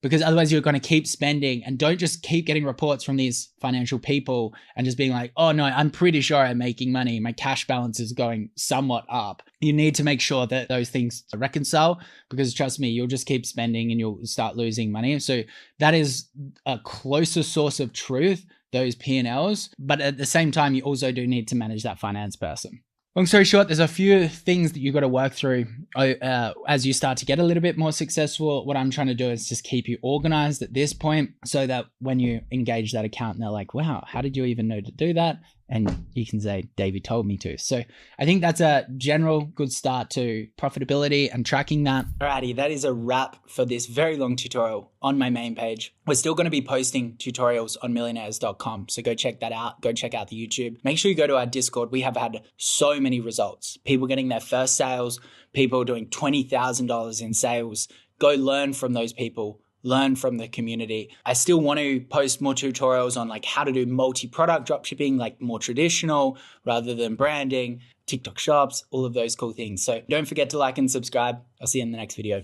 Because otherwise you're going to keep spending, and don't just keep getting reports from these financial people and just being like, oh no, I'm pretty sure I'm making money. My cash balance is going somewhat up. You need to make sure that those things reconcile, because trust me, you'll just keep spending and you'll start losing money. So that is a closer source of truth, those P&Ls. But at the same time, you also do need to manage that finance person. Long story short, there's a few things that you got to work through as you start to get a little bit more successful. What I'm trying to do is just keep you organized at this point, so that when you engage that account and they're like, wow, how did you even know to do that? And you can say, David told me to. So I think that's a general good start to profitability and tracking that. Alrighty, that is a wrap for this very long tutorial on my main page. We're still going to be posting tutorials on millionaires.com. So go check that out. Go check out the YouTube. Make sure you go to our Discord. We have had so many results. People getting their first sales, people doing $20,000 in sales. Go learn from those people. Learn from the community. I still want to post more tutorials on like how to do multi-product dropshipping, like more traditional rather than branding, TikTok shops, all of those cool things. So don't forget to like and subscribe. I'll see you in the next video.